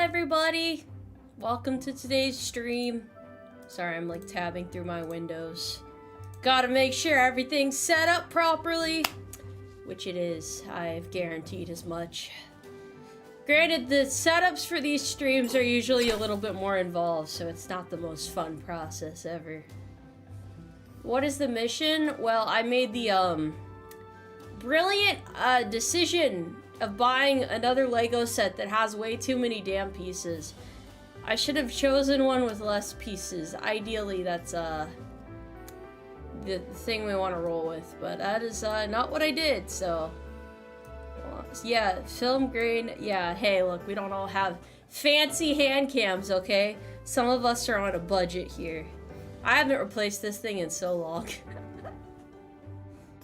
everybody! Welcome to today's stream. Sorry, I'm like tabbing through my windows. Gotta make sure everything's set up properly. Which it is. I've guaranteed as much. Granted, the setups for these streams are usually a little bit more involved, so it's not the most fun process ever. What is the mission? Well, I made the, brilliant, decision of buying another Lego set that has way too many damn pieces. I should have chosen one with less pieces. Ideally, that's, the thing we want to roll with, but that is, not what I did, so... Yeah, film grain, yeah, hey, look, we don't all have fancy hand cams, okay? Some of us are on a budget here. I haven't replaced this thing in so long.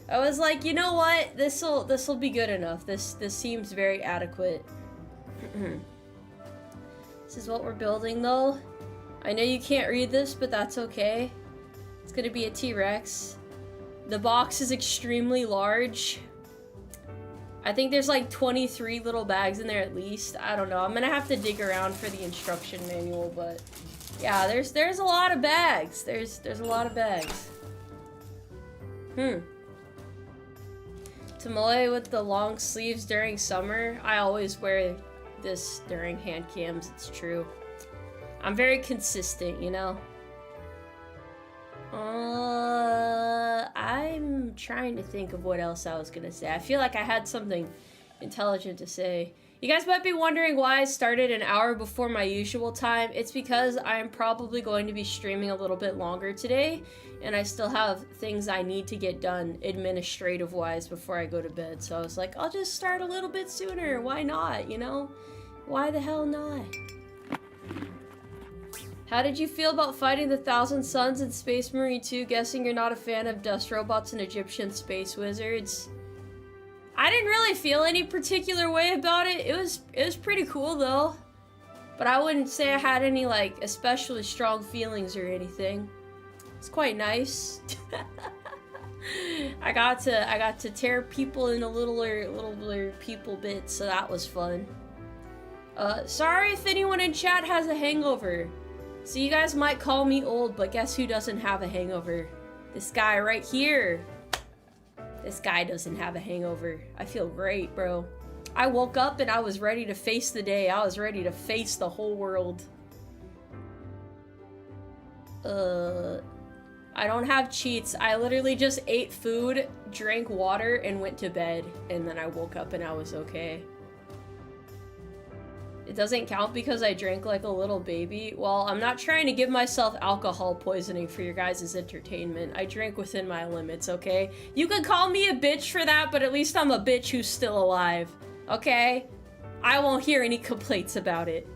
I was like, you know what? This'll be good enough. This seems very adequate. This is what we're building, though. I know you can't read this, but that's okay. It's gonna be a T-Rex. The box is extremely large. I think there's like 23 little bags in there at least. I don't know. I'm gonna have to dig around for the instruction manual, but yeah, there's a lot of bags. There's a lot of bags. Tomoe with the long sleeves during summer. I always wear this during hand cams, it's true. I'm very consistent, you know? I'm trying to think of what else I was gonna say. I feel like I had something intelligent to say. You guys might be wondering why I started an hour before my usual time. It's because I'm probably going to be streaming a little bit longer today, and I still have things I need to get done administrative-wise before I go to bed. So I was like, I'll just start a little bit sooner. Why not, you know? Why the hell not? How did you feel about fighting the Thousand Suns in Space Marine 2? Guessing you're not a fan of dust robots and Egyptian space wizards. I didn't really feel any particular way about it. It was pretty cool though. But I wouldn't say I had any like especially strong feelings or anything. It's quite nice. I got to tear people into littler people bits, so that was fun. Sorry if anyone in chat has a hangover. So you guys might call me old, but guess who doesn't have a hangover? This guy right here. This guy doesn't have a hangover. I feel great, bro. I woke up and I was ready to face the day. I was ready to face the whole world. I don't have cheats. I literally just ate food, drank water, and went to bed. And then I woke up and I was okay. It doesn't count because I drank like a little baby. Well, I'm not trying to give myself alcohol poisoning for your guys' entertainment. I drink within my limits, okay? You could call me a bitch for that, but at least I'm a bitch who's still alive, okay? I won't hear any complaints about it.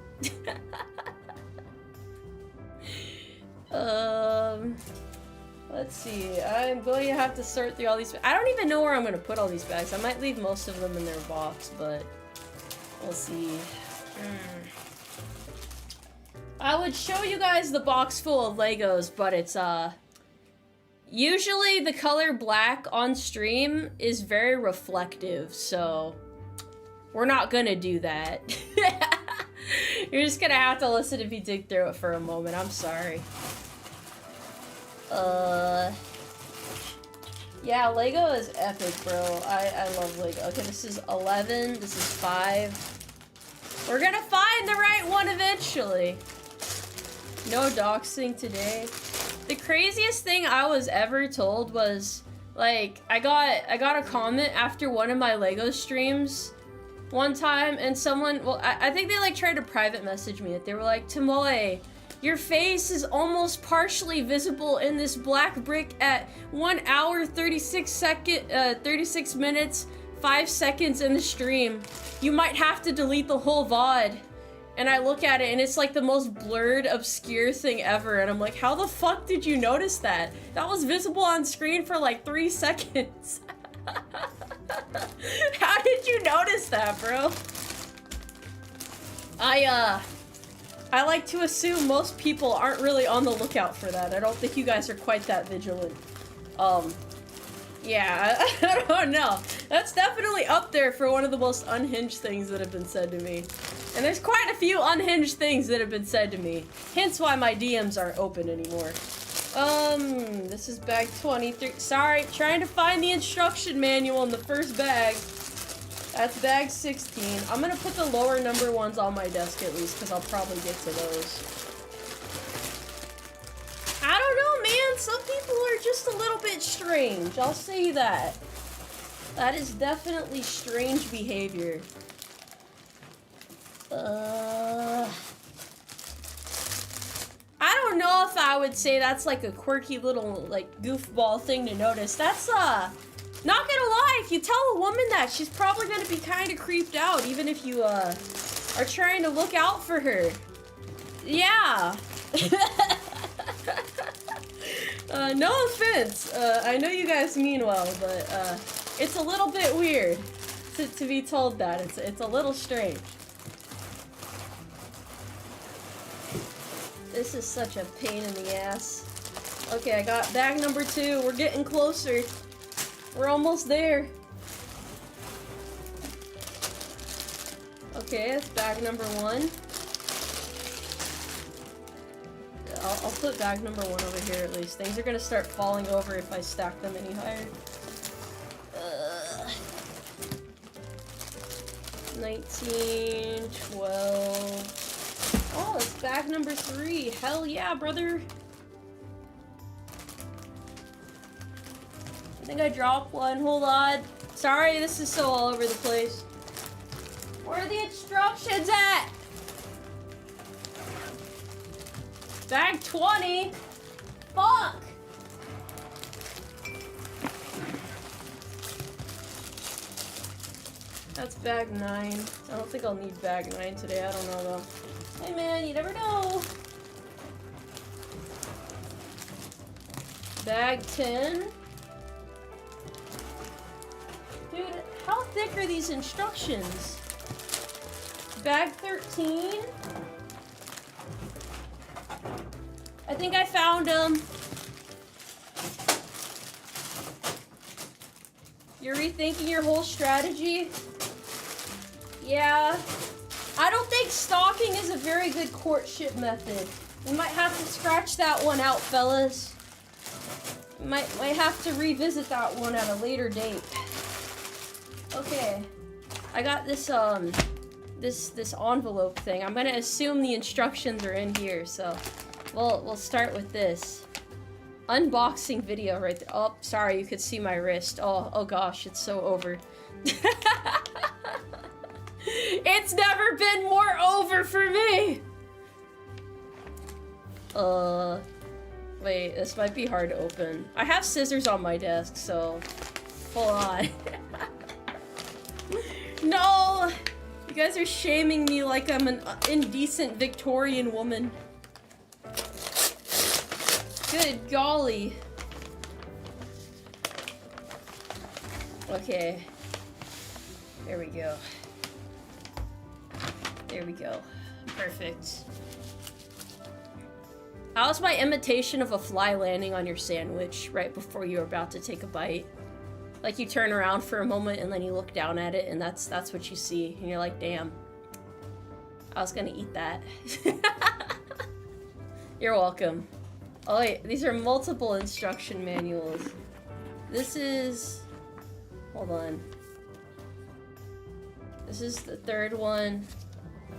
Let's see. I'm going to have to sort through all these. I don't even know where I'm going to put all these bags. I might leave most of them in their box, but we'll see. I would show you guys the box full of Legos, but it's, usually the color black on stream is very reflective, so we're not gonna do that. You're just gonna have to listen if you dig through it for a moment. I'm sorry. Yeah, Lego is epic, bro. I love Lego. Okay, this is 11, this is 5. We're gonna find the right one eventually. No doxing today. The craziest thing I was ever told was, like, I got a comment after one of my Lego streams one time, and someone, well, I think they like tried to private message me. They were like, Tomoe, your face is almost partially visible in this black brick at 1 hour 36 minutes 5 seconds in the stream. You might have to delete the whole VOD. And I look at it and it's like the most blurred, obscure thing ever. And I'm like, how the fuck did you notice that? That was visible on screen for like 3 seconds. How did you notice that, bro? I like to assume most people aren't really on the lookout for that. I don't think you guys are quite that vigilant. Yeah, I don't know. That's definitely up there for one of the most unhinged things that have been said to me. And there's quite a few unhinged things that have been said to me. Hence why my DMs aren't open anymore. This is bag 23. Sorry, trying to find the instruction manual in the first bag. That's bag 16. I'm gonna put the lower number ones on my desk at least, because I'll probably get to those. I don't know, man. Some people are just a little bit strange. I'll say that. That is definitely strange behavior. I don't know if I would say that's like a quirky little like goofball thing to notice. That's not gonna lie, if you tell a woman that, she's probably gonna be kind of creeped out, even if you are trying to look out for her. Yeah. No offense. I know you guys mean well, but it's a little bit weird to be told that. It's a little strange. This is such a pain in the ass. Okay, I got bag number 2. We're getting closer. We're almost there. Okay, that's bag number 1. I'll put bag number 1 over here at least. Things are gonna start falling over if I stack them any higher. 19, 12... Oh, it's bag number 3. Hell yeah, brother. I think I dropped one. Hold on. Sorry, this is so all over the place. Where are the instructions at? Bag 20. Fuck. That's bag 9. I don't think I'll need bag 9 today. I don't know though. Hey man, you never know. Bag 10. Dude, how thick are these instructions? Bag 13. I think I found them. You're rethinking your whole strategy? Yeah. I don't think stalking is a very good courtship method. We might have to scratch that one out, fellas. We might have to revisit that one at a later date. Okay. I got this this envelope thing. I'm gonna assume the instructions are in here, so we'll start with this. Unboxing video right there. Oh, sorry, you could see my wrist. Oh gosh, it's so over. It's never been more over for me! Wait, this might be hard to open. I have scissors on my desk, so hold on. No! You guys are shaming me like I'm an indecent Victorian woman. Good golly. Okay. There we go. There we go. Perfect. How's my imitation of a fly landing on your sandwich right before you're about to take a bite? Like you turn around for a moment and then you look down at it and that's what you see. And you're like, damn. I was gonna eat that. You're welcome. Oh wait, these are multiple instruction manuals. This is... Hold on. This is the third one.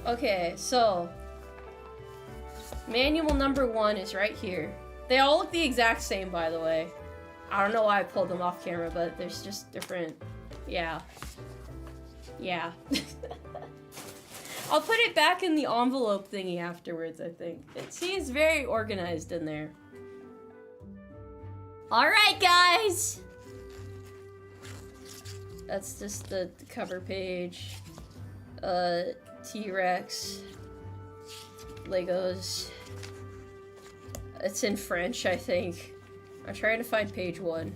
Okay, so manual number 1 is right here. They all look the exact same, by the way. I don't know why I pulled them off camera, but there's just different... Yeah. Yeah. I'll put it back in the envelope thingy afterwards, I think. It seems very organized in there. Alright, guys! That's just the cover page. T-Rex. Legos. It's in French, I think. I'm trying to find page 1.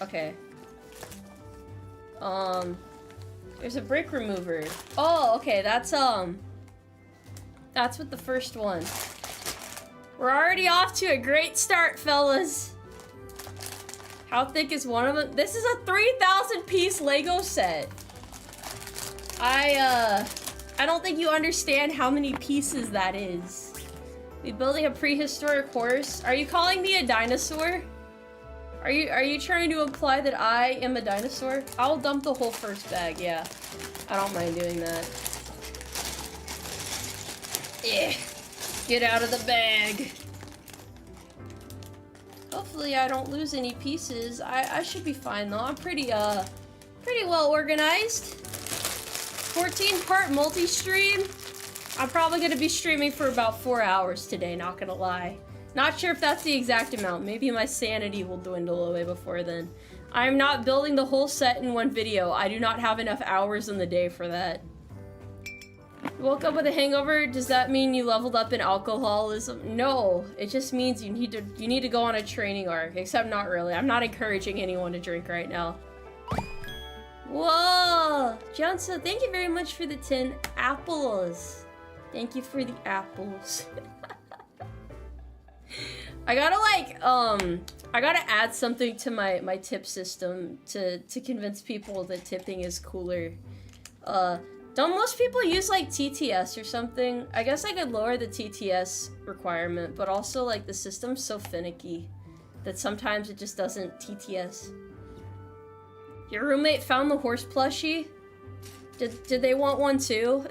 Okay. There's a brick remover. Oh, okay, that's with the first one. We're already off to a great start, fellas. How thick is one of them? This is a 3,000 piece Lego set. I don't think you understand how many pieces that is. We building a prehistoric horse. Are you calling me a dinosaur? Are you trying to imply that I am a dinosaur? I'll dump the whole first bag, yeah. I don't mind doing that. Yeah. Get out of the bag. Hopefully I don't lose any pieces. I should be fine though. I'm pretty well organized. 14-part multi-stream. I'm probably gonna be streaming for about 4 hours today, not gonna lie. Not sure if that's the exact amount. Maybe my sanity will dwindle away before then. I'm not building the whole set in one video. I do not have enough hours in the day for that. Woke up with a hangover. Does that mean you leveled up in alcoholism? No, it just means you need to go on a training arc. Except not really. I'm not encouraging anyone to drink right now. Whoa, Johnson, thank you very much for the 10 apples. Thank you for the apples. I gotta add something to my tip system to convince people that tipping is cooler. Don't most people use like TTS or something? I guess I could lower the TTS requirement, but also like the system's so finicky that sometimes it just doesn't TTS. Your roommate found the horse plushie? Did they want one too?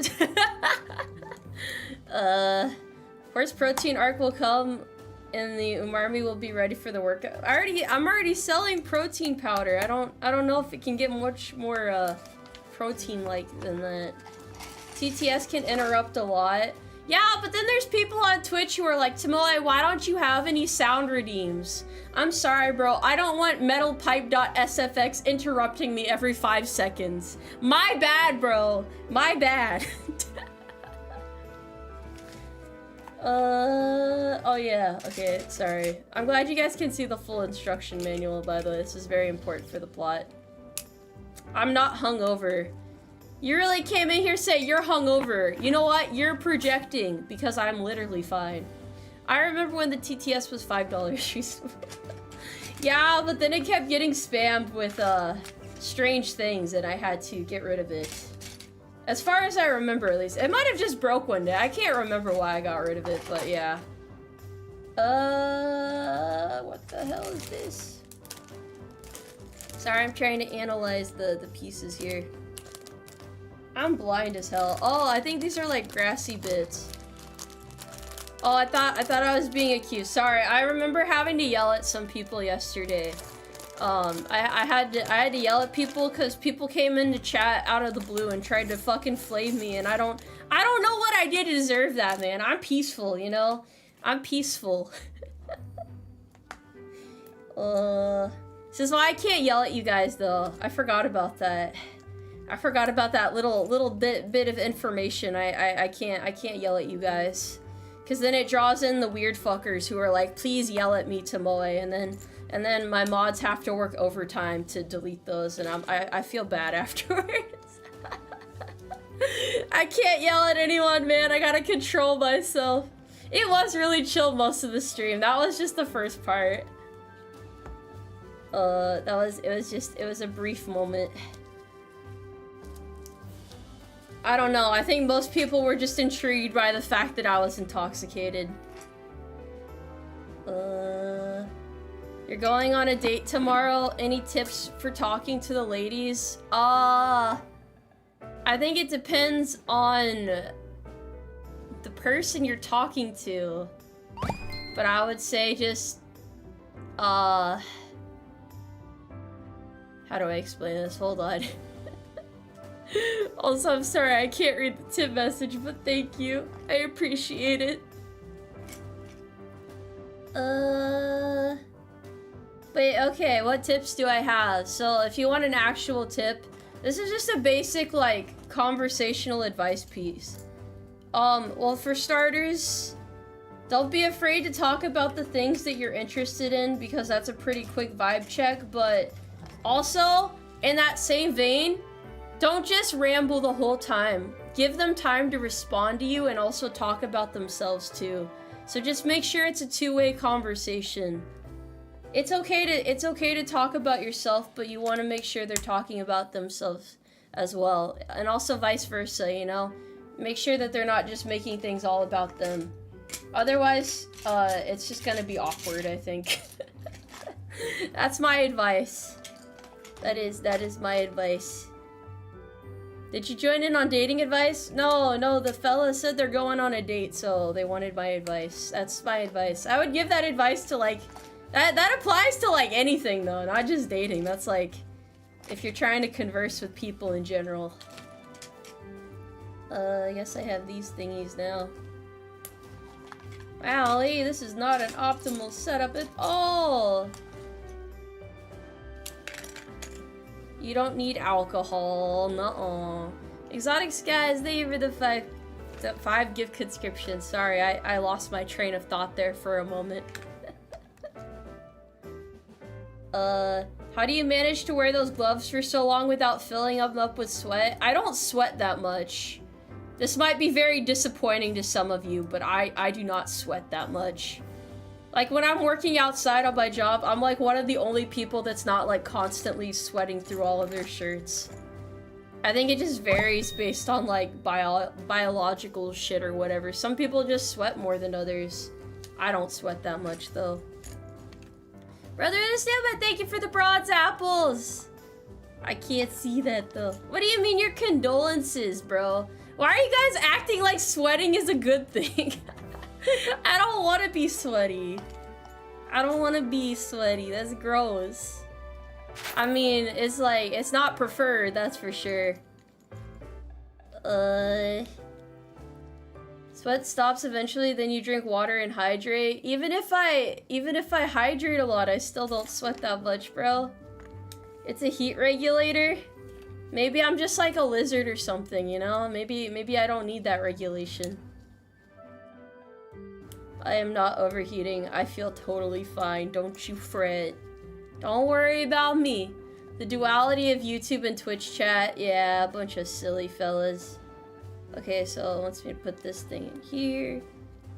Horse protein arc will come and the Umarmy will be ready for the workout. I'm already selling protein powder. I don't know if it can get much more protein like than that. TTS can interrupt a lot. Yeah, but then there's people on Twitch who are like, Tomoe, why don't you have any sound redeems? I'm sorry, bro. I don't want metalpipe.sfx interrupting me every 5 seconds. My bad, bro. My bad. Oh yeah, okay, sorry. I'm glad you guys can see the full instruction manual, by the way. This is very important for the plot. I'm not hungover. You really came in here saying you're hungover. You know what? You're projecting, because I'm literally fine. I remember when the TTS was $5 Yeah, but then it kept getting spammed with, strange things, and I had to get rid of it. As far as I remember, at least. It might have just broke one day. I can't remember why I got rid of it, but yeah. What the hell is this? Sorry, I'm trying to analyze the pieces here. I'm blind as hell. Oh, I think these are like grassy bits. Oh, I thought I was being accused. Sorry, I remember having to yell at some people yesterday. I had to yell at people because people came into chat out of the blue and tried to fucking flame me, and I don't know what I did to deserve that, man. I'm peaceful, you know? I'm peaceful. This is why I can't yell at you guys, though. I forgot about that. I forgot about that little bit of information. I can't yell at you guys. Cause then it draws in the weird fuckers who are like, please yell at me, Tomoe, and then my mods have to work overtime to delete those, and I feel bad afterwards. I can't yell at anyone, man. I gotta control myself. It was really chill most of the stream. That was just the first part. It was a brief moment. I don't know. I think most people were just intrigued by the fact that I was intoxicated. You're going on a date tomorrow. Any tips for talking to the ladies? I think it depends on the person you're talking to. But I would say just, how do I explain this? Hold on. Also, I'm sorry I can't read the tip message, but thank you. I appreciate it. Wait, okay, what tips do I have? So, if you want an actual tip, this is just a basic, like, conversational advice piece. Well, for starters, don't be afraid to talk about the things that you're interested in, because that's a pretty quick vibe check, but also, in that same vein, don't just ramble the whole time. Give them time to respond to you and also talk about themselves too. So just make sure it's a two-way conversation. It's okay to talk about yourself, but you want to make sure they're talking about themselves as well. And also vice versa, you know? Make sure that they're not just making things all about them. Otherwise, it's just gonna be awkward, I think. That's my advice. That is my advice. Did you join in on dating advice? No, the fella said they're going on a date, so they wanted my advice. That's my advice. I would give that advice to, like, that applies to, like, anything, though, not just dating. That's, like, if you're trying to converse with people in general. I guess I have these thingies now. Wow, hey, this is not an optimal setup at all. You don't need alcohol, nuh-uh. Exotic Skies, thank you for the five gift conscriptions. Sorry, I lost my train of thought there for a moment. How do you manage to wear those gloves for so long without filling them up with sweat? I don't sweat that much. This might be very disappointing to some of you, but I do not sweat that much. Like, when I'm working outside on my job, I'm, like, one of the only people that's not, like, constantly sweating through all of their shirts. I think it just varies based on, like, biological shit or whatever. Some people just sweat more than others. I don't sweat that much, though. Brother Snowman, thank you for the bronze apples! I can't see that, though. What do you mean your condolences, bro? Why are you guys acting like sweating is a good thing? I don't want to be sweaty. I don't want to be sweaty. That's gross. I mean, it's like, it's not preferred, that's for sure. Sweat stops eventually, then you drink water and hydrate. Even if I hydrate a lot, I still don't sweat that much, bro. It's a heat regulator. Maybe I'm just like a lizard or something, you know? Maybe I don't need that regulation. I am not overheating. I feel totally fine. Don't you fret. Don't worry about me. The duality of YouTube and Twitch chat. Yeah, a bunch of silly fellas. Okay, so it wants me to put this thing in here.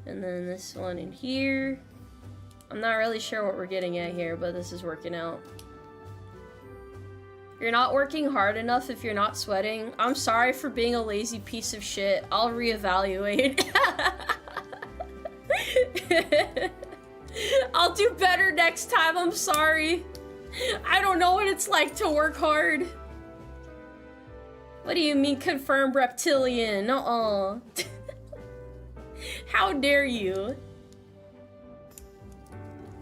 And then this one in here. I'm not really sure what we're getting at here, but this is working out. You're not working hard enough if you're not sweating. I'm sorry for being a lazy piece of shit. I'll reevaluate. I'll do better next time, I'm sorry. I don't know what it's like to work hard. What do you mean confirmed reptilian? Uh-uh. How dare you?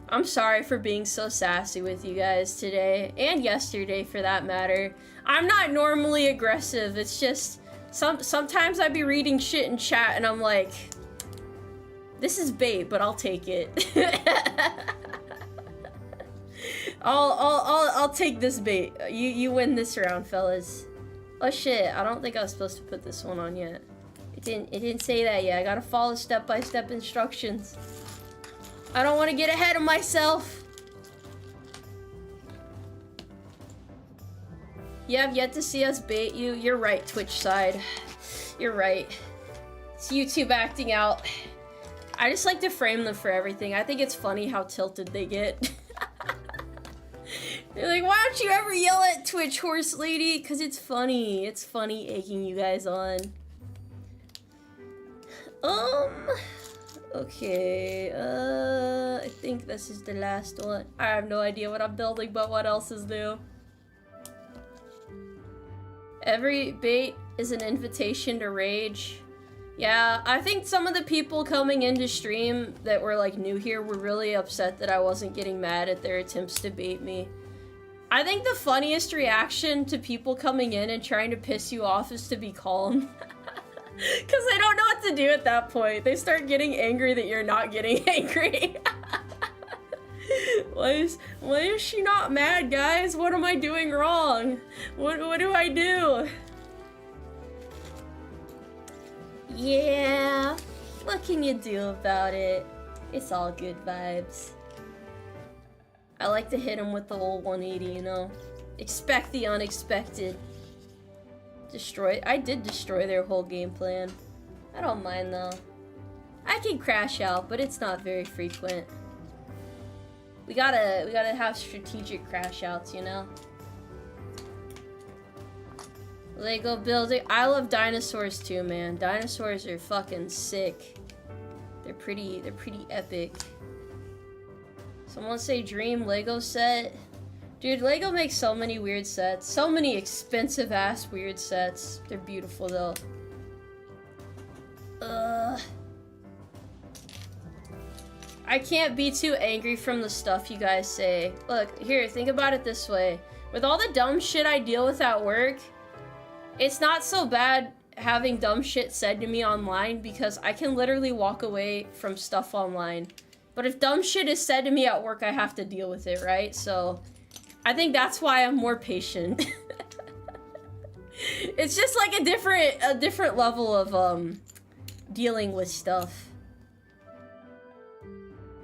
I'm sorry for being so sassy with you guys today, and yesterday for that matter. I'm not normally aggressive, it's just sometimes I be reading shit in chat and I'm like, this is bait, but I'll take it. I'll take this bait. You win this round, fellas. Oh shit, I don't think I was supposed to put this one on yet. It didn't say that yet. I gotta follow step-by-step instructions. I don't want to get ahead of myself. You have yet to see us bait you. You're right, Twitch side. You're right. It's YouTube acting out. I just like to frame them for everything. I think it's funny how tilted they get. They're like, why don't you ever yell at Twitch, horse lady? Because it's funny. It's funny egging you guys on. Okay, I think this is the last one. I have no idea what I'm building, but what else is new? Every bait is an invitation to rage. Yeah, I think some of the people coming into stream that were like new here were really upset that I wasn't getting mad at their attempts to bait me. I think the funniest reaction to people coming in and trying to piss you off is to be calm. Because they don't know what to do at that point. They start getting angry that you're not getting angry. Why is she not mad, guys? What am I doing wrong? What do I do? Yeah, what can you do about it? It's all good vibes. I like to hit him with the old 180, you know? Expect the unexpected. I did destroy their whole game plan. I don't mind though. I can crash out, but it's not very frequent. We gotta have strategic crash outs, you know? Lego building. I love dinosaurs too, man. Dinosaurs are fucking sick. They're pretty epic. Someone say dream Lego set. Dude, Lego makes so many weird sets. So many expensive ass weird sets. They're beautiful though. I can't be too angry from the stuff you guys say. Look, here, think about it this way. With all the dumb shit I deal with at work, it's not so bad having dumb shit said to me online because I can literally walk away from stuff online. But if dumb shit is said to me at work, I have to deal with it, right? So I think that's why I'm more patient. It's just like a different level of dealing with stuff.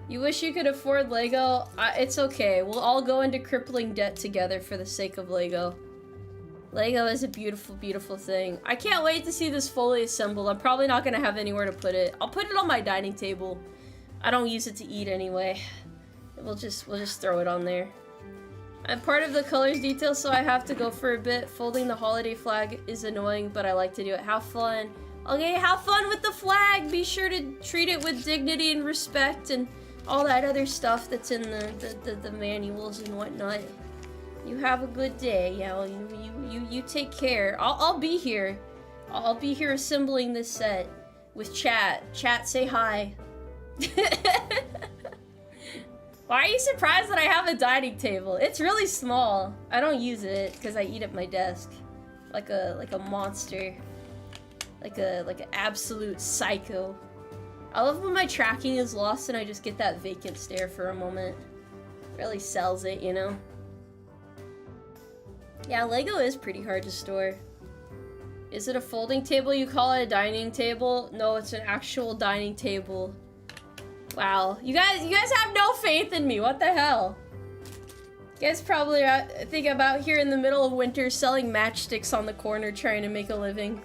You wish you could afford Lego? It's okay. We'll all go into crippling debt together for the sake of Lego. Lego is a beautiful, beautiful thing. I can't wait to see this fully assembled. I'm probably not gonna have anywhere to put it. I'll put it on my dining table. I don't use it to eat anyway. We'll just throw it on there. I'm part of the colors detail, so I have to go for a bit. Folding the holiday flag is annoying, but I like to do it. Have fun. Okay, have fun with the flag. Be sure to treat it with dignity and respect and all that other stuff that's in the manuals and whatnot. You have a good day. Yeah, well, you take care. I'll be here. I'll be here assembling this set with chat. Chat, say hi. Why are you surprised that I have a dining table? It's really small. I don't use it because I eat at my desk, like a monster, like an absolute psycho. I love when my tracking is lost and I just get that vacant stare for a moment. Really sells it, you know? Yeah, Lego is pretty hard to store. Is it a folding table? You call it a dining table? No, it's an actual dining table. Wow, you guys have no faith in me. What the hell? You guys probably think I'm out here in the middle of winter selling matchsticks on the corner trying to make a living.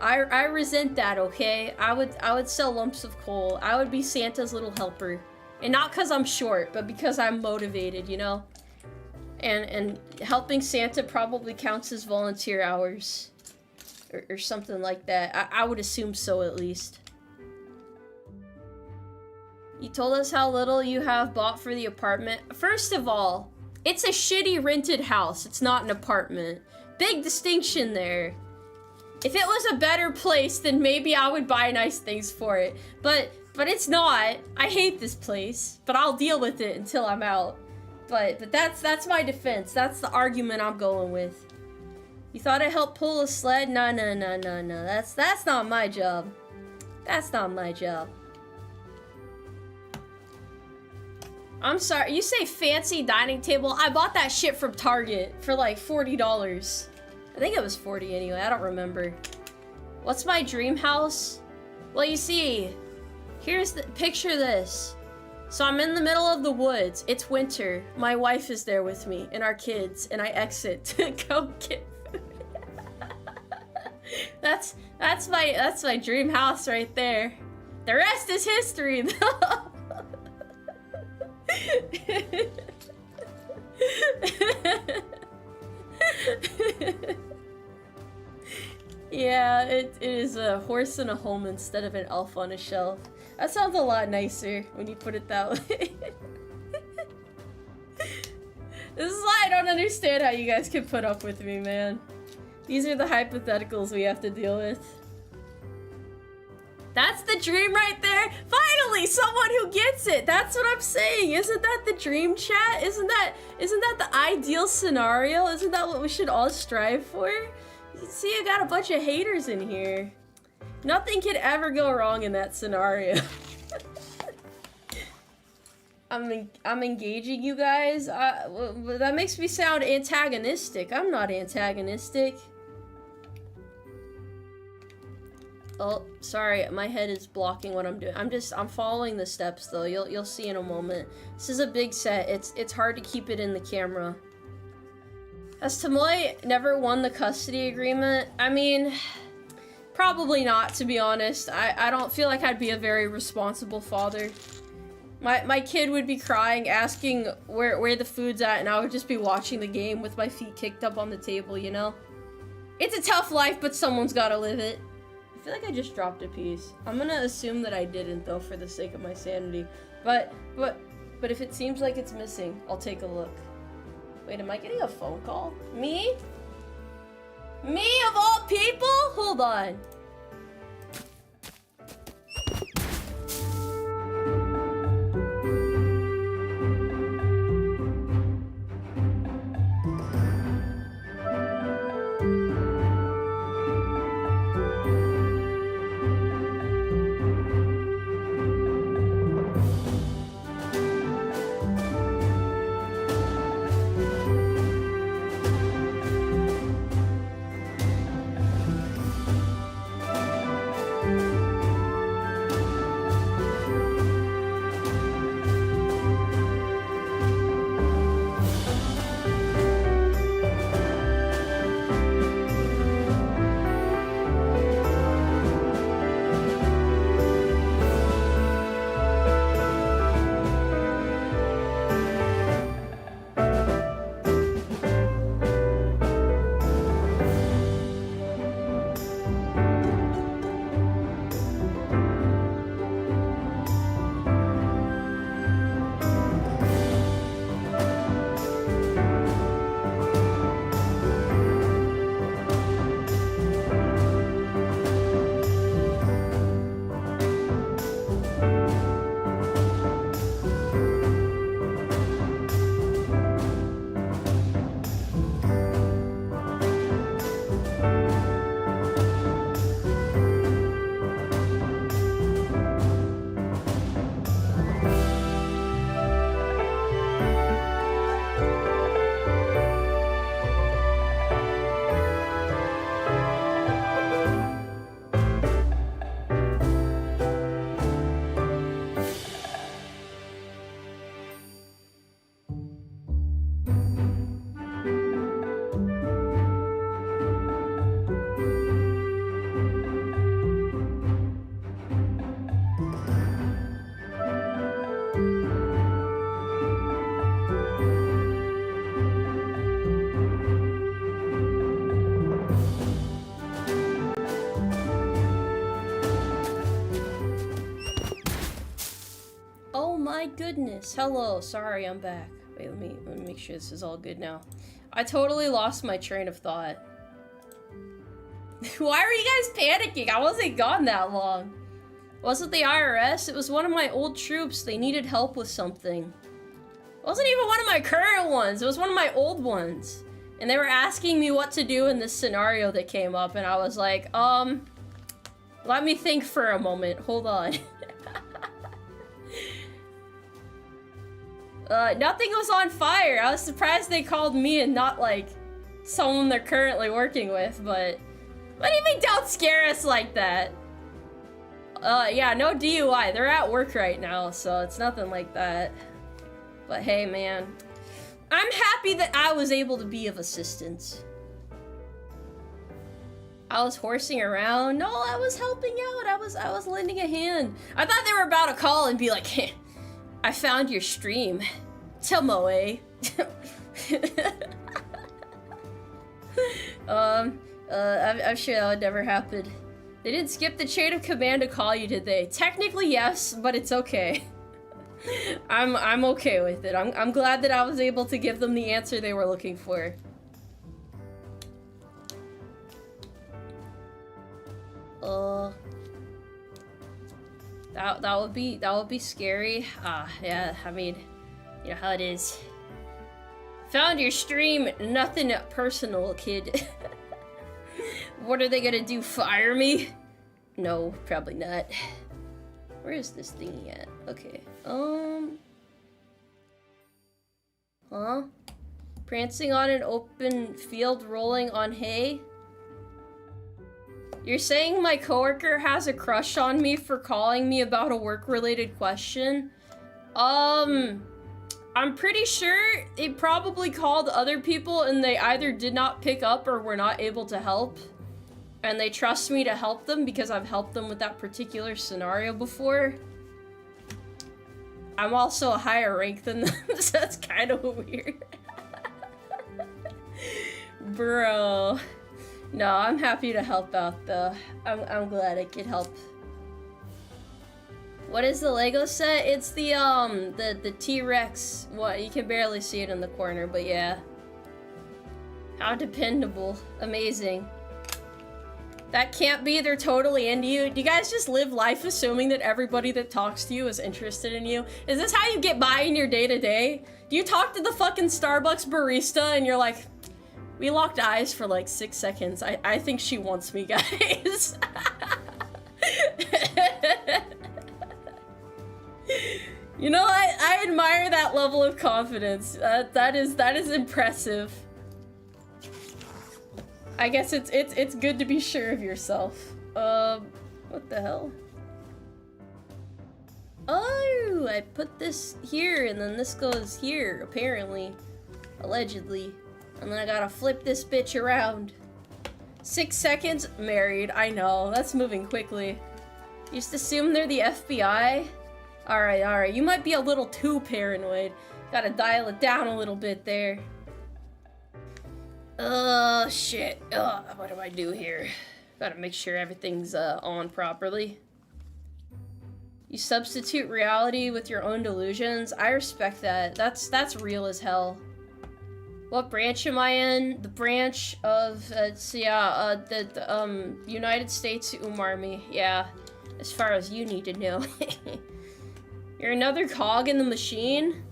I resent that, okay? I would sell lumps of coal. I would be Santa's little helper. And not because I'm short, but because I'm motivated, you know? And helping Santa probably counts as volunteer hours. Or something like that. I would assume so, at least. You told us how little you have bought for the apartment. First of all, it's a shitty rented house. It's not an apartment. Big distinction there. If it was a better place, then maybe I would buy nice things for it. But it's not. I hate this place. But I'll deal with it until I'm out. But that's my defense. That's the argument I'm going with. You thought I helped pull a sled? No. That's not my job. That's not my job. I'm sorry, you say fancy dining table? I bought that shit from Target for like $40. I think it was 40 anyway, I don't remember. What's my dream house? Well, you see, picture this. So I'm in the middle of the woods, it's winter, my wife is there with me, and our kids, and I exit to go get food. That's my dream house right there. The rest is history though. Yeah, it is a horse and a home instead of an elf on a shelf. That sounds a lot nicer when you put it that way. This is why I don't understand how you guys can put up with me, man. These are the hypotheticals we have to deal with. That's the dream right there. Finally, someone who gets it. That's what I'm saying. Isn't that the dream, chat? Isn't that the ideal scenario? Isn't that what we should all strive for? You see, I got a bunch of haters in here. Nothing could ever go wrong in that scenario. I'm engaging you guys. That makes me sound antagonistic. I'm not antagonistic. Oh, sorry, my head is blocking what I'm doing. I'm following the steps though. You'll see in a moment. This is a big set. It's hard to keep it in the camera. Has Tomoe never won the custody agreement? I mean, probably not, to be honest. I don't feel like I'd be a very responsible father. My kid would be crying, asking where the food's at, and I would just be watching the game with my feet kicked up on the table, you know? It's a tough life, but someone's gotta live it. I feel like I just dropped a piece. I'm gonna assume that I didn't, though, for the sake of my sanity. But if it seems like it's missing, I'll take a look. Wait, am I getting a phone call? Me? Me of all people? Hold on. Goodness, hello, sorry, I'm back. Wait, let me make sure this is all good now. I totally lost my train of thought. Why were you guys panicking? I wasn't gone that long. It wasn't the IRS, it was one of my old troops. They needed help with something. It wasn't even one of my current ones, it was one of my old ones. And they were asking me what to do in this scenario that came up, and I was like, let me think for a moment, hold on. Nothing was on fire. I was surprised they called me and not, like, someone they're currently working with, but... What do you mean don't scare us like that? Yeah, no DUI. They're at work right now, so it's nothing like that. But hey, man. I'm happy that I was able to be of assistance. I was horsing around. No, I was helping out. I was lending a hand. I thought they were about to call and be like, hey, I found your stream, Tomoe. I'm sure that would never happen. They didn't skip the chain of command to call you, did they? Technically, yes, but it's okay. I'm okay with it. I'm glad that I was able to give them the answer they were looking for. That would be scary. Yeah, I mean, you know how it is. Found your stream, nothing personal, kid. What are they gonna do, fire me? No, probably not. Where is this thingy at? Okay, huh? Prancing on an open field, rolling on hay? You're saying my coworker has a crush on me for calling me about a work-related question? I'm pretty sure it probably called other people and they either did not pick up or were not able to help. And they trust me to help them because I've helped them with that particular scenario before. I'm also a higher rank than them, so that's kind of weird. Bro. No, I'm happy to help out though. I'm glad I could help. What is the Lego set? It's the T-Rex. What, you can barely see it in the corner, but yeah. How dependable. Amazing. That can't be, they're totally into you. Do you guys just live life assuming that everybody that talks to you is interested in you? Is this how you get by in your day-to-day? Do you talk to the fucking Starbucks barista and you're like, we locked eyes for like 6 seconds. I think she wants me, guys. You know, I admire that level of confidence. That is impressive. I guess it's good to be sure of yourself. What the hell? Oh, I put this here and then this goes here, apparently. Allegedly. And then I gotta flip this bitch around. 6 seconds, married, I know, that's moving quickly. Just assume they're the FBI? Alright, you might be a little too paranoid. Gotta dial it down a little bit there. Shit. What do I do here? Gotta make sure everything's on properly. You substitute reality with your own delusions. I respect that. That's real as hell. What branch am I in? The branch of, the United States Umarmy. Yeah, as far as you need to know. You're another cog in the machine?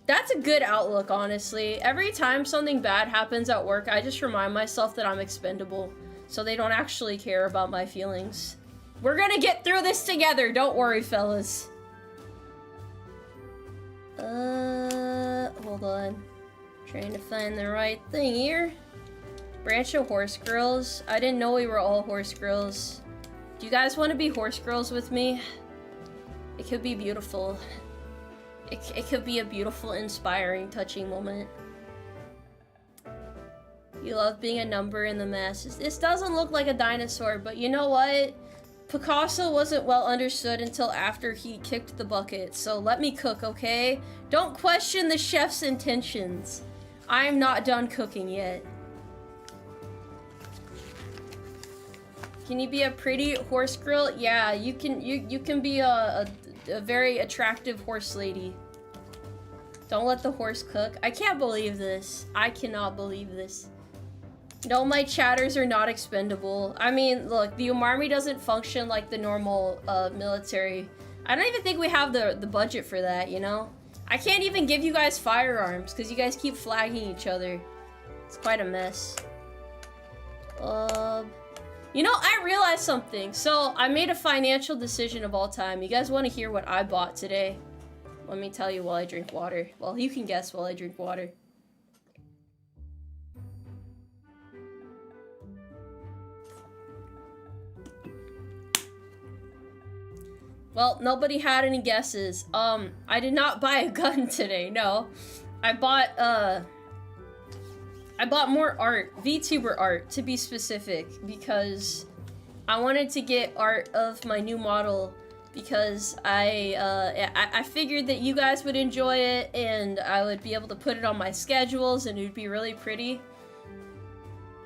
That's a good outlook, honestly. Every time something bad happens at work, I just remind myself that I'm expendable, so they don't actually care about my feelings. We're gonna get through this together, don't worry, fellas. Hold on. Trying to find the right thing here. Branch of horse girls. I didn't know we were all horse girls. Do you guys want to be horse girls with me? It could be beautiful. It could be a beautiful, inspiring, touching moment. You love being a number in the masses. This doesn't look like a dinosaur, but you know what? Picasso wasn't well understood until after he kicked the bucket, so let me cook, okay? Don't question the chef's intentions. I'm not done cooking yet. Can you be a pretty horse girl? Yeah, you can be a very attractive horse lady. Don't let the horse cook. I can't believe this. I cannot believe this. No, my chatters are not expendable. I mean, look, the Umarmy doesn't function like the normal military. I don't even think we have the budget for that, you know? I can't even give you guys firearms because you guys keep flagging each other. It's quite a mess. You know, I realized something. So, I made a financial decision of all time. You guys want to hear what I bought today? Let me tell you while I drink water. Well, you can guess while I drink water. Well, nobody had any guesses. I did not buy a gun today, no. I bought more art, VTuber art, to be specific, because I wanted to get art of my new model because I figured that you guys would enjoy it and I would be able to put it on my schedules and it would be really pretty.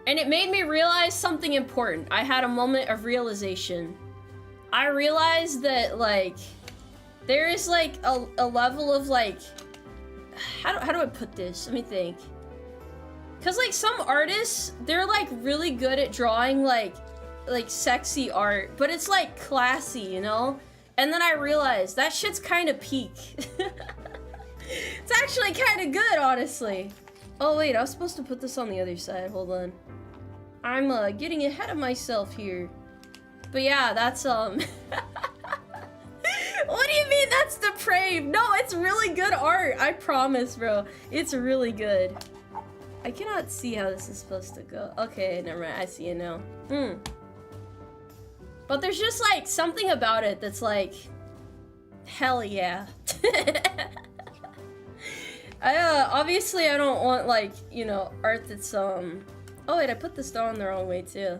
And it made me realize something important. I had a moment of realization. I realized that, like, there is, like, a level of, like, how do I put this? Let me think. Because, like, some artists, they're, like, really good at drawing, like sexy art, but it's, like, classy, you know? And then I realized that shit's kind of peak. It's actually kind of good, honestly. Oh, wait, I was supposed to put this on the other side. Hold on. I'm, getting ahead of myself here. But yeah, that's, What do you mean that's depraved? No, it's really good art. I promise, bro. It's really good. I cannot see how this is supposed to go. Okay, never mind. I see it now. But there's just, like, something about it that's like, hell yeah. Obviously I don't want, like, you know, art that's, Oh, wait, I put this down the wrong way, too.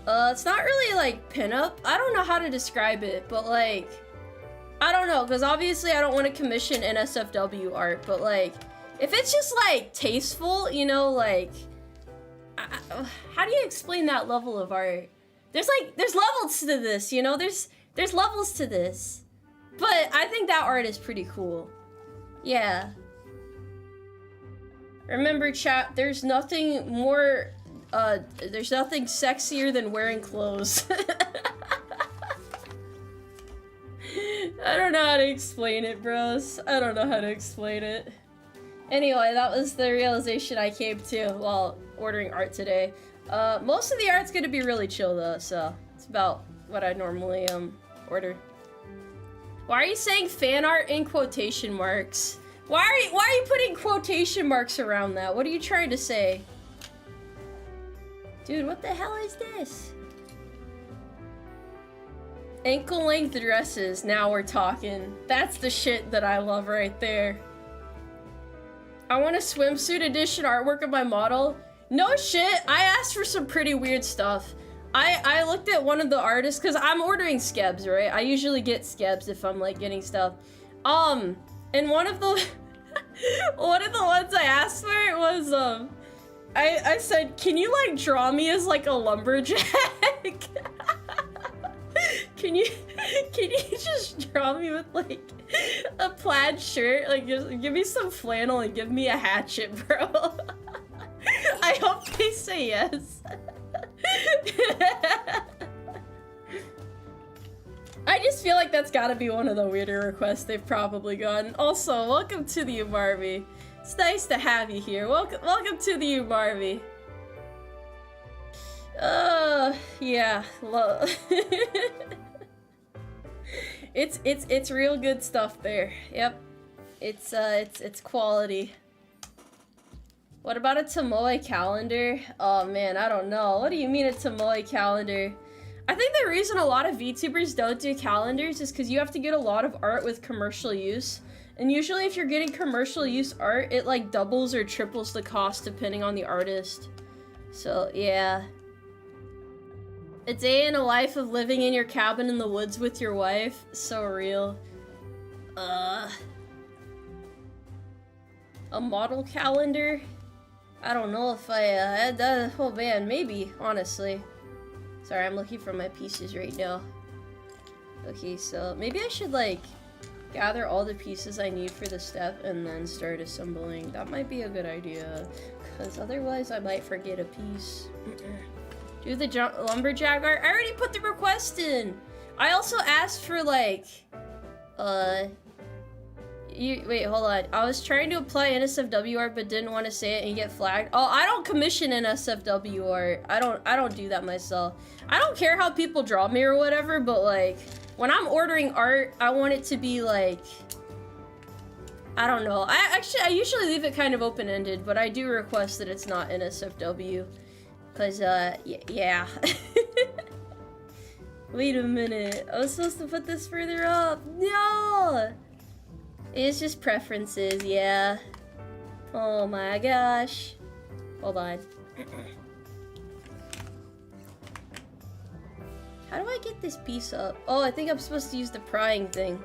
It's not really, like, pinup. I don't know how to describe it, but, like, I don't know, because obviously I don't want to commission NSFW art, but, like, if it's just, like, tasteful, you know, like, how do you explain that level of art? There's levels to this, you know? There's levels to this. But I think that art is pretty cool. Yeah. Remember, chat, there's nothing more, there's nothing sexier than wearing clothes. I don't know how to explain it, bros. I don't know how to explain it. Anyway, that was the realization I came to while ordering art today. Most of the art's gonna be really chill though, so it's about what I normally order. Why are you saying fan art in quotation marks? Why are you putting quotation marks around that? What are you trying to say? Dude, what the hell is this? Ankle-length dresses, now we're talking. That's the shit that I love right there. I want a swimsuit edition artwork of my model. No shit, I asked for some pretty weird stuff. I looked at one of the artists, because I'm ordering skebs, right? I usually get skebs if I'm, like, getting stuff. And one of the... one of the ones I asked for was, I said, can you, like, draw me as, like, a lumberjack? Can you just draw me with, like, a plaid shirt? Like, just give me some flannel and give me a hatchet, bro. I hope they say yes. I just feel like that's gotta be one of the weirder requests they've probably gotten. Also, welcome to the Umarmy. It's nice to have you here. Welcome to the Umarmy. Yeah. It's real good stuff there. Yep. It's quality. What about a Tomoe calendar? Oh man, I don't know. What do you mean a Tomoe calendar? I think the reason a lot of VTubers don't do calendars is because you have to get a lot of art with commercial use. And usually if you're getting commercial use art, it like doubles or triples the cost depending on the artist. So yeah. A day in a life of living in your cabin in the woods with your wife. So real. A model calendar? I don't know if I, oh man, maybe, honestly. Sorry, I'm looking for my pieces right now. Okay, so maybe I should, like, gather all the pieces I need for the step and then start assembling. That might be a good idea, because otherwise I might forget a piece. Do the lumberjack art? I already put the request in! I also asked for, like, wait, hold on. I was trying to apply NSFW art but didn't want to say it and get flagged. Oh, I don't commission NSFW art. I don't do that myself. I don't care how people draw me or whatever, but like when I'm ordering art, I want it to be like, I don't know. I usually leave it kind of open-ended, but I do request that it's not NSFW. Cause yeah. Wait a minute. I was supposed to put this further up. No! It's just preferences, yeah. Oh my gosh. Hold on. How do I get this piece up? Oh, I think I'm supposed to use the prying thing.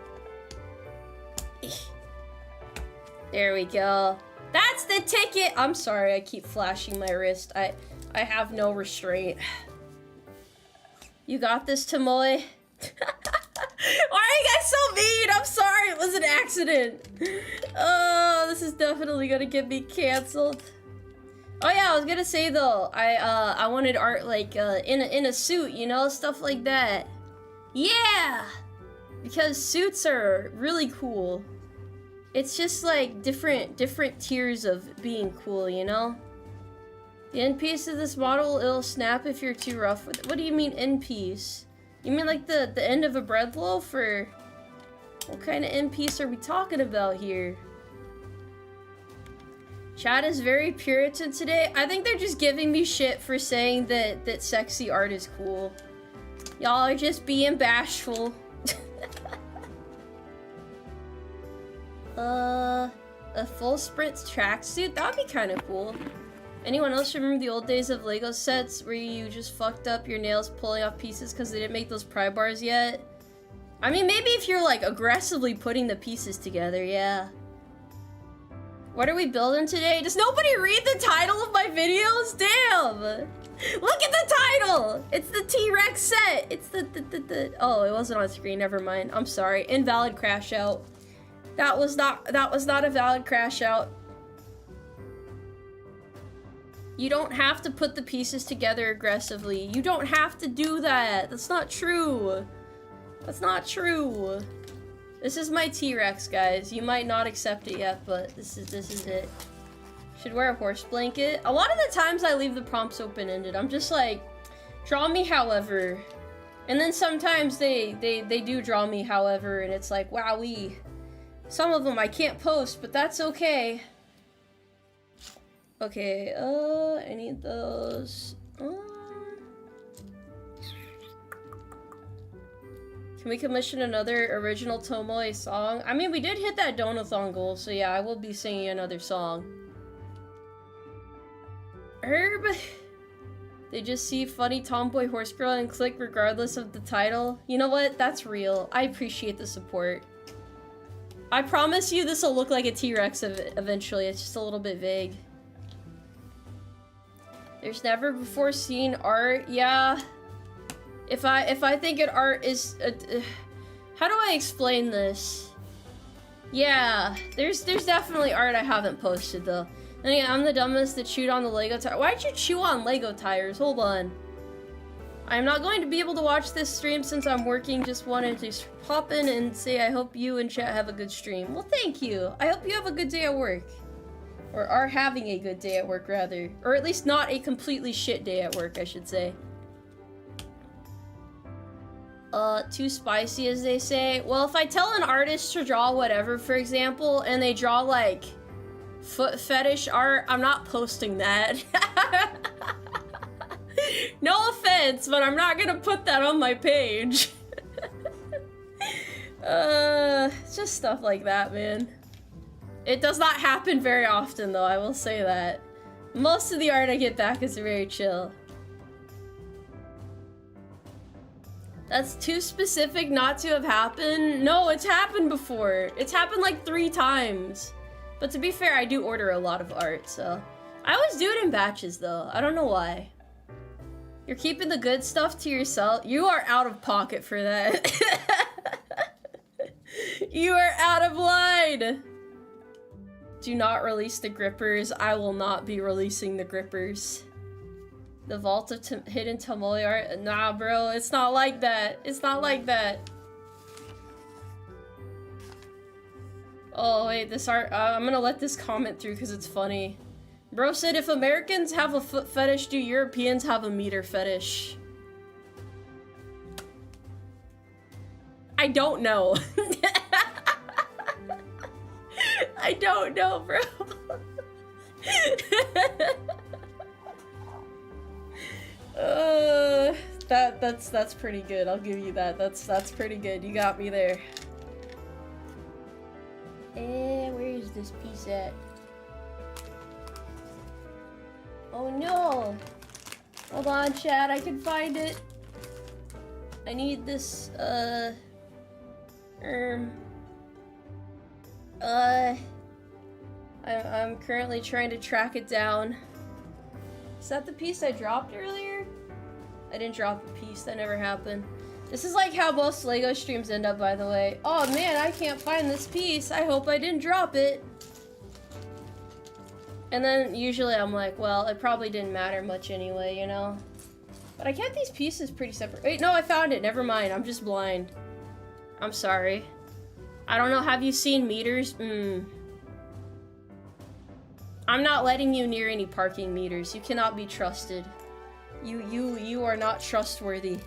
There we go. That's the ticket! I'm sorry, I keep flashing my wrist. I have no restraint. You got this, Tomoe? Why are you guys so mean? I'm sorry, it was an accident. Oh, this is definitely gonna get me canceled. Oh yeah, I was gonna say though, I wanted art like in a suit, you know, stuff like that. Yeah, because suits are really cool. It's just like different tiers of being cool, you know. The end piece of this model, it'll snap if you're too rough with it. What do you mean end piece? You mean like the end of a bread loaf, or what kind of end piece are we talking about here? Chat is very Puritan today. I think they're just giving me shit for saying that sexy art is cool. Y'all are just being bashful. A full sprint tracksuit? That would be kind of cool. Anyone else remember the old days of Lego sets where you just fucked up your nails pulling off pieces because they didn't make those pry bars yet? I mean, maybe if you're like aggressively putting the pieces together, yeah. What are we building today? Does nobody read the title of my videos? Damn! Look at the title! It's the T-Rex set! It's the oh, it wasn't on screen, never mind. I'm sorry. Invalid crash out. That was not a valid crash out. You don't have to put the pieces together aggressively. You don't have to do that. That's not true. That's not true. This is my T-Rex, guys. You might not accept it yet, but this is it. Should wear a horse blanket. A lot of the times I leave the prompts open-ended. I'm just like, draw me however. And then sometimes they do draw me however, and it's like, wowee. Some of them I can't post, but that's okay. Okay, I need those. Can we commission another original Tomoe song? I mean, we did hit that donathon goal, so yeah, I will be singing another song. Herb. They just see funny tomboy horse girl and click regardless of the title. You know what? That's real. I appreciate the support. I promise you this will look like a T-Rex eventually. It's just a little bit vague. There's never before seen art. Yeah. If I think an art is how do I explain this? Yeah, there's definitely art I haven't posted though. And yeah, I'm the dumbest that chewed on the Lego tire. Why'd you chew on Lego tires? Hold on. I'm not going to be able to watch this stream since I'm working. Just wanted to pop in and say I hope you and chat have a good stream. Well, thank you. I hope you have a good day at work. Or are having a good day at work, rather. Or at least not a completely shit day at work, I should say. Too spicy, as they say. Well, if I tell an artist to draw whatever, for example, and they draw, like, foot fetish art, I'm not posting that. No offense, but I'm not gonna put that on my page. It's just stuff like that, man. It does not happen very often, though, I will say that. Most of the art I get back is very chill. That's too specific not to have happened. No, it's happened before. It's happened like 3 times. But to be fair, I do order a lot of art, so. I always do it in batches, though. I don't know why. You're keeping the good stuff to yourself. You are out of pocket for that. You are out of line. Do not release the grippers. I will not be releasing the grippers. The vault of hidden Tomoe art? Nah, bro, it's not like that. It's not like that. Oh, wait, this art, I'm gonna let this comment through because it's funny. Bro said, if Americans have a foot fetish, do Europeans have a meter fetish? I don't know. I don't know, bro. That's pretty good. I'll give you that. That's pretty good. You got me there. Where is this piece at? Oh no! Hold on, chat. I can find it. I need this. I'm currently trying to track it down. Is that the piece I dropped earlier? I didn't drop a piece, that never happened. This is like how most LEGO streams end up, by the way. Oh man, I can't find this piece. I hope I didn't drop it. And then usually I'm like, well, it probably didn't matter much anyway, you know? But I kept these pieces pretty separate. Wait, no, I found it. Never mind. I'm just blind. I'm sorry. I don't know. Have you seen meters? I'm not letting you near any parking meters. You cannot be trusted. You are not trustworthy.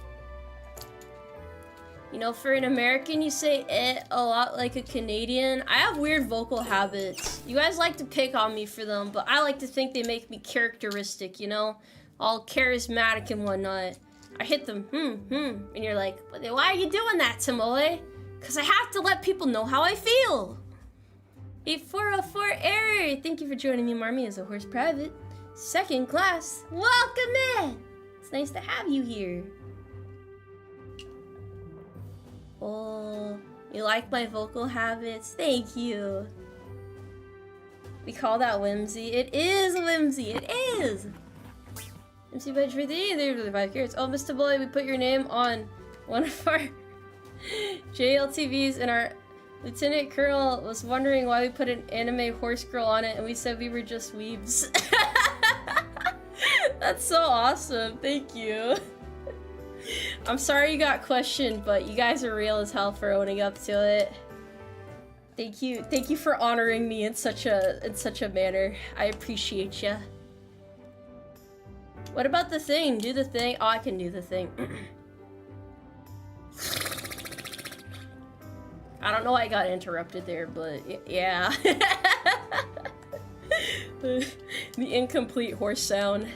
You know, for an American, you say eh a lot like a Canadian. I have weird vocal habits. You guys like to pick on me for them, but I like to think they make me characteristic, you know? All charismatic and whatnot. I hit them, and you're like, why are you doing that, Tomoe? Because I have to let people know how I feel. 8404 error. Thank you for joining me, Umarmy, as a horse private. Second class. Welcome in. It's nice to have you here. Oh, you like my vocal habits? Thank you. We call that whimsy. It is whimsy. It is. MC Bench for the 5 carrots. Oh, Mr. Boy, we put your name on one of our JLTVs, and our Lieutenant Colonel was wondering why we put an anime horse girl on it, and we said we were just weebs. That's so awesome. Thank you. I'm sorry you got questioned, but you guys are real as hell for owning up to it. Thank you. Thank you for honoring me in such a manner. I appreciate ya. What about the thing? Do the thing. Oh, I can do the thing. I don't know why I got interrupted there, but yeah. The incomplete horse sound.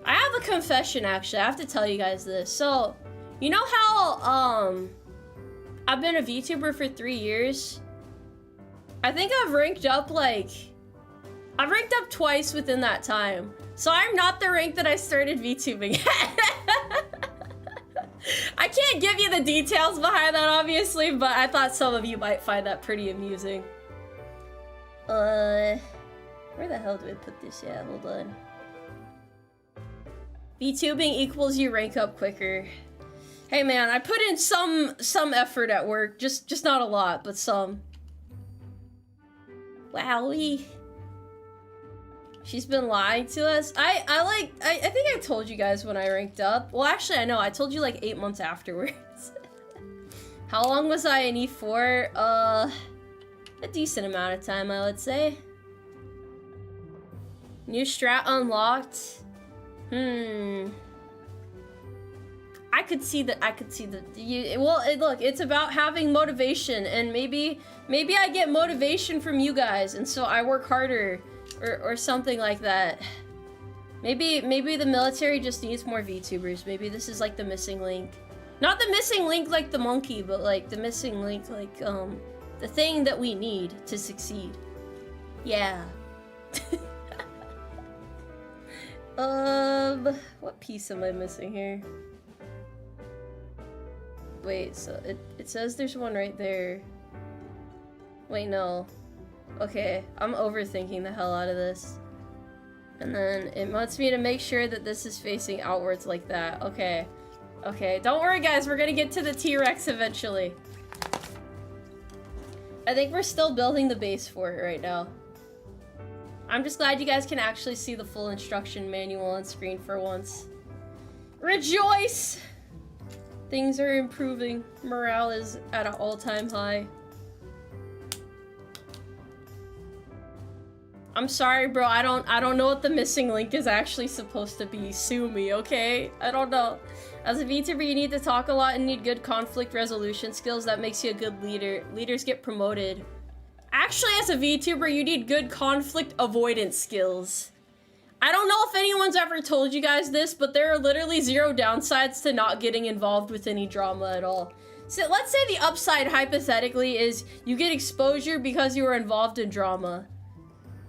I have a confession, actually. I have to tell you guys this. So, you know how, I've been a VTuber for 3 years? I think I've ranked up, I've ranked up twice within that time. So I'm not the rank that I started VTubing at. I can't give you the details behind that, obviously, but I thought some of you might find that pretty amusing. Where the hell do I put this? Yeah, hold on. VTubing equals you rank up quicker. Hey man, I put in some effort at work, just not a lot, but some. Wowie. She's been lying to us. I think I told you guys when I ranked up. Well, actually, I know. I told you like 8 months afterwards. How long was I in E4? A decent amount of time, I would say. New strat unlocked. I could see that. Look, it's about having motivation, and maybe I get motivation from you guys, and so I work harder. Or something like that. Maybe the military just needs more VTubers. Maybe this is like the missing link. Not the missing link like the monkey, but like the missing link like the thing that we need to succeed. Yeah. What piece am I missing here? Wait, so it says there's one right there. Wait, no. Okay, I'm overthinking the hell out of this. And then it wants me to make sure that this is facing outwards like that. Okay. Okay, don't worry guys, we're gonna get to the T-Rex eventually. I think we're still building the base for it right now. I'm just glad you guys can actually see the full instruction manual on screen for once. Rejoice! Things are improving. Morale is at an all-time high. I'm sorry, bro. I don't know what the missing link is actually supposed to be. Sue me, okay? I don't know. As a VTuber, you need to talk a lot and need good conflict resolution skills. That makes you a good leader. Leaders get promoted. Actually, as a VTuber, you need good conflict avoidance skills. I don't know if anyone's ever told you guys this, but there are literally 0 downsides to not getting involved with any drama at all. So let's say the upside, hypothetically, is you get exposure because you were involved in drama.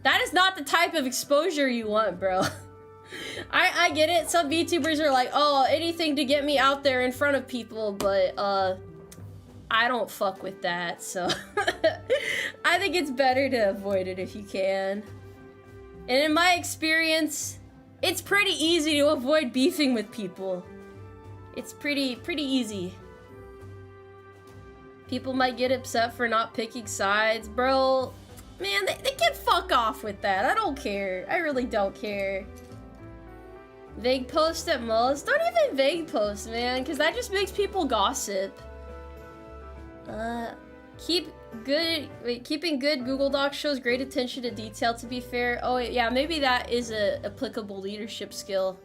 That is not the type of exposure you want, bro. I get it. Some VTubers are like, oh, anything to get me out there in front of people, but I don't fuck with that, so I think it's better to avoid it if you can. And in my experience, it's pretty easy to avoid beefing with people. It's pretty easy. People might get upset for not picking sides, bro. Man, they can fuck off with that. I don't care. I really don't care. Vague post at most. Don't even vague post, man, because that just makes people gossip. Keeping good Google Docs shows great attention to detail, to be fair. Oh, yeah, maybe that is a applicable leadership skill.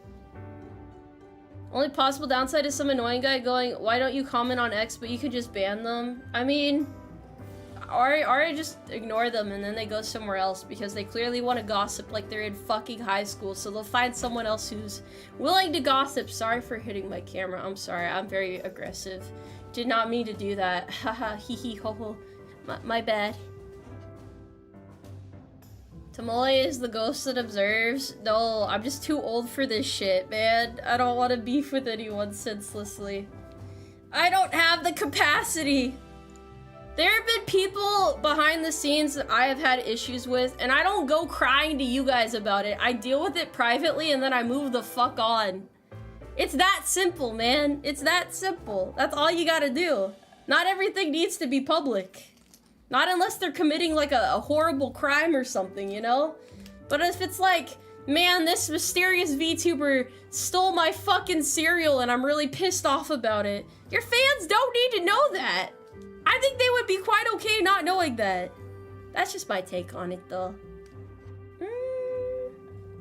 Only possible downside is some annoying guy going, why don't you comment on X, but you could just ban them? I mean... Or I just ignore them and then they go somewhere else because they clearly want to gossip like they're in fucking high school, so they'll find someone else who's willing to gossip. Sorry for hitting my camera. I'm sorry. I'm very aggressive. Did not mean to do that. Haha, hee hee ho ho. My bad. Tomoe is the ghost that observes. No, I'm just too old for this shit, man. I don't want to beef with anyone senselessly. I don't have the capacity. There have been people behind the scenes that I have had issues with, and I don't go crying to you guys about it. I deal with it privately, and then I move the fuck on. It's that simple, man. It's that simple. That's all you gotta do. Not everything needs to be public. Not unless they're committing like a horrible crime or something, you know? But if it's like, man, this mysterious VTuber stole my fucking cereal and I'm really pissed off about it. Your fans don't need to know that. I think they would be quite okay not knowing that. That's just my take on it, though.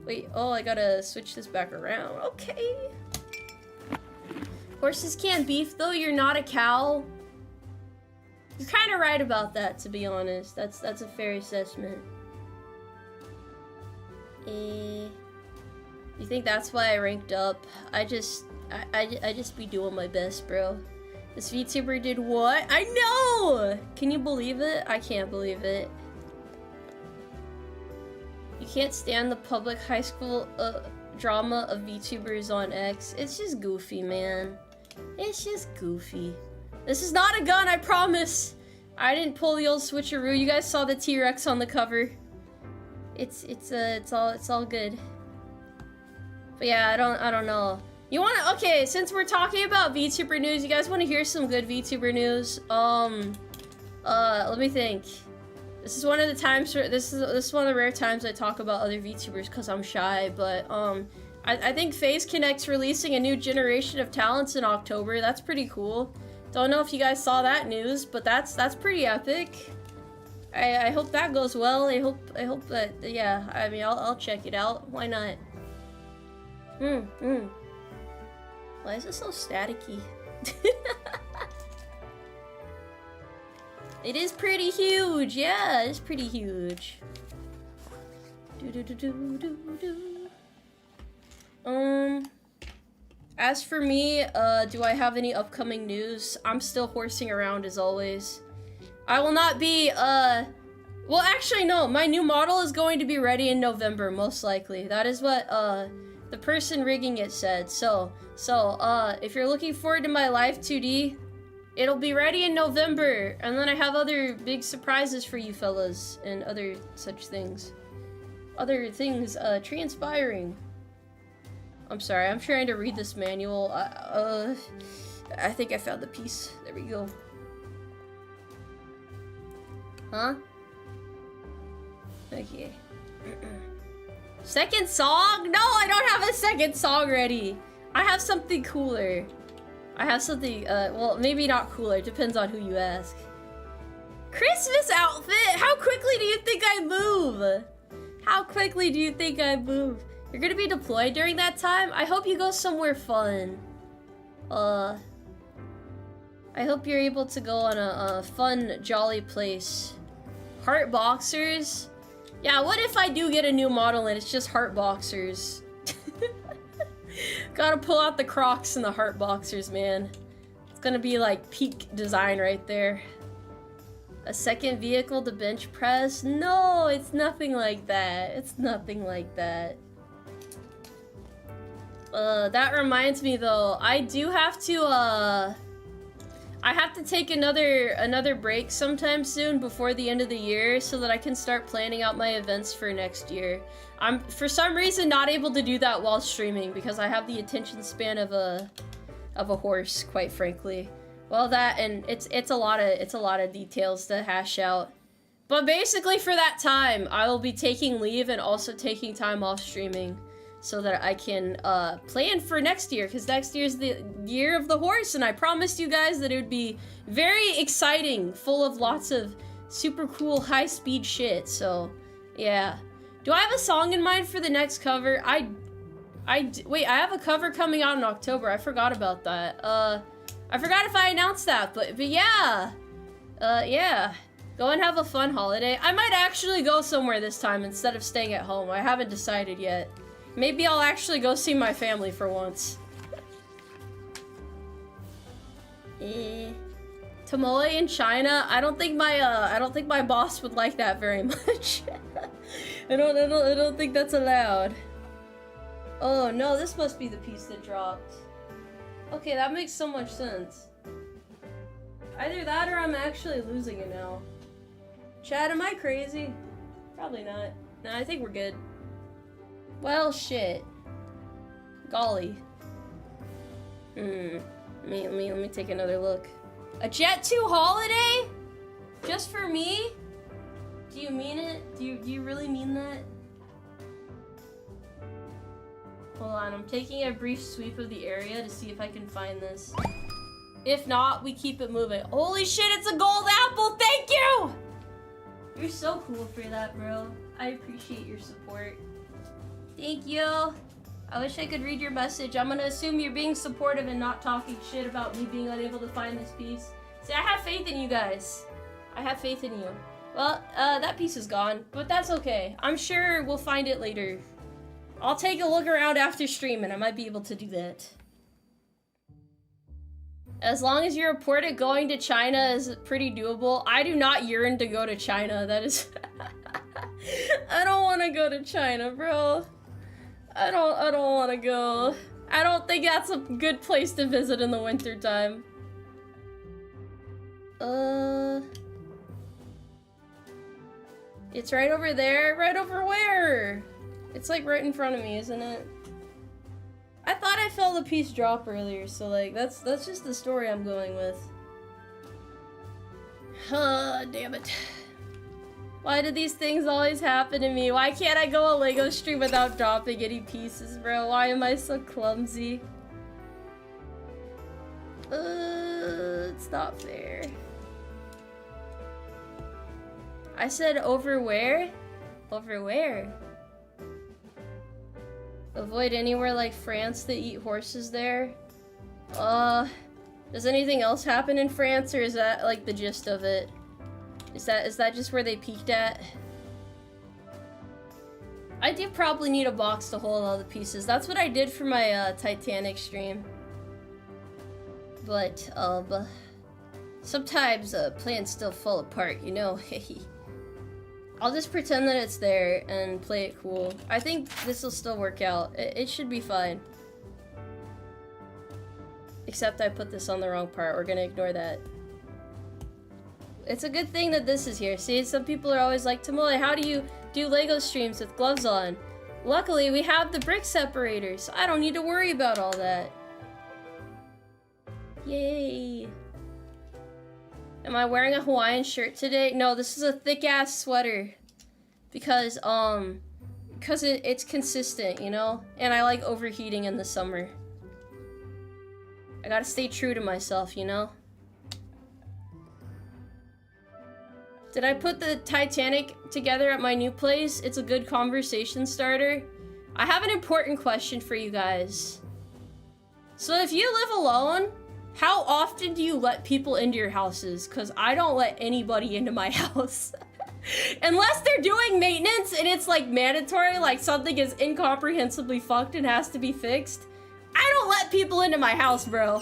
Wait, oh, I gotta switch this back around. Okay. Horses can't beef, though. You're not a cow. You're kind of right about that, to be honest. That's a fair assessment. You think that's why I ranked up? I just be doing my best, bro. This VTuber did what? I know! Can you believe it? I can't believe it. You can't stand the public high school drama of VTubers on X. It's just goofy, man. It's just goofy. This is not a gun, I promise. I didn't pull the old switcheroo. You guys saw the T-Rex on the cover. It's all good. But yeah, I don't know. You wanna, okay, since we're talking about VTuber news, you guys wanna hear some good VTuber news? Let me think. This is one of the times where, this is one of the rare times I talk about other VTubers because I'm shy, but, I think FaZe Connect's releasing a new generation of talents in October. That's pretty cool. Don't know if you guys saw that news, but that's pretty epic. I hope that goes well. I hope that, yeah, I mean, I'll check it out. Why not? Why is it so staticky? It is pretty huge. Yeah, it's pretty huge. As for me, do I have any upcoming news? I'm still horsing around as always. I will not be, well, actually, no. My new model is going to be ready in November, most likely. That is what, the person rigging it said. So, if you're looking forward to my live 2D, it'll be ready in November. And then I have other big surprises for you fellas and other such things. Other things, transpiring. I'm sorry, I'm trying to read this manual. I think I found the piece. There we go. Huh? Okay. Second song? No, I don't have a second song ready. I have something cooler. I have something, well, maybe not cooler. Depends on who you ask. Christmas outfit? How quickly do you think I move? How quickly do you think I move? You're gonna be deployed during that time? I hope you go somewhere fun. I hope you're able to go on a fun, jolly place. Heart boxers? Yeah, what if I do get a new model and it's just heart boxers? Gotta pull out the Crocs and the heart boxers, man. It's gonna be like peak design right there. A second vehicle to bench press? No, it's nothing like that. It's nothing like that. That reminds me though, I do have to, I have to take another break sometime soon before the end of the year so that I can start planning out my events for next year. I'm, for some reason, not able to do that while streaming because I have the attention span of a horse, quite frankly. Well, that, and it's a lot of details to hash out. But basically for that time, I will be taking leave and also taking time off streaming so that I can plan for next year, because next year's the year of the horse, and I promised you guys that it would be very exciting, full of lots of super cool high-speed shit, so yeah. Do I have a song in mind for the next cover? Wait, I have a cover coming out in October. I forgot about that. I forgot if I announced that, but yeah. Yeah. Go and have a fun holiday. I might actually go somewhere this time instead of staying at home. I haven't decided yet. Maybe I'll actually go see my family for once. Tomoe in China? I don't think my boss would like that very much. I don't think that's allowed. Oh no, this must be the piece that dropped. Okay, that makes so much sense. Either that or I'm actually losing it now. Chad, am I crazy? Probably not. Nah, I think we're good. Well, shit. Golly. Let me take another look. A Jet 2 holiday? Just for me? Do you mean it? Do you really mean that? Hold on, I'm taking a brief sweep of the area to see if I can find this. If not, we keep it moving. Holy shit, it's a gold apple! Thank you! You're so cool for that, bro. I appreciate your support. Thank you. I wish I could read your message. I'm gonna assume you're being supportive and not talking shit about me being unable to find this piece. See, I have faith in you guys. I have faith in you. Well, that piece is gone, but that's okay. I'm sure we'll find it later. I'll take a look around after stream and I might be able to do that. As long as you report it, going to China is pretty doable. I do not yearn to go to China. That is... I don't want to go to China, bro. I don't want to go. I don't think that's a good place to visit in the winter time. It's right over there. Right over where? It's like right in front of me, isn't it? I thought I felt the piece drop earlier, so like that's just the story I'm going with. Damn it. Why do these things always happen to me? Why can't I go a Lego stream without dropping any pieces, bro? Why am I so clumsy? It's not fair. I said over where? Over where? Avoid anywhere like France that eat horses there. Does anything else happen in France, or is that like the gist of it? Is that just where they peaked at? I do probably need a box to hold all the pieces. That's what I did for my Titanic stream. But sometimes plans still fall apart, you know. I'll just pretend that it's there and play it cool. I think this will still work out. It should be fine. Except I put this on the wrong part. We're gonna ignore that. It's a good thing that this is here. See, some people are always like, Tomoe, how do you do Lego streams with gloves on? Luckily, we have the brick separator, so I don't need to worry about all that. Yay. Am I wearing a Hawaiian shirt today? No, this is a thick-ass sweater. Because it's consistent, you know? And I like overheating in the summer. I gotta stay true to myself, you know? Did I put the Titanic together at my new place? It's a good conversation starter. I have an important question for you guys. So if you live alone, how often do you let people into your houses? Because I don't let anybody into my house. Unless they're doing maintenance and it's like mandatory, like something is incomprehensibly fucked and has to be fixed. I don't let people into my house, bro.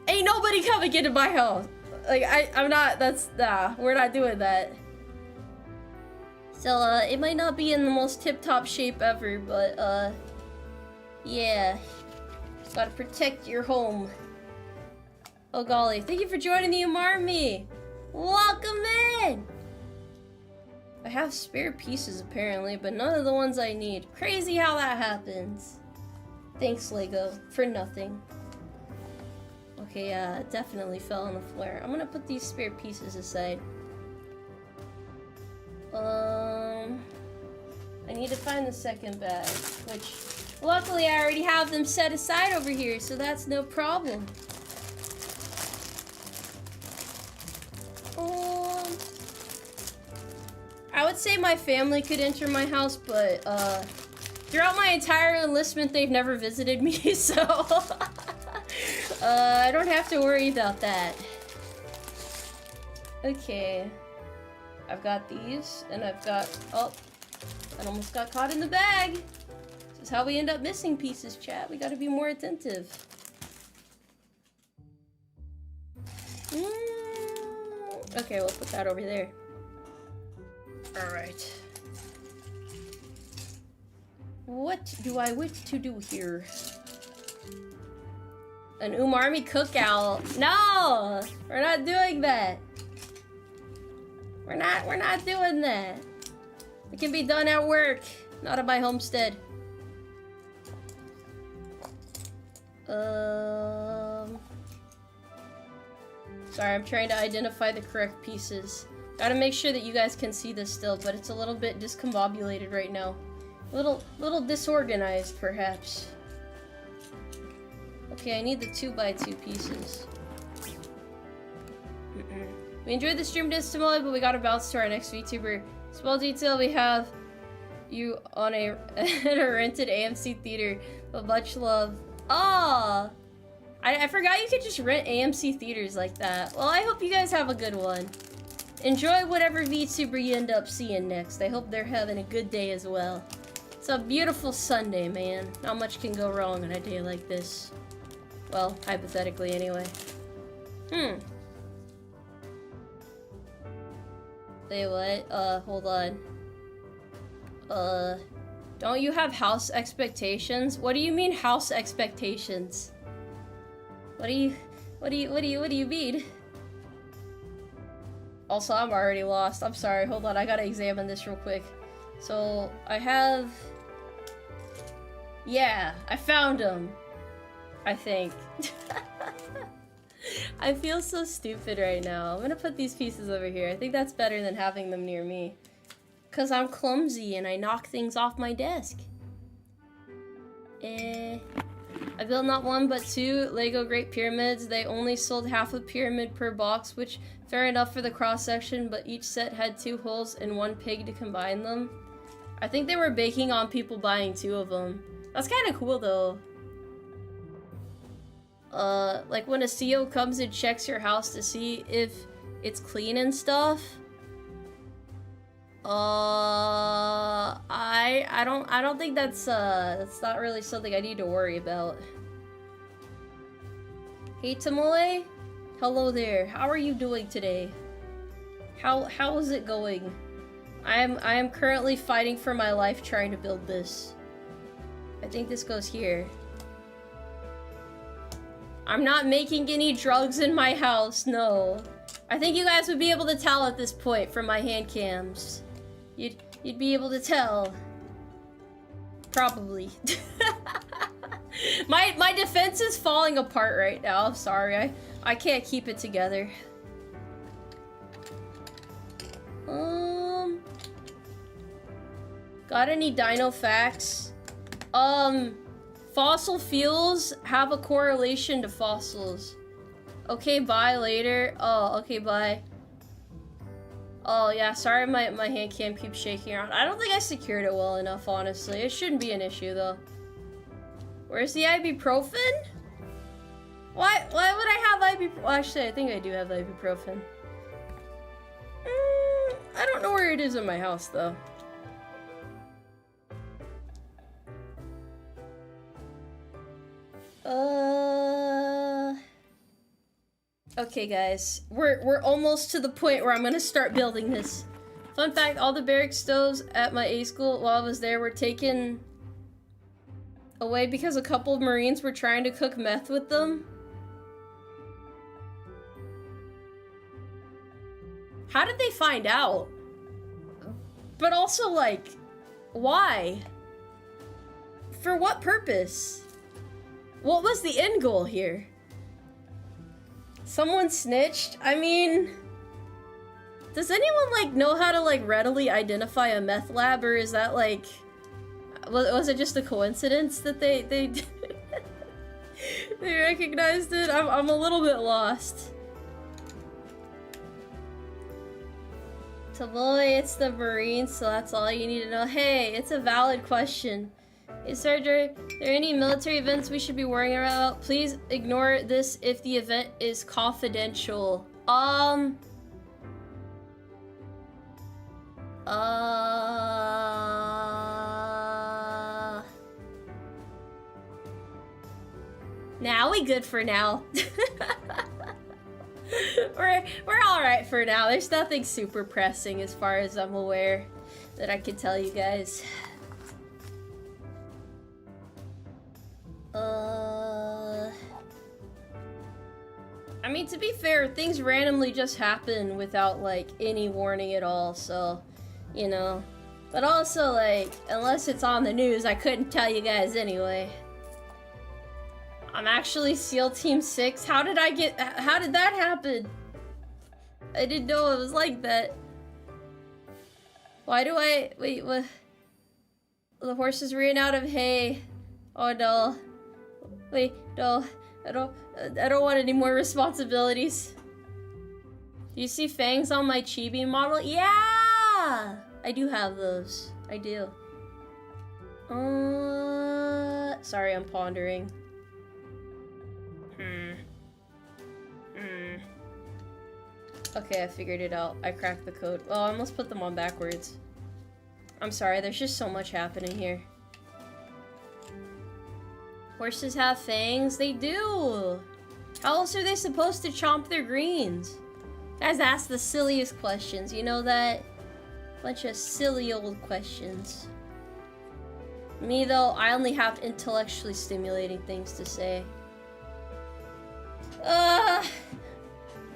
Ain't nobody coming into my house. Like, I'm not, we're not doing that. So, it might not be in the most tip-top shape ever, but, yeah. Gotta protect your home. Oh golly, thank you for joining the Umarmy! Welcome in! I have spare pieces apparently, but none of the ones I need. Crazy how that happens. Thanks, Lego, for nothing. Okay, definitely fell on the floor. I'm gonna put these spare pieces aside. I need to find the second bag, which luckily I already have them set aside over here, so that's no problem. I would say my family could enter my house, but throughout my entire enlistment, they've never visited me, so I don't have to worry about that. Okay. I've got these, and I've got... Oh, I almost got caught in the bag. This is how we end up missing pieces, chat. We gotta be more attentive. Okay, we'll put that over there. Alright. What do I wish to do here? An Umarmy cookout. No! We're not doing that. We're not doing that. It can be done at work, not at my homestead. Sorry, I'm trying to identify the correct pieces. Gotta make sure that you guys can see this still, but it's a little bit discombobulated right now. Little disorganized, perhaps. Okay, I need the 2x2 pieces. We enjoyed the stream dance Tomoe, but we gotta bounce to our next VTuber. Small detail, we have you on a rented AMC theater, but much love. Ah, I forgot you could just rent AMC theaters like that. Well, I hope you guys have a good one. Enjoy whatever VTuber you end up seeing next. I hope they're having a good day as well. It's a beautiful Sunday, man. Not much can go wrong on a day like this. Well, hypothetically anyway. Wait, what? Hold on. Don't you have house expectations? What do you mean house expectations? What do you mean? Also, I'm already lost. I'm sorry. Hold on. I gotta examine this real quick. So, I have... Yeah, I found them. I think. I feel so stupid right now. I'm gonna put these pieces over here. I think that's better than having them near me. Cause I'm clumsy and I knock things off my desk. I built not one but two Lego Great Pyramids. They only sold half a pyramid per box, which fair enough for the cross section, but each set had 2 holes and 1 peg to combine them. I think they were baking on people buying 2 of them. That's kind of cool though. Like when a CO comes and checks your house to see if it's clean and stuff. I don't think that's not really something I need to worry about. Hey Tomoe, hello there. How are you doing today? How is it going? I am currently fighting for my life trying to build this. I think this goes here. I'm not making any drugs in my house, no. I think you guys would be able to tell at this point from my hand cams. You'd be able to tell. Probably. My defense is falling apart right now. I'm sorry. I can't keep it together. Got any dino facts? Fossil fuels have a correlation to fossils. Okay, bye later. Oh, okay, bye. Oh, yeah, sorry my hand cam keeps shaking around. I don't think I secured it well enough, honestly. It shouldn't be an issue, though. Where's the ibuprofen? Why would I have ibuprofen? Well, actually, I think I do have ibuprofen. I don't know where it is in my house, though. Okay, guys, we're almost to the point where I'm gonna start building this. Fun fact: all the barrack stoves at my A school while I was there were taken away because a couple of Marines were trying to cook meth with them. How did they find out? But also, like, why? For what purpose? What was the end goal here? Someone snitched? I mean, does anyone, like, know how to, like, readily identify a meth lab, or is that, like, was it just a coincidence that they they recognized it? I'm a little bit lost. Tomoe, it's the Marines, so that's all you need to know. Hey, it's a valid question. Hey, Sergeant, are there any military events we should be worrying about? Please ignore this if the event is confidential. Nah, we good for now. We're all right for now. There's nothing super pressing as far as I'm aware that I can tell you guys. I mean, to be fair, things randomly just happen without, like, any warning at all, so, you know. But also, like, unless it's on the news, I couldn't tell you guys anyway. I'm actually SEAL Team 6? How did that happen? I didn't know it was like that. Wait, what? The horses ran out of hay. Oh no. Wait, no. I don't want any more responsibilities. Do you see fangs on my chibi model? Yeah! I do have those. I do. Sorry, I'm pondering. Okay, I figured it out. I cracked the code. Well, I almost put them on backwards. I'm sorry, there's just so much happening here. Horses have fangs? They do! How else are they supposed to chomp their greens? Guys ask the silliest questions, you know that? Bunch of silly old questions. Me though, I only have intellectually stimulating things to say. I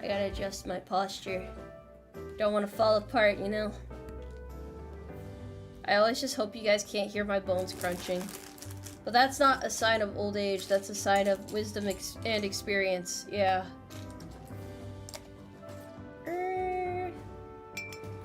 gotta adjust my posture. Don't want to fall apart, you know? I always just hope you guys can't hear my bones crunching. But that's not a sign of old age, that's a sign of wisdom and experience, yeah. Do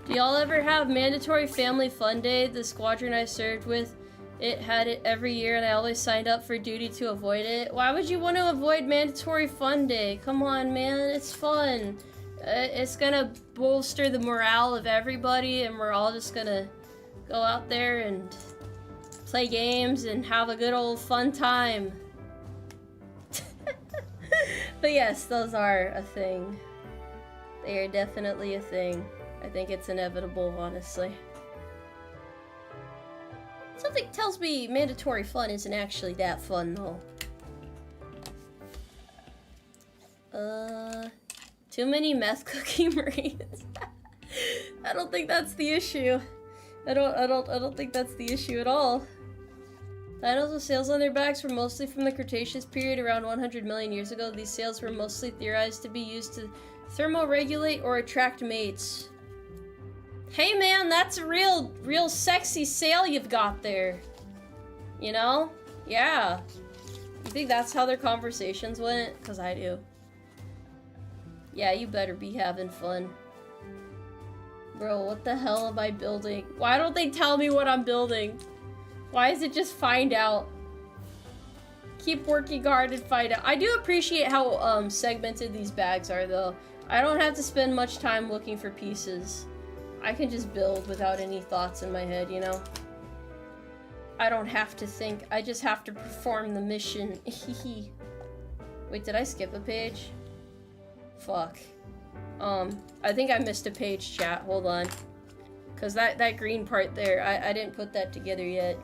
y'all ever have mandatory family fun day? The squadron I served with, it had it every year and I always signed up for duty to avoid it. Why would you want to avoid mandatory fun day? Come on, man, it's fun. It's gonna bolster the morale of everybody and we're all just gonna go out there and play games and have a good old fun time. But yes, those are a thing. They are definitely a thing. I think it's inevitable, honestly. Something tells me mandatory fun isn't actually that fun, though. Too many meth cookie Marines. I don't think that's the issue. I don't think that's the issue at all. Dinos with sails on their backs were mostly from the Cretaceous period around 100 million years ago. These sails were mostly theorized to be used to thermoregulate or attract mates. Hey man, that's a real sexy sail you've got there. You know? Yeah. You think that's how their conversations went? 'Cause I do. Yeah, you better be having fun. Bro, what the hell am I building? Why don't they tell me what I'm building? Why is it just find out? Keep working hard and find out. I do appreciate how segmented these bags are though. I don't have to spend much time looking for pieces. I can just build without any thoughts in my head, you know? I don't have to think, I just have to perform the mission. Wait, did I skip a page? Fuck. I think I missed a page, chat, hold on. Cause that green part there, I didn't put that together yet.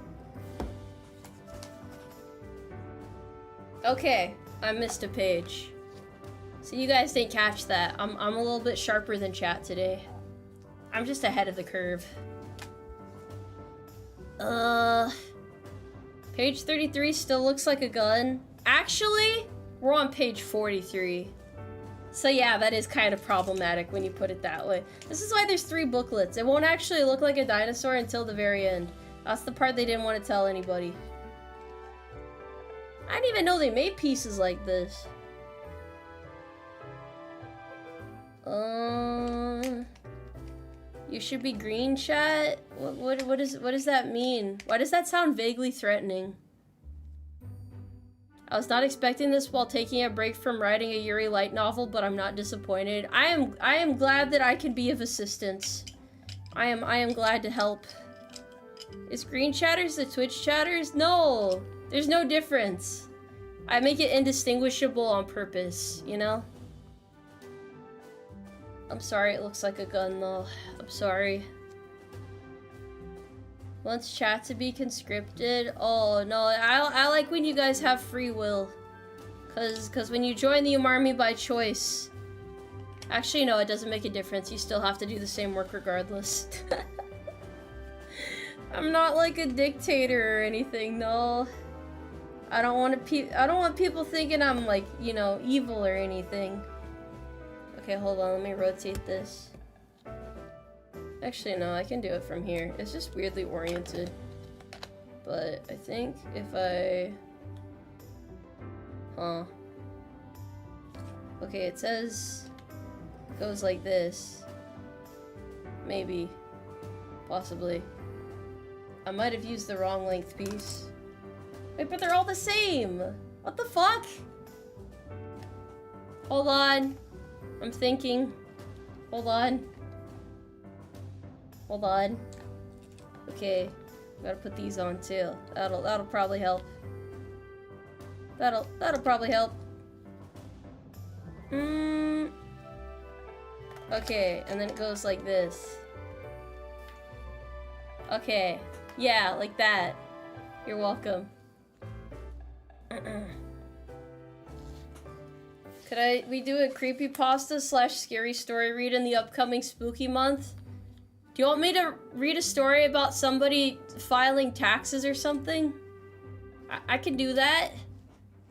Okay, I missed a page. So you guys didn't catch that. I'm a little bit sharper than chat today. I'm just ahead of the curve. Page 33 still looks like a gun. Actually, we're on page 43. So yeah, that is kind of problematic when you put it that way. This is why there's 3 booklets. It won't actually look like a dinosaur until the very end. That's the part they didn't want to tell anybody. I didn't even know they made pieces like this. You should be green, chat? What does that mean? Why does that sound vaguely threatening? I was not expecting this while taking a break from writing a Yuri light novel, but I'm not disappointed. I am glad that I can be of assistance. I am glad to help. Is green chatters the Twitch chatters? No! There's no difference. I make it indistinguishable on purpose, you know? I'm sorry, it looks like a gun though. I'm sorry. Wants chat to be conscripted? Oh no, I like when you guys have free will. Cause when you join the Umarmy by choice. Actually no, it doesn't make a difference. You still have to do the same work regardless. I'm not like a dictator or anything, no. I don't want people thinking I'm like, you know, evil or anything. Okay, hold on, let me rotate this. Actually, no, I can do it from here. It's just weirdly oriented. But I think if I... Huh. Okay, it says... It goes like this. Maybe. Possibly. I might have used the wrong length piece. Wait, but they're all the same! What the fuck? Hold on. I'm thinking. Hold on. Hold on. Okay. Gotta put these on too. That'll probably help. That'll probably help. Okay, and then it goes like this. Okay. Yeah, like that. You're welcome. Could we do a creepypasta / scary story read in the upcoming spooky month? Do you want me to read a story about somebody filing taxes or something? I can do that.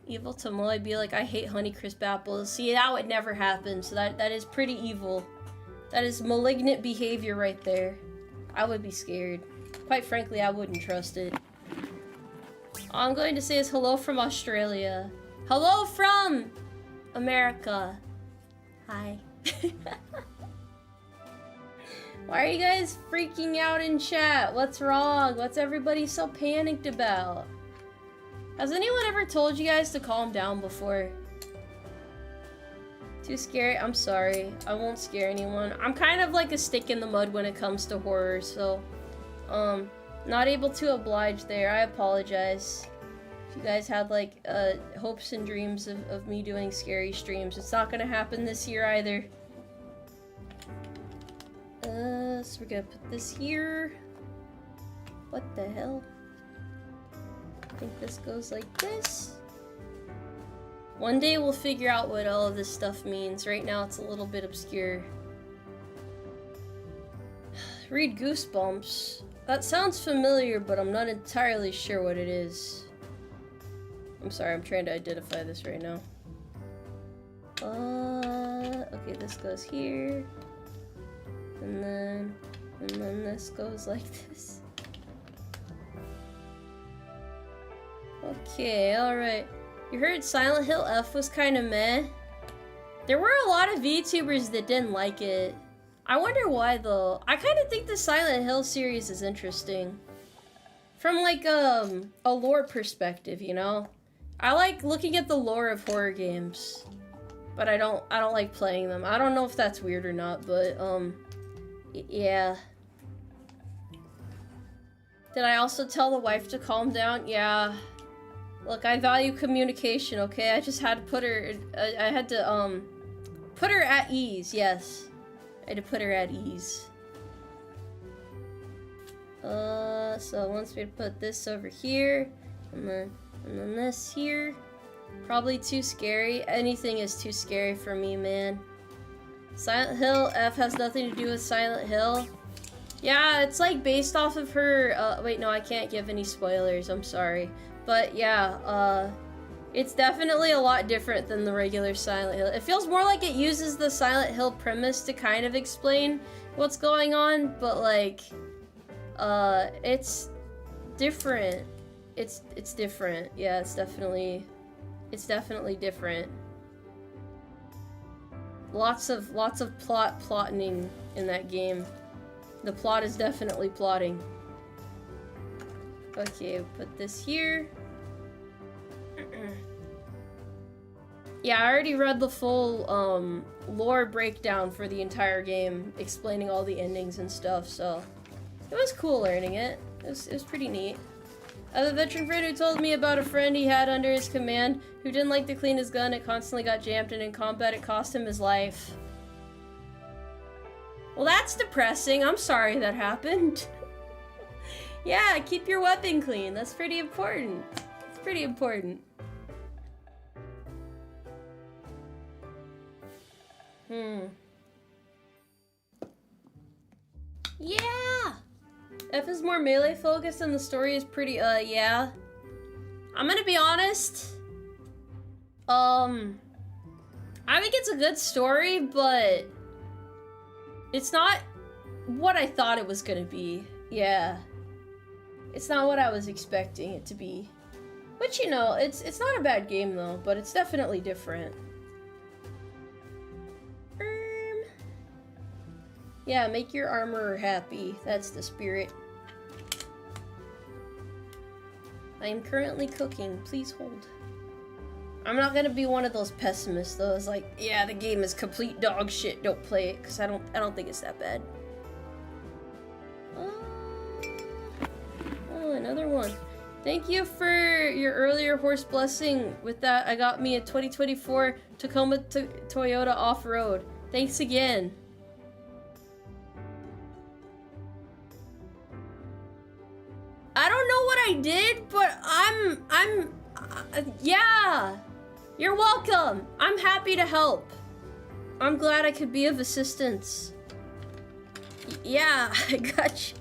Evil Tomoe be like, I hate Honeycrisp apples. See, that would never happen, so that is pretty evil. That is malignant behavior right there. I would be scared. Quite frankly, I wouldn't trust it. All I'm going to say is hello from Australia. Hello from America. Hi. Why are you guys freaking out in chat? What's wrong? What's everybody so panicked about? Has anyone ever told you guys to calm down before? Too scary? I'm sorry. I won't scare anyone. I'm kind of like a stick in the mud when it comes to horror, so... not able to oblige there. I apologize. If you guys had, like, hopes and dreams of me doing scary streams, it's not gonna happen this year either. So we're gonna put this here. What the hell? I think this goes like this. One day we'll figure out what all of this stuff means. Right now it's a little bit obscure. Read Goosebumps. That sounds familiar, but I'm not entirely sure what it is. I'm sorry, I'm trying to identify this right now. Okay, this goes here. And then this goes like this. Okay, alright. You heard Silent Hill F was kinda meh? There were a lot of VTubers that didn't like it. I wonder why though. I kinda think the Silent Hill series is interesting. From like a lore perspective, you know? I like looking at the lore of horror games. But I don't like playing them. I don't know if that's weird or not, but yeah. Did I also tell the wife to calm down? Yeah. Look, I value communication, okay? I just had to put her, I had to, put her at ease, yes. I had to put her at ease. So once we put this over here, and then this here. Probably too scary. Anything is too scary for me, man. Silent Hill F has nothing to do with Silent Hill. Yeah, it's like based off of her, wait, no, I can't give any spoilers, I'm sorry. But yeah, it's definitely a lot different than the regular Silent Hill. It feels more like it uses the Silent Hill premise to kind of explain what's going on, but like, it's different. It's different. Yeah, it's definitely different. Lots of plotting in that game. The plot is definitely plotting. Okay, put this here. Yeah, I already read the full lore breakdown for the entire game, explaining all the endings and stuff, so it was cool learning it. It was pretty neat. I have a veteran friend who told me about a friend he had under his command who didn't like to clean his gun. It constantly got jammed, and in combat it cost him his life. Well, that's depressing. I'm sorry that happened. Yeah, keep your weapon clean. That's pretty important. It's pretty important. Yeah! F is more melee focused and the story is pretty, yeah. I'm gonna be honest. I think it's a good story, but it's not what I thought it was gonna be. Yeah. It's not what I was expecting it to be. But you know, it's not a bad game though, but it's definitely different. Yeah, make your armorer happy. That's the spirit. I am currently cooking. Please hold. I'm not gonna be one of those pessimists though. It's like, yeah, the game is complete dog shit. Don't play it, because I don't think it's that bad. Oh, another one. Thank you for your earlier horse blessing. With that, I got me a 2024 Tacoma Toyota off-road. Thanks again. I don't know what I did, but yeah. You're welcome. I'm happy to help. I'm glad I could be of assistance. Yeah, I got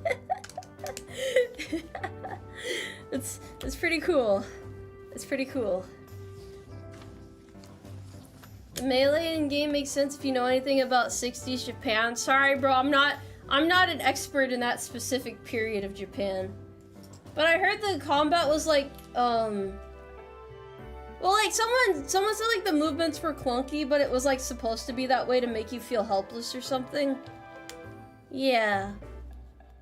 you. It's pretty cool. It's pretty cool. The melee in game makes sense if you know anything about 60s Japan. Sorry, bro, I'm not an expert in that specific period of Japan. But I heard the combat was like, well, like someone said like the movements were clunky, but it was like supposed to be that way to make you feel helpless or something. Yeah.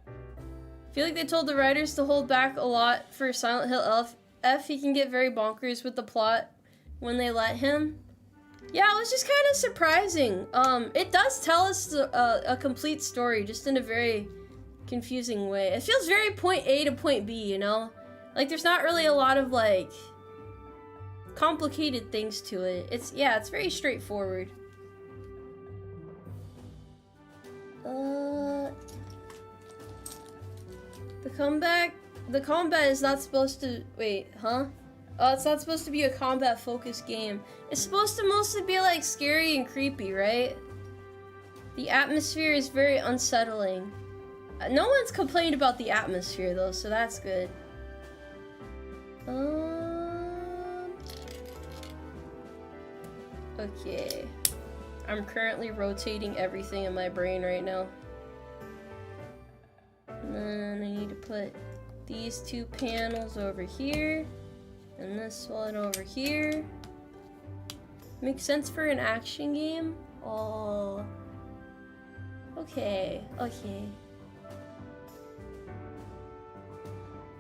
I feel like they told the writers to hold back a lot for Silent Hill F. He can get very bonkers with the plot when they let him. Yeah, it was just kind of surprising. It does tell us a complete story, just in a very confusing way. It feels very point A to point B, you know? Like, there's not really a lot of, like, complicated things to it. It's very straightforward. The combat is not supposed to, wait, huh? It's not supposed to be a combat-focused game. It's supposed to mostly be, like, scary and creepy, right? The atmosphere is very unsettling. No one's complained about the atmosphere, though, so that's good. Okay. I'm currently rotating everything in my brain right now. And then I need to put these two panels over here. And this one over here. Makes sense for an action game? Oh. Okay, okay.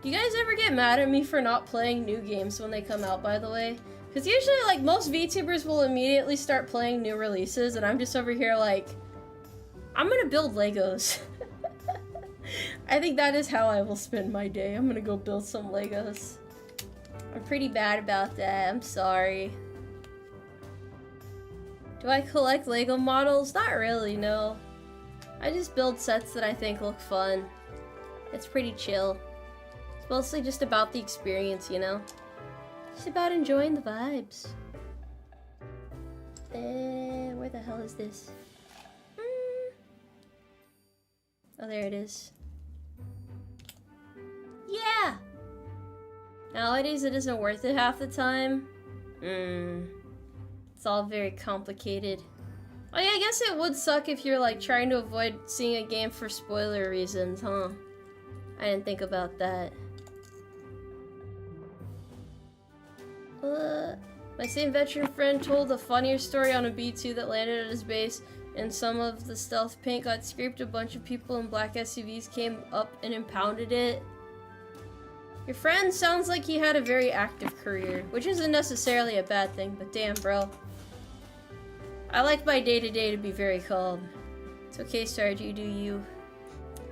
Do you guys ever get mad at me for not playing new games when they come out, by the way? Because usually, like, most VTubers will immediately start playing new releases, and I'm just over here like, I'm gonna build Legos. I think that is how I will spend my day. I'm gonna go build some Legos. I'm pretty bad about that. I'm sorry. Do I collect Lego models? Not really, no. I just build sets that I think look fun. It's pretty chill. It's mostly just about the experience, you know? Just about enjoying the vibes. Where the hell is this? Oh, there it is. Yeah! Nowadays, it isn't worth it half the time. It's all very complicated. Oh yeah, I guess it would suck if you're like trying to avoid seeing a game for spoiler reasons, huh? I didn't think about that. My same veteran friend told a funnier story on a B2 that landed at his base, and some of the stealth paint got scraped. A bunch of people in black SUVs came up and impounded it. Your friend sounds like he had a very active career, which isn't necessarily a bad thing, but damn, bro. I like my day-to-day to be very calm. It's okay, Sarge, you do you.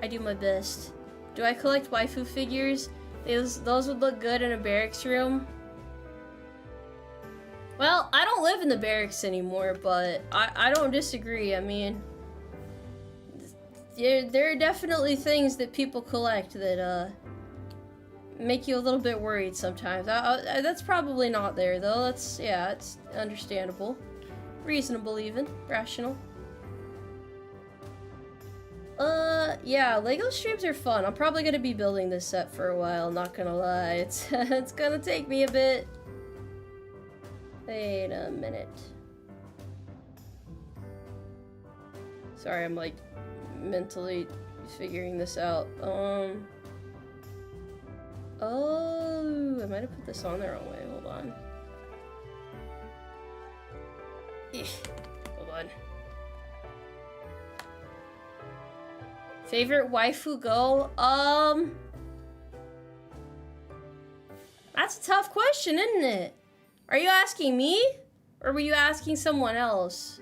I do my best. Do I collect waifu figures? Those would look good in a barracks room. Well, I don't live in the barracks anymore, but I don't disagree. I mean, there are definitely things that people collect that make you a little bit worried sometimes. That's probably not there though. Yeah, it's understandable, reasonable, even rational. Yeah, Lego streams are fun. I'm probably gonna be building this set for a while. Not gonna lie, it's gonna take me a bit. Wait a minute. Sorry, I'm like mentally figuring this out. Oh, I might have put this on the wrong way. Hold on. Hold on. Favorite waifu go? That's a tough question, isn't it? Are you asking me? Or were you asking someone else?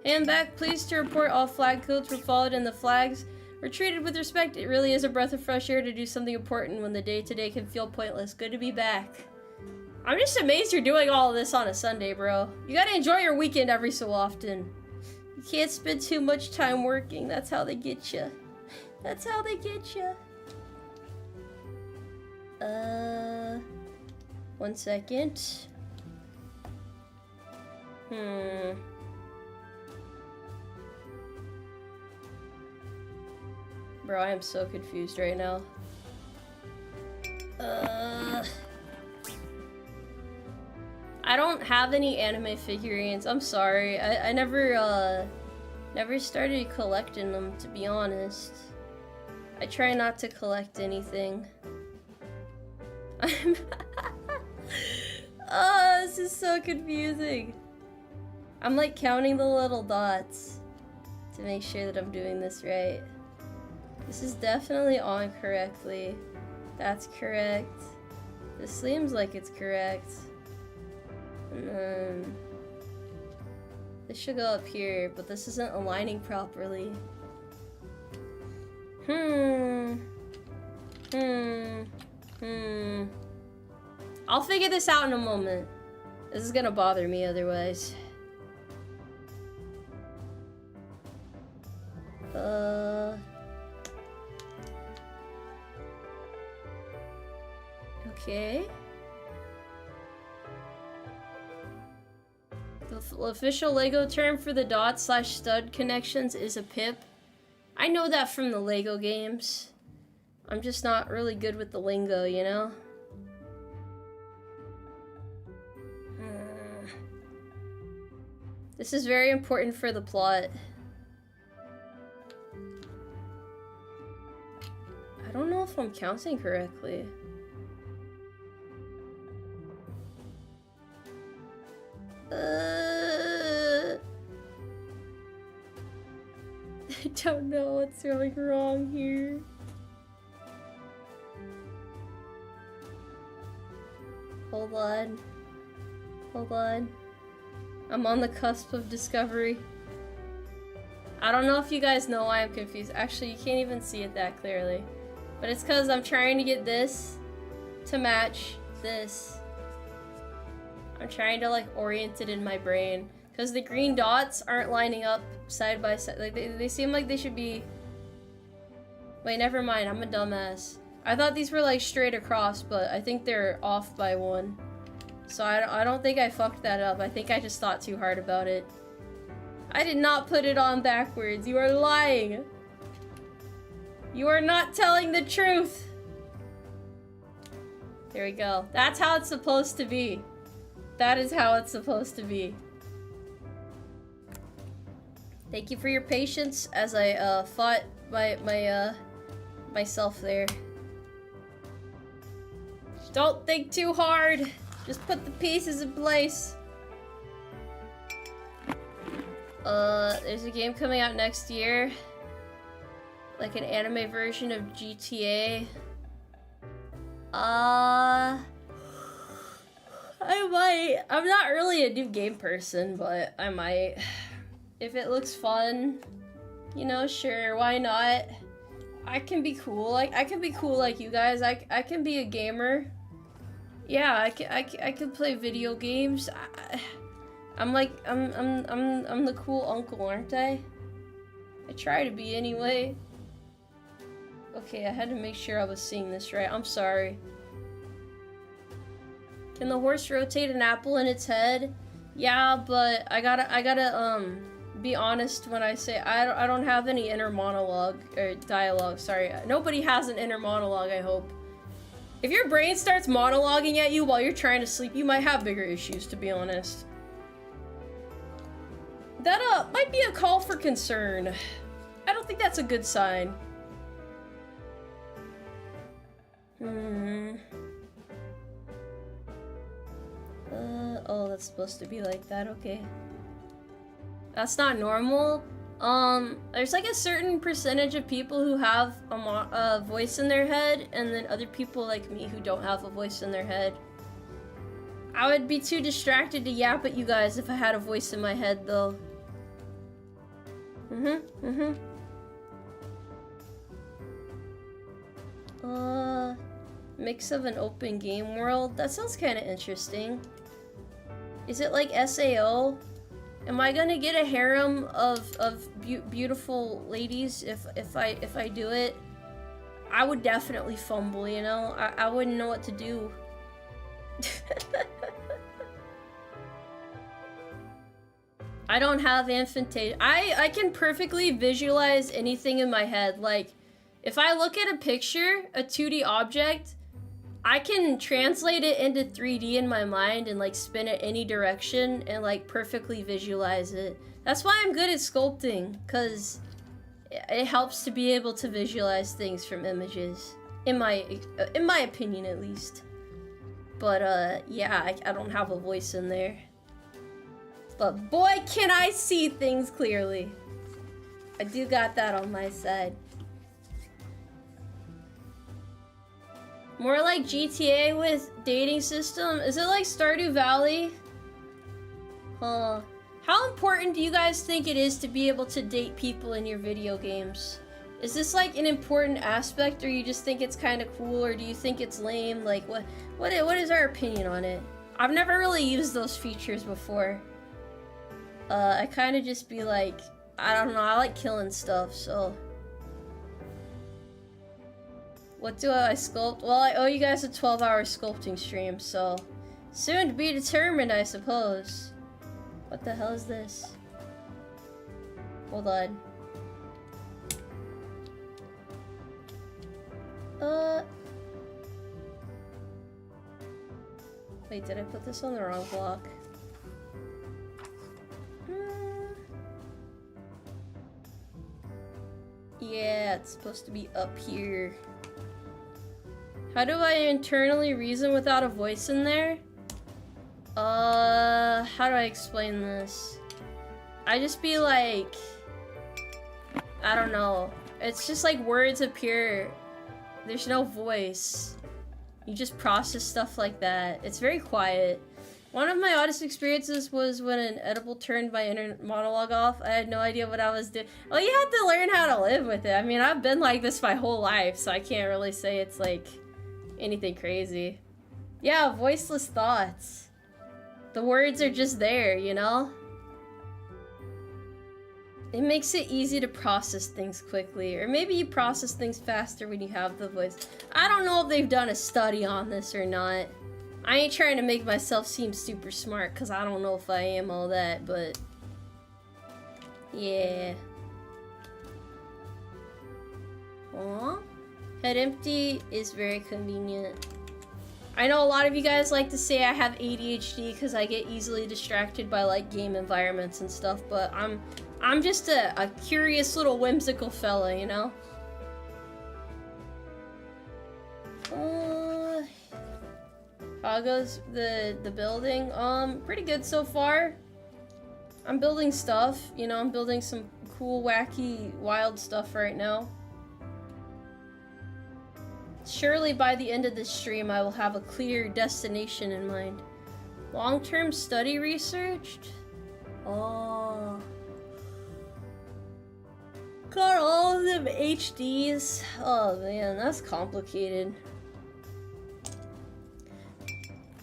Hand back, pleased to report all flag codes were followed and the flags were treated with respect. It really is a breath of fresh air to do something important when the day-to-day can feel pointless. Good to be back. I'm just amazed you're doing all of this on a Sunday, bro. You gotta enjoy your weekend every so often. You can't spend too much time working. That's how they get you. That's how they get you. 1 second. Bro, I am so confused right now. I don't have any anime figurines. I'm sorry. I never started collecting them, to be honest. I try not to collect anything. Oh, this is so confusing. I'm like counting the little dots to make sure that I'm doing this right. This is definitely on correctly. That's correct. This seems like it's correct. And then this should go up here, but this isn't aligning properly. I'll figure this out in a moment. This is gonna bother me otherwise. Okay. The official Lego term for the dot/stud connections is a pip. I know that from the Lego games. I'm just not really good with the lingo, you know? This is very important for the plot. I don't know if I'm counting correctly. I don't know what's going wrong here. Hold on. Hold on. I'm on the cusp of discovery. I don't know if you guys know why I'm confused. Actually, you can't even see it that clearly. But it's because I'm trying to get this to match this. I'm trying to like orient it in my brain. Because the green dots aren't lining up side by side. Like they seem like they should be... Wait, never mind. I'm a dumbass. I thought these were like straight across, but I think they're off by 1. So I don't think I fucked that up. I think I just thought too hard about it. I did not put it on backwards. You are lying. You are not telling the truth. There we go. That's how it's supposed to be. That is how it's supposed to be. Thank you for your patience as I fought myself there. Don't think too hard. Just put the pieces in place. There's a game coming out next year. Like an anime version of GTA. I might. I'm not really a new game person, but I might. If it looks fun, you know, sure, why not? I can be cool. I can be cool like you guys. I can be a gamer. Yeah, I can play video games. I'm the cool uncle, aren't I? I try to be anyway. Okay, I had to make sure I was seeing this right. I'm sorry. Can the horse rotate an apple in its head? Yeah, but I gotta be honest when I say I don't have any inner monologue or dialogue. Sorry, nobody has an inner monologue. I hope. If your brain starts monologuing at you while you're trying to sleep, you might have bigger issues, to be honest. That might be a call for concern. I don't think that's a good sign. Oh, that's supposed to be like that, okay. That's not normal. There's like a certain percentage of people who have a voice in their head, and then other people like me who don't have a voice in their head. I would be too distracted to yap at you guys if I had a voice in my head, though. Mix of an open game world? That sounds kind of interesting. Is it like SAO? Am I gonna get a harem of beautiful ladies if I do it? I would definitely fumble, you know? I wouldn't know what to do. I don't have infantation. I can perfectly visualize anything in my head. Like, if I look at a picture, a 2D object, I can translate it into 3D in my mind and like spin it any direction and like perfectly visualize it. That's why I'm good at sculpting, because it helps to be able to visualize things from images. In my opinion, at least. But yeah, I don't have a voice in there. But boy, can I see things clearly. I do got that on my side. More like GTA with dating system. Is it like Stardew Valley? Huh. How important do you guys think it is to be able to date people in your video games? Is this like an important aspect, or you just think it's kind of cool, or do you think it's lame? Like, what is our opinion on it? I've never really used those features before. I kind of just be like, I don't know, I like killing stuff, so. What do I sculpt? Well, I owe you guys a 12-hour sculpting stream, so. Soon to be determined, I suppose. What the hell is this? Hold on. Wait, did I put this on the wrong block? Yeah, it's supposed to be up here. How do I internally reason without a voice in there? How do I explain this? I just be like, I don't know. It's just like words appear. There's no voice. You just process stuff like that. It's very quiet. One of my oddest experiences was when an edible turned my inner monologue off. I had no idea what I was doing. Well, you have to learn how to live with it. I mean, I've been like this my whole life, so I can't really say it's like anything crazy. Yeah, voiceless thoughts. The words are just there, you know? It makes it easy to process things quickly, or maybe you process things faster when you have the voice. I don't know if they've done a study on this or not. I ain't trying to make myself seem super smart, because I don't know if I am all that, but yeah. Aww. Head empty is very convenient. I know a lot of you guys like to say I have ADHD because I get easily distracted by like game environments and stuff, but I'm just a curious little whimsical fella, you know? How goes the building? Pretty good so far. I'm building stuff, you know, I'm building some cool, wacky, wild stuff right now. Surely by the end of this stream, I will have a clear destination in mind. Long-term study researched? Oh. Got all of them HDs. Oh man, that's complicated.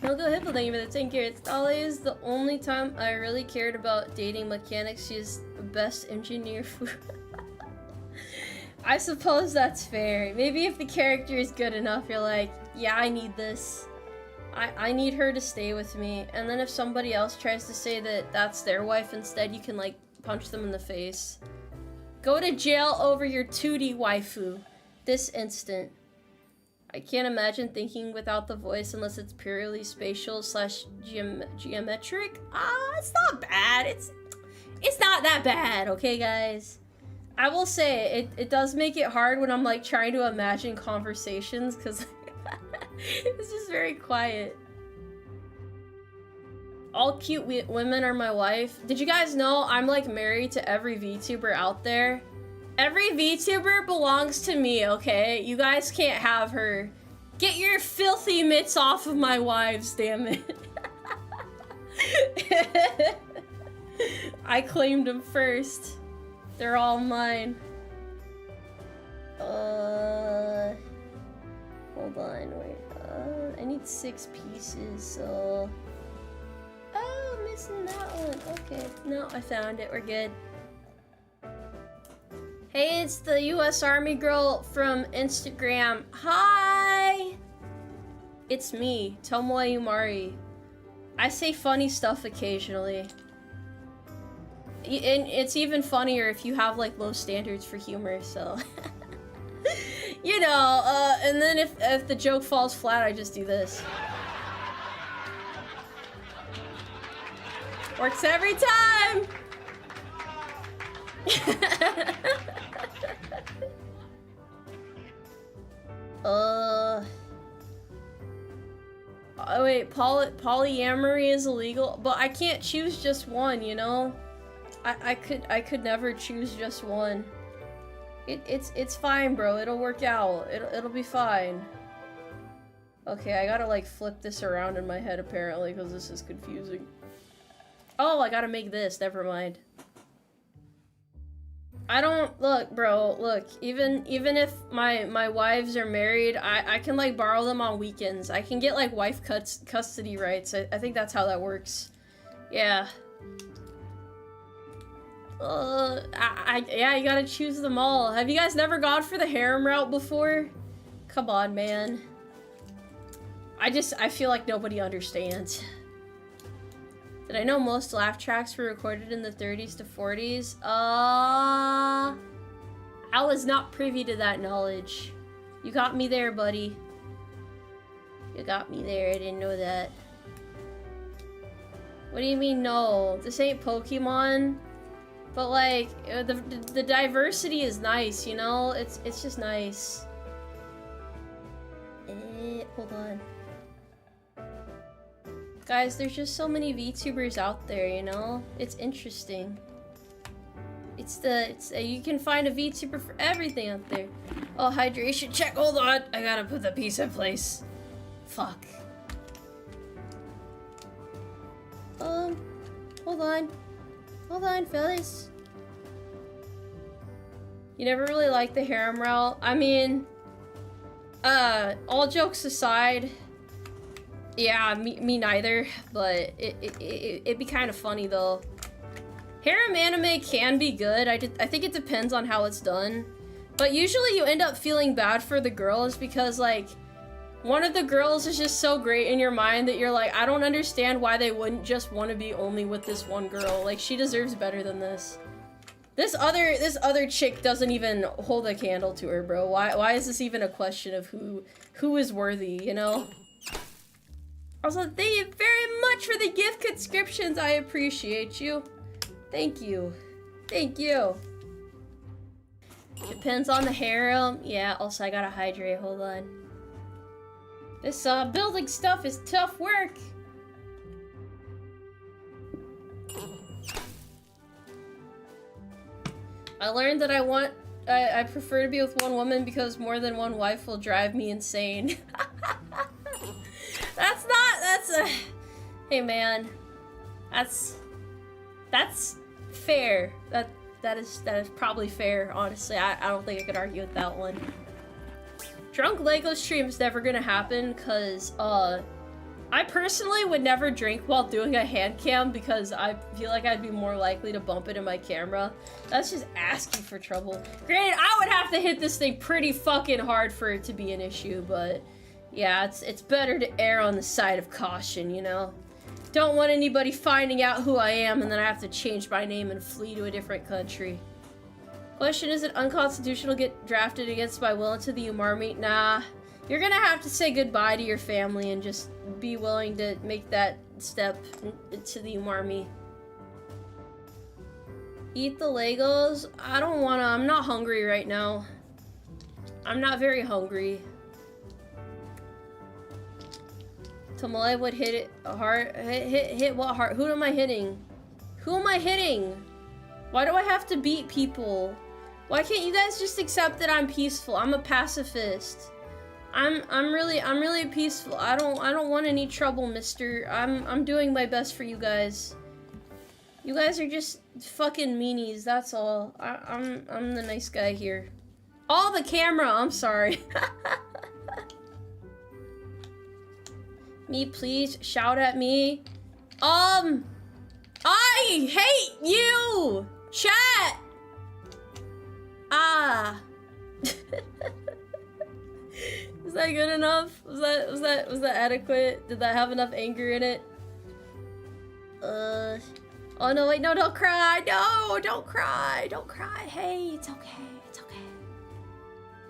No go Hippo, thank you for the 10 carrots. Dolly is the only time I really cared about dating mechanics. She is the best engineer for... I suppose that's fair. Maybe if the character is good enough, you're like, yeah, I need this. I need her to stay with me. And then if somebody else tries to say that that's their wife instead, you can like punch them in the face. Go to jail over your 2D waifu. This instant. I can't imagine thinking without the voice unless it's purely spatial / geometric. It's not bad. It's not that bad, okay, guys? I will say, it does make it hard when I'm, like, trying to imagine conversations, because it's just very quiet. All cute women are my wife. Did you guys know I'm, like, married to every VTuber out there? Every VTuber belongs to me, okay? You guys can't have her. Get your filthy mitts off of my wives, damn it. I claimed them first. They're all mine. Hold on, wait. I need 6 pieces, so... Oh, I'm missing that one. Okay, no, I found it. We're good. Hey, it's the US Army girl from Instagram. Hi! It's me, Tomoe Umari. I say funny stuff occasionally. And it's even funnier if you have, like, low standards for humor, so... You know, and then if the joke falls flat, I just do this. Works every time! Oh wait, polyamory is illegal, but I can't choose just one, you know? I could never choose just one. It's fine, bro. It'll work out. It'll be fine. Okay, I gotta like flip this around in my head apparently because this is confusing. Oh, I gotta make this. Never mind. I don't look, bro. Look, even if my wives are married, I can like borrow them on weekends. I can get like wife custody rights. I think that's how that works. Yeah. Yeah, you gotta choose them all. Have you guys never gone for the harem route before? Come on, man. I feel like nobody understands. Did I know most laugh tracks were recorded in the 30s to 40s? I was not privy to that knowledge. You got me there, buddy. You got me there, I didn't know that. What do you mean, no? This ain't Pokemon? But like, the diversity is nice, you know? It's just nice. Hold on. Guys, there's just so many VTubers out there, you know? It's interesting. You can find a VTuber for everything out there. Oh, hydration check, hold on! I gotta put the piece in place. Fuck. Hold on. Hold on, fellas. You never really liked the harem route? I mean, all jokes aside, yeah, me neither, but it'd be kind of funny though. Harem anime can be good. I think it depends on how it's done. But usually you end up feeling bad for the girls because like, one of the girls is just so great in your mind that you're like, I don't understand why they wouldn't just want to be only with this one girl. Like, she deserves better than this. This other chick doesn't even hold a candle to her, bro. Why is this even a question of who is worthy, you know? Also, thank you very much for the gift conscriptions. I appreciate you. Thank you. Thank you. Depends on the harem. Yeah, also I gotta hydrate. Hold on. This building stuff is tough work. I learned that I prefer to be with one woman because more than one wife will drive me insane. Hey man. That's fair. That is probably fair, honestly. I don't think I could argue with that one. Drunk Lego stream's never gonna happen because I personally would never drink while doing a hand cam because I feel like I'd be more likely to bump it in my camera. That's just asking for trouble. Granted, I would have to hit this thing pretty fucking hard for it to be an issue, but yeah, it's better to err on the side of caution, you know? Don't want anybody finding out who I am and then I have to change my name and flee to a different country. Question, is it unconstitutional to get drafted against my will into the Umarmy? Nah. You're gonna have to say goodbye to your family and just be willing to make that step into the Umarmy. Eat the Legos? I don't wanna. I'm not hungry right now. I'm not very hungry. Tomoe would hit it hard. Hit what hard? Who am I hitting? Who am I hitting? Why do I have to beat people? Why can't you guys just accept that I'm peaceful? I'm a pacifist. I'm really peaceful. I don't want any trouble, mister. I'm doing my best for you guys. You guys are just fucking meanies, that's all. I'm the nice guy here. Oh, the camera, I'm sorry. Me, please, shout at me. I hate you! Chat! Ah. Is that good enough? Was that adequate? Did that have enough anger in it? Oh no, wait, no, don't cry! No, don't cry! Don't cry! Hey, it's okay, it's okay.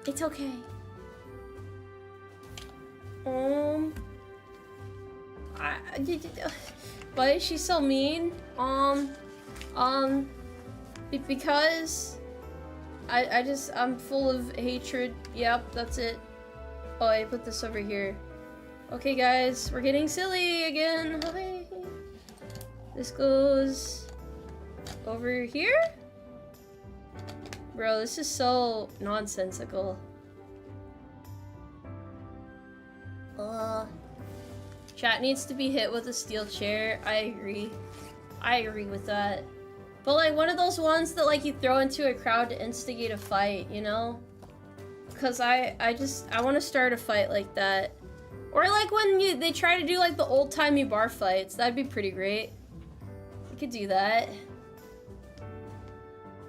It's okay. Why is she so mean? Because I'm full of hatred. Yep, that's it. Oh, I put this over here. Okay, guys, we're getting silly again. Hi. This goes over here? Bro, this is so nonsensical. Chat needs to be hit with a steel chair. I agree. I agree with that. But like one of those ones that like you throw into a crowd to instigate a fight, you know? Cause I want to start a fight like that. Or like when they try to do like the old-timey bar fights. That'd be pretty great. We could do that.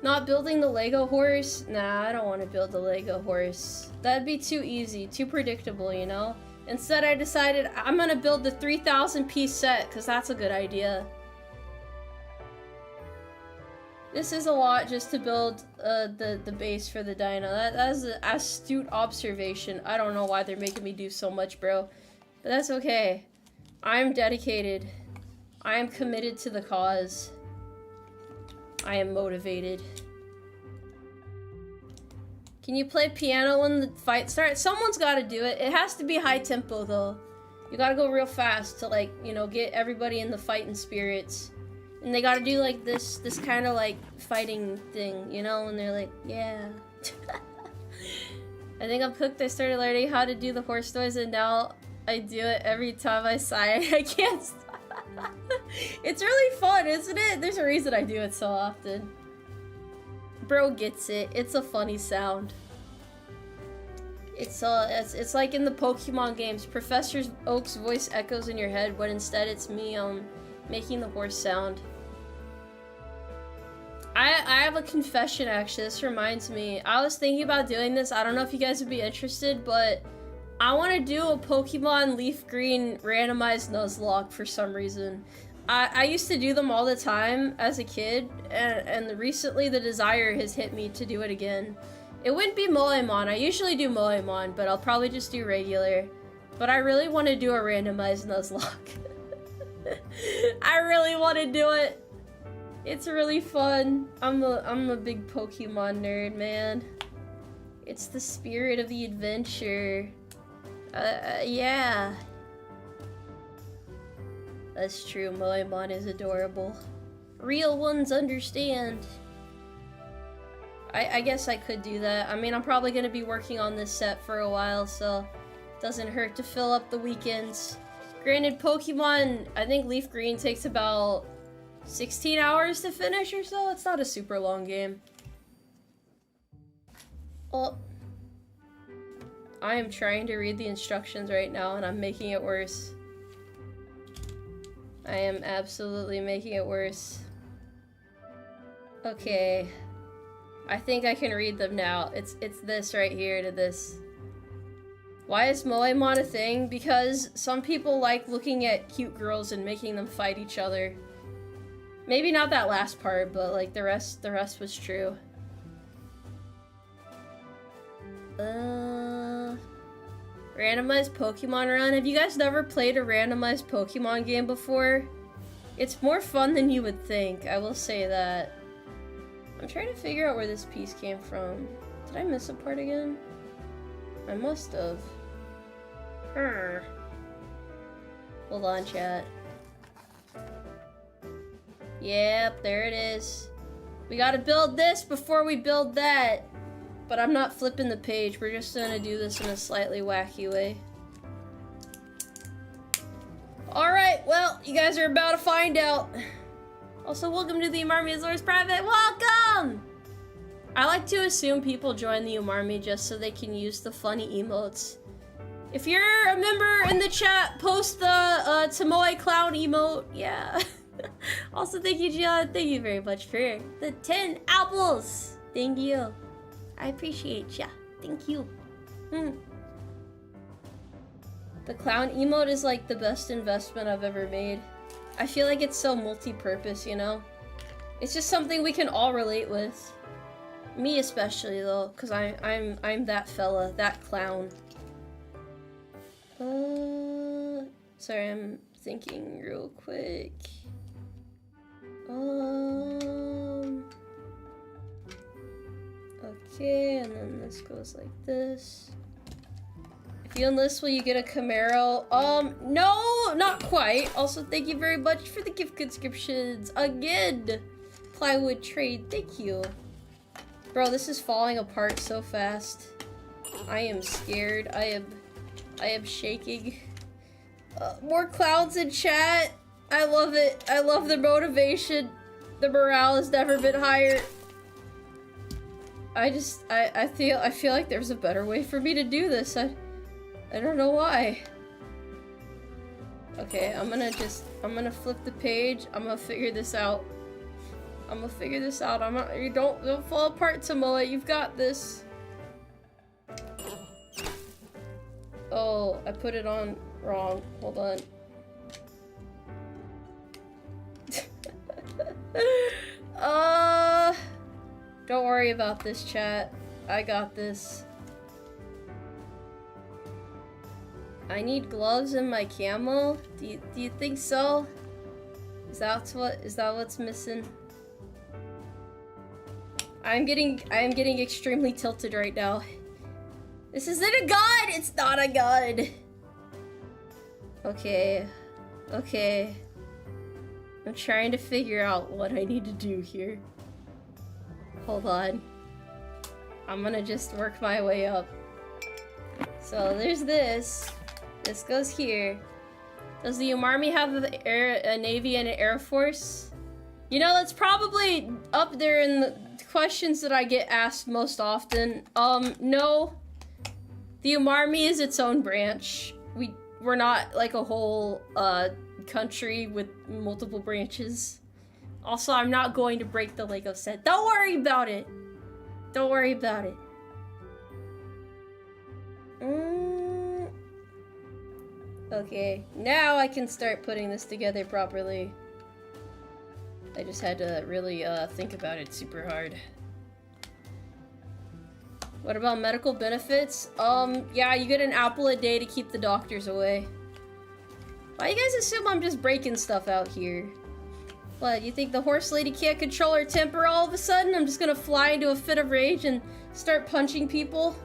Not building the Lego horse? Nah, I don't want to build the Lego horse. That'd be too easy, too predictable, you know? Instead, I decided I'm gonna build the 3,000 piece set, because that's a good idea. This is a lot just to build the base for the dino. That's an astute observation. I don't know why they're making me do so much, bro. But that's okay. I'm dedicated. I am committed to the cause. I am motivated. Can you play piano when the fight starts? Someone's gotta do it. It has to be high tempo though. You gotta go real fast to like, you know, get everybody in the fighting spirits. And they gotta do like this kind of like fighting thing, you know? And they're like, yeah. I think I'm cooked. I started learning how to do the horse noise and now I do it every time I sigh. I can't stop. It's really fun, isn't it? There's a reason I do it so often. Bro gets it. It's a funny sound. It's like in the Pokemon games. Professor Oak's voice echoes in your head, but instead it's me making the horse sound. I have a confession actually. This reminds me. I was thinking about doing this. I don't know if you guys would be interested, but I want to do a Pokemon Leaf Green randomized Nuzlocke for some reason. I used to do them all the time as a kid, and recently the desire has hit me to do it again. It wouldn't be Moemon. I usually do Moemon, but I'll probably just do regular. But I really want to do a randomized Nuzlocke. I really want to do it. It's really fun. I'm a big Pokemon nerd, man. It's the spirit of the adventure. Yeah. That's true, Moemon is adorable. Real ones understand. I guess I could do that. I mean, I'm probably gonna be working on this set for a while, so it doesn't hurt to fill up the weekends. Granted, Pokemon, I think Leaf Green takes about 16 hours to finish or so. It's not a super long game. Oh. I am trying to read the instructions right now and I'm making it worse. I am absolutely making it worse. Okay. I think I can read them now. It's this right here to this. Why is Moemon a thing? Because some people like looking at cute girls and making them fight each other. Maybe not that last part, but like the rest was true. Randomized Pokemon run. Have you guys never played a randomized Pokemon game before? It's more fun than you would think, I will say that. I'm trying to figure out where this piece came from. Did I miss a part again? I must have. Hold on, chat. Yep, there it is. We gotta build this before we build that. But I'm not flipping the page. We're just gonna do this in a slightly wacky way. Alright, well, you guys are about to find out. Also, welcome to the Umarmy Azores Private. Welcome! I like to assume people join the Umarmy just so they can use the funny emotes. If you're a member in the chat, post the Tomoe clown emote. Yeah. Also, thank you, Gian. Thank you very much for the 10 apples. Thank you. I appreciate ya. Thank you. The clown emote is like the best investment I've ever made. I feel like it's so multi-purpose, you know? It's just something we can all relate with. Me especially though, because I'm that fella, that clown. Sorry, I'm thinking real quick. Okay, and then this goes like this. If you enlist, will you get a Camaro? No, not quite. Also, thank you very much for the gift subscriptions. Again, plywood trade, thank you. Bro, this is falling apart so fast. I am scared. I am shaking. More clowns in chat. I love it. I love the motivation. The morale has never been higher. I feel like there's a better way for me to do this. I don't know why. Okay, I'm gonna flip the page. I'm gonna figure this out. You don't fall apart, Tomoe. You've got this. Oh, I put it on wrong. Hold on. Don't worry about this, chat. I got this. I need gloves in my camo? Do you think so? Is that what's missing? I am getting extremely tilted right now. This isn't a gun! It's not a gun! Okay. Okay. I'm trying to figure out what I need to do here. Hold on. I'm gonna just work my way up. So there's this. This goes here. Does the Umarmy have a Navy and an Air Force? You know, that's probably up there in the questions that I get asked most often. No. The Umarmy is its own branch. We're not like a whole country with multiple branches. Also, I'm not going to break the Lego set. Don't worry about it. Don't worry about it. Okay, now I can start putting this together properly. I just had to really think about it super hard. What about medical benefits? Yeah, you get an apple a day to keep the doctors away. Why you guys assume I'm just breaking stuff out here? What, you think the horse lady can't control her temper all of a sudden? I'm just gonna fly into a fit of rage and start punching people?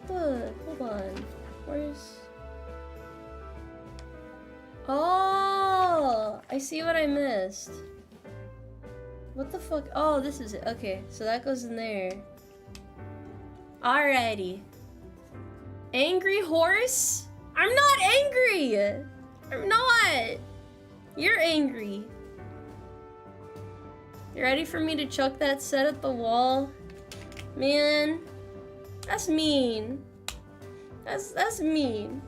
Hold on. Where's... Oh! I see what I missed. What the fuck? Oh, this is it. Okay, so that goes in there. Alrighty. Angry horse? I'm not angry! I'm not! You're angry. You ready for me to chuck that set at the wall? Man, that's mean. That's mean.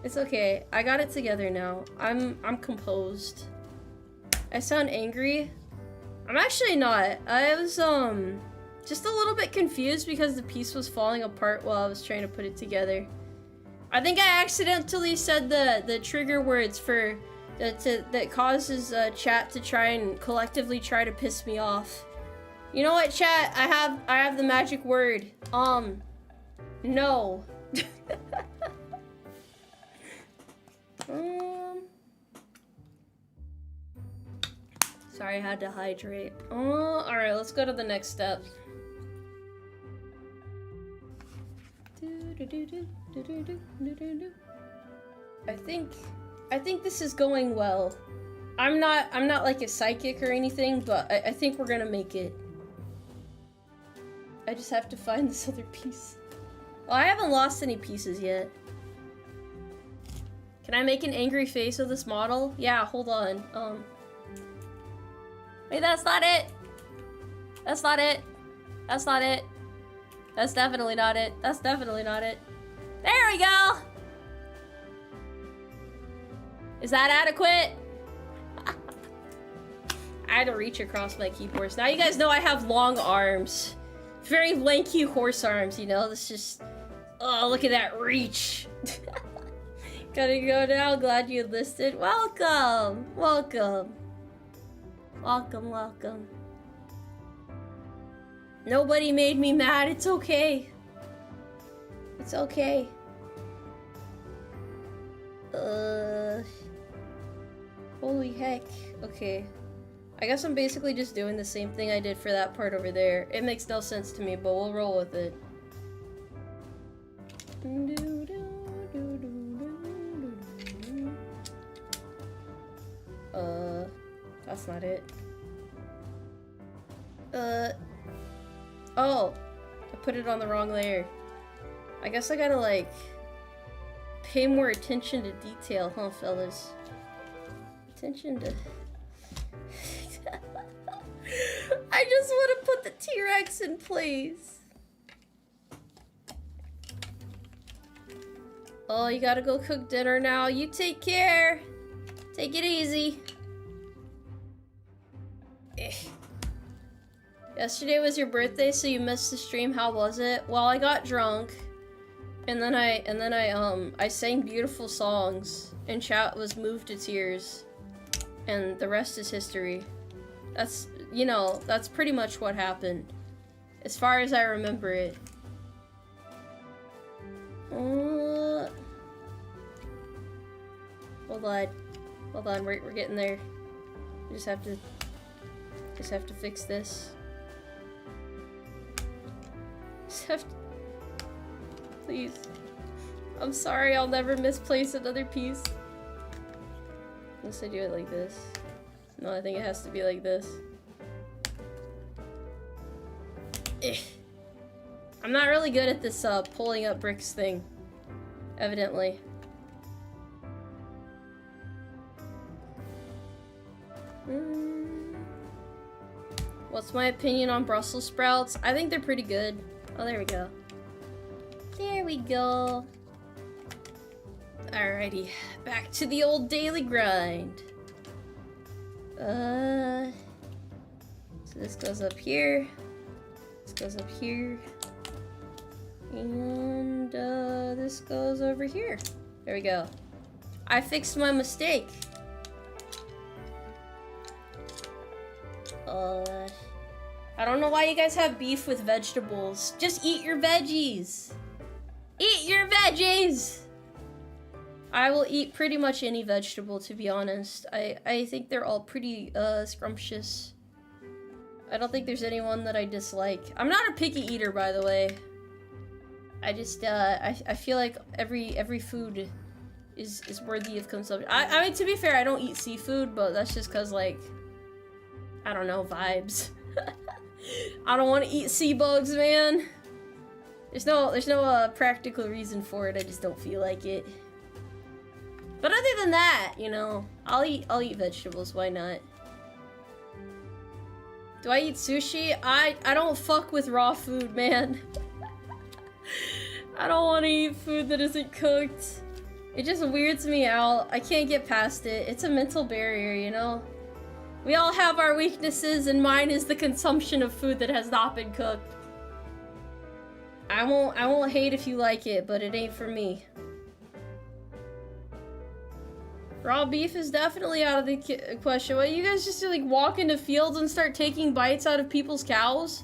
It's okay. I got it together now. I'm composed. I sound angry. I'm actually not. I was just a little bit confused because the piece was falling apart while I was trying to put it together. I think I accidentally said the trigger words for that causes chat to try and collectively try to piss me off. You know what, chat? I have the magic word. No. Sorry, I had to hydrate. Oh, alright, let's go to the next step. I think this is going well. I'm not like a psychic or anything, but I think we're gonna make it. I just have to find this other piece. Well, I haven't lost any pieces yet. Can I make an angry face of this model? Yeah, hold on. Wait, that's not it! That's not it! That's not it! That's definitely not it. That's definitely not it. There we go! Is that adequate? I had to reach across my keyboards. Now you guys know I have long arms. Very lanky horse arms, you know? This just... Oh, look at that reach. Gotta go now. Glad you enlisted. Welcome! Welcome. Welcome, welcome. Nobody made me mad. It's okay. It's okay. Holy heck. Okay. I guess I'm basically just doing the same thing I did for that part over there. It makes no sense to me, but we'll roll with it. That's not it. Oh, I put it on the wrong layer. I guess I gotta, like, pay more attention to detail, huh, fellas? Attention to... I just want to put the T-Rex in place. Oh, you gotta go cook dinner now. You take care. Take it easy. Yesterday was your birthday, so you missed the stream. How was it? Well, I got drunk, and then I sang beautiful songs, and chat was moved to tears, and the rest is history. That's, you know, that's pretty much what happened, as far as I remember it. Hold on, we're getting there. We just have to fix this. Please. I'm sorry, I'll never misplace another piece. Unless I do it like this. No, I think it has to be like this. I'm not really good at this pulling up bricks thing. Evidently. What's my opinion on Brussels sprouts? I think they're pretty good. Oh, there we go. There we go. Alrighty, back to the old daily grind. So this goes up here. This goes up here. And this goes over here. There we go. I fixed my mistake. I don't know why you guys have beef with vegetables. Just eat your veggies. Eat your veggies! I will eat pretty much any vegetable, to be honest. I think they're all pretty scrumptious. I don't think there's anyone that I dislike. I'm not a picky eater, by the way. I just I feel like every food is worthy of consumption. I mean, to be fair, I don't eat seafood, but that's just cause, like, I don't know, vibes. I don't want to eat sea bugs, man. There's no practical reason for it. I just don't feel like it. But other than that, you know, I'll eat vegetables. Why not? Do I eat sushi? I don't fuck with raw food, man. I don't want to eat food that isn't cooked. It just weirds me out. I can't get past it. It's a mental barrier, you know? We all have our weaknesses, and mine is the consumption of food that has not been cooked. I won't hate if you like it, but it ain't for me. Raw beef is definitely out of the question. What, you guys just like walk into fields and start taking bites out of people's cows?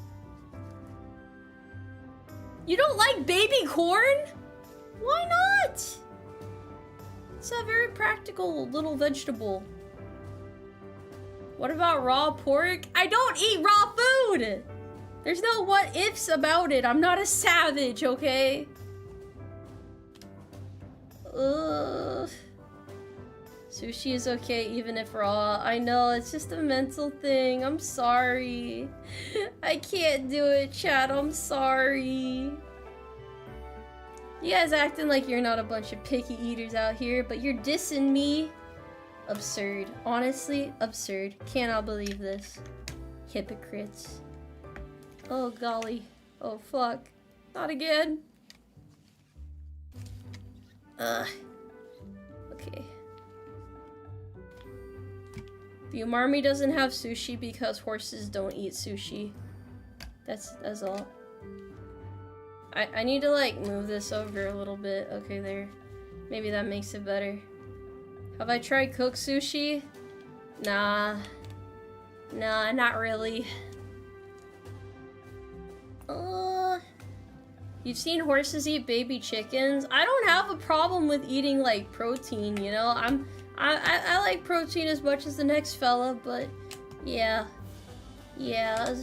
You don't like baby corn? Why not? It's a very practical little vegetable. What about raw pork? I don't eat raw food! There's no what ifs about it. I'm not a savage, okay? Sushi is okay even if raw. I know, it's just a mental thing. I'm sorry. I can't do it, chat. I'm sorry. You guys acting like you're not a bunch of picky eaters out here, but you're dissing me. Absurd. Honestly, absurd. Cannot believe this. Hypocrites. Oh, golly. Oh, fuck. Not again. Okay. The Umarmy doesn't have sushi because horses don't eat sushi. That's all. I need to, like, move this over a little bit. Okay, there. Maybe that makes it better. Have I tried cooked sushi? Nah. Nah, not really. You've seen horses eat baby chickens? I don't have a problem with eating, like, protein, you know? I like protein as much as the next fella, but yeah. Yeah.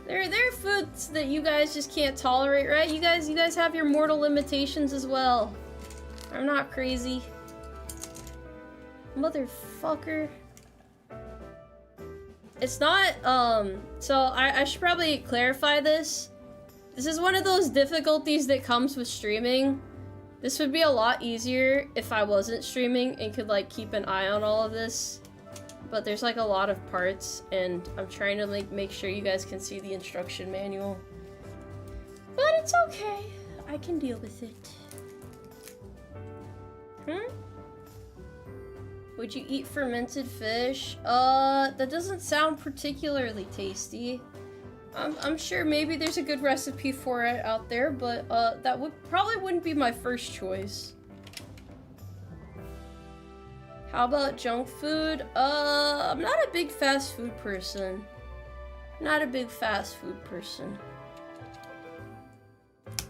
There are foods that you guys just can't tolerate, right? You guys have your mortal limitations as well. I'm not crazy. Motherfucker. It's not, so I should probably clarify this. This is one of those difficulties that comes with streaming. This would be a lot easier if I wasn't streaming and could, like, keep an eye on all of this. But there's, like, a lot of parts, and I'm trying to, like, make sure you guys can see the instruction manual. But it's okay. I can deal with it. Would you eat fermented fish? That doesn't sound particularly tasty. I'm sure maybe there's a good recipe for it out there, but that probably wouldn't be my first choice. How about junk food? I'm not a big fast food person. Not a big fast food person.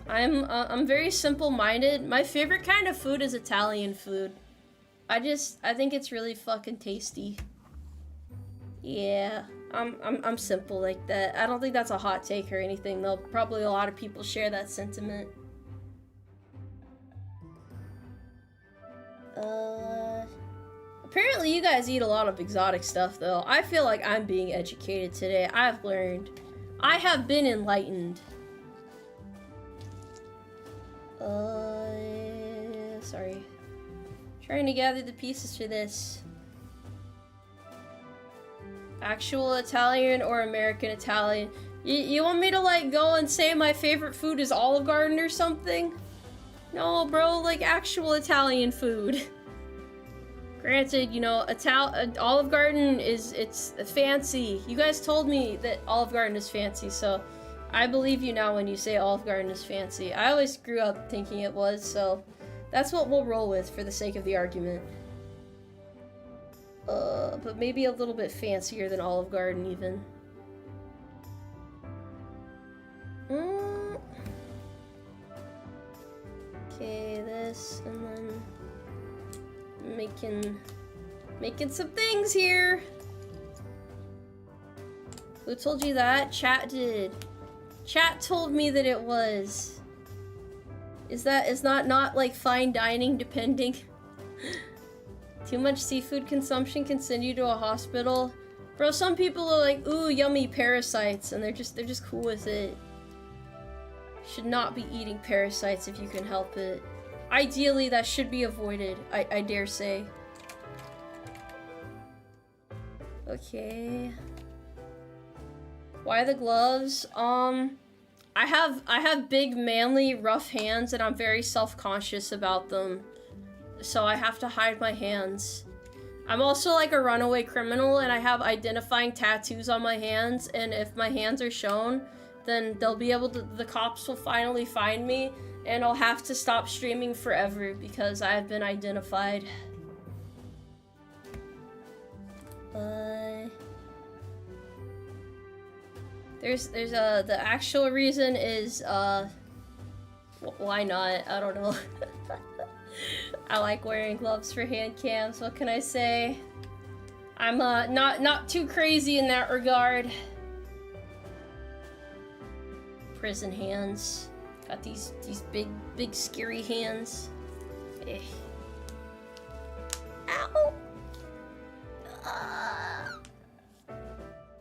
I'm very simple-minded. My favorite kind of food is Italian food. I think it's really fucking tasty. Yeah, I'm simple like that. I don't think that's a hot take or anything, though. Probably a lot of people share that sentiment. Apparently you guys eat a lot of exotic stuff, though. I feel like I'm being educated today. I've learned. I have been enlightened. Sorry. Trying to gather the pieces for this. Actual Italian or American Italian? You want me to, like, go and say my favorite food is Olive Garden or something? No, bro, like, actual Italian food. Granted, you know, Olive Garden it's fancy. You guys told me that Olive Garden is fancy, so I believe you now when you say Olive Garden is fancy. I always grew up thinking it was, so that's what we'll roll with for the sake of the argument. But maybe a little bit fancier than Olive Garden, even. Okay, this, and then making some things here. Who told you that? Chat did. Chat told me that it was. Is that not like fine dining depending? Too much seafood consumption can send you to a hospital. Bro, some people are like, ooh, yummy parasites, and they're just cool with it. Should not be eating parasites if you can help it. Ideally, that should be avoided, I dare say. Okay. Why the gloves? I have big, manly, rough hands, and I'm very self-conscious about them. So I have to hide my hands. I'm also like a runaway criminal, and I have identifying tattoos on my hands, and if my hands are shown, then they'll be able to, the cops will finally find me, and I'll have to stop streaming forever because I have been identified. The actual reason is, why not? I don't know. I like wearing gloves for hand cams, what can I say? I'm not too crazy in that regard. Prison hands. Got these big scary hands. Eh. Ow!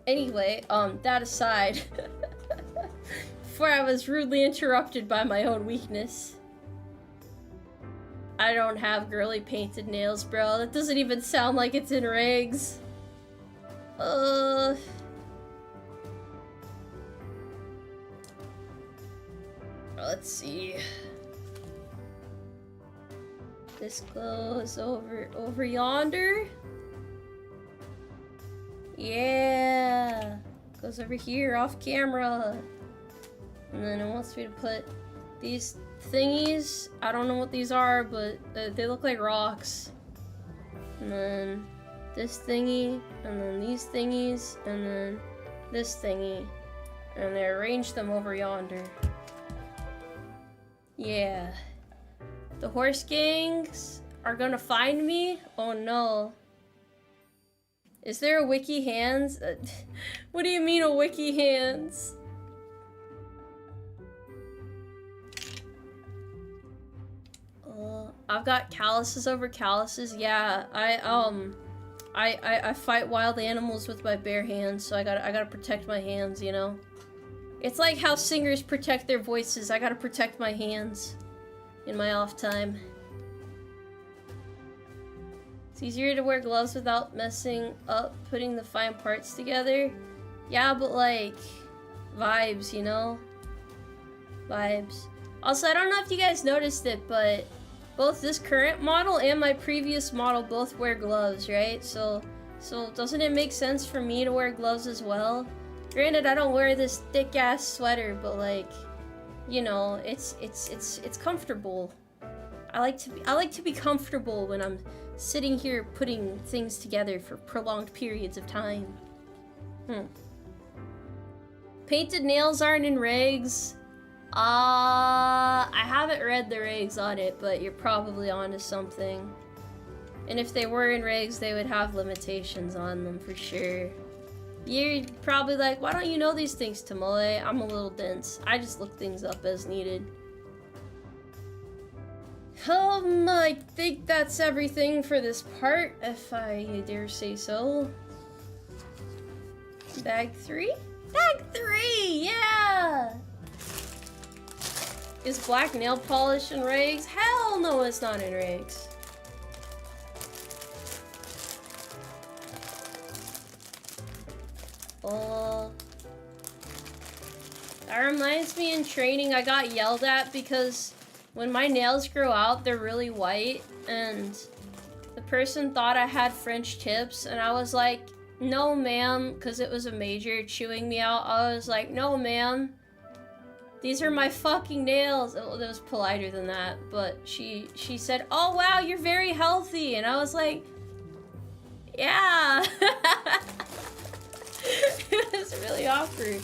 Anyway, that aside, before I was rudely interrupted by my own weakness. I don't have girly painted nails, bro. That doesn't even sound like it's in regs. Let's see. This goes over yonder. Yeah. Goes over here off camera. And then it wants me to put these thingies. I don't know what these are, but they look like rocks. And then this thingy, and then these thingies, and then this thingy. And they arrange them over yonder. Yeah. The horse gangs are gonna find me? Oh no. Is there a wiki hands? What do you mean a wiki hands? I've got calluses over calluses. Yeah, I fight wild animals with my bare hands, so I gotta protect my hands, you know? It's like how singers protect their voices. I gotta protect my hands in my off time. It's easier to wear gloves without messing up putting the fine parts together. Yeah, but like, vibes, you know? Vibes. Also, I don't know if you guys noticed it, but both this current model and my previous model both wear gloves, right? So doesn't it make sense for me to wear gloves as well? Granted, I don't wear this thick ass sweater, but like, you know, it's comfortable. I like to be comfortable when I'm sitting here putting things together for prolonged periods of time. Painted nails aren't in regs. I haven't read the regs on it, but you're probably onto something. And if they were in regs, they would have limitations on them for sure. You're probably like, why don't you know these things, Tomoe? I'm a little dense. I just look things up as needed. I think that's everything for this part, if I dare say so. Bag 3? Bag 3! Yeah! Is black nail polish in regs? Hell no, it's not in regs. That reminds me, in training I got yelled at because when my nails grow out they're really white, and the person thought I had French tips, and I was like, no ma'am, because it was a major chewing me out. I was like, no ma'am, these are my fucking nails. It was politer than that, but she said, oh wow, you're very healthy, and I was like, yeah. It was really awkward.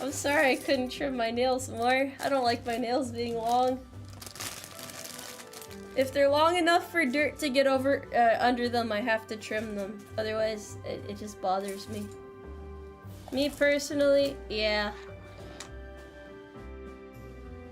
I'm sorry I couldn't trim my nails more. I don't like my nails being long. If they're long enough for dirt to get over under them, I have to trim them. Otherwise, it just bothers me. Me personally, yeah.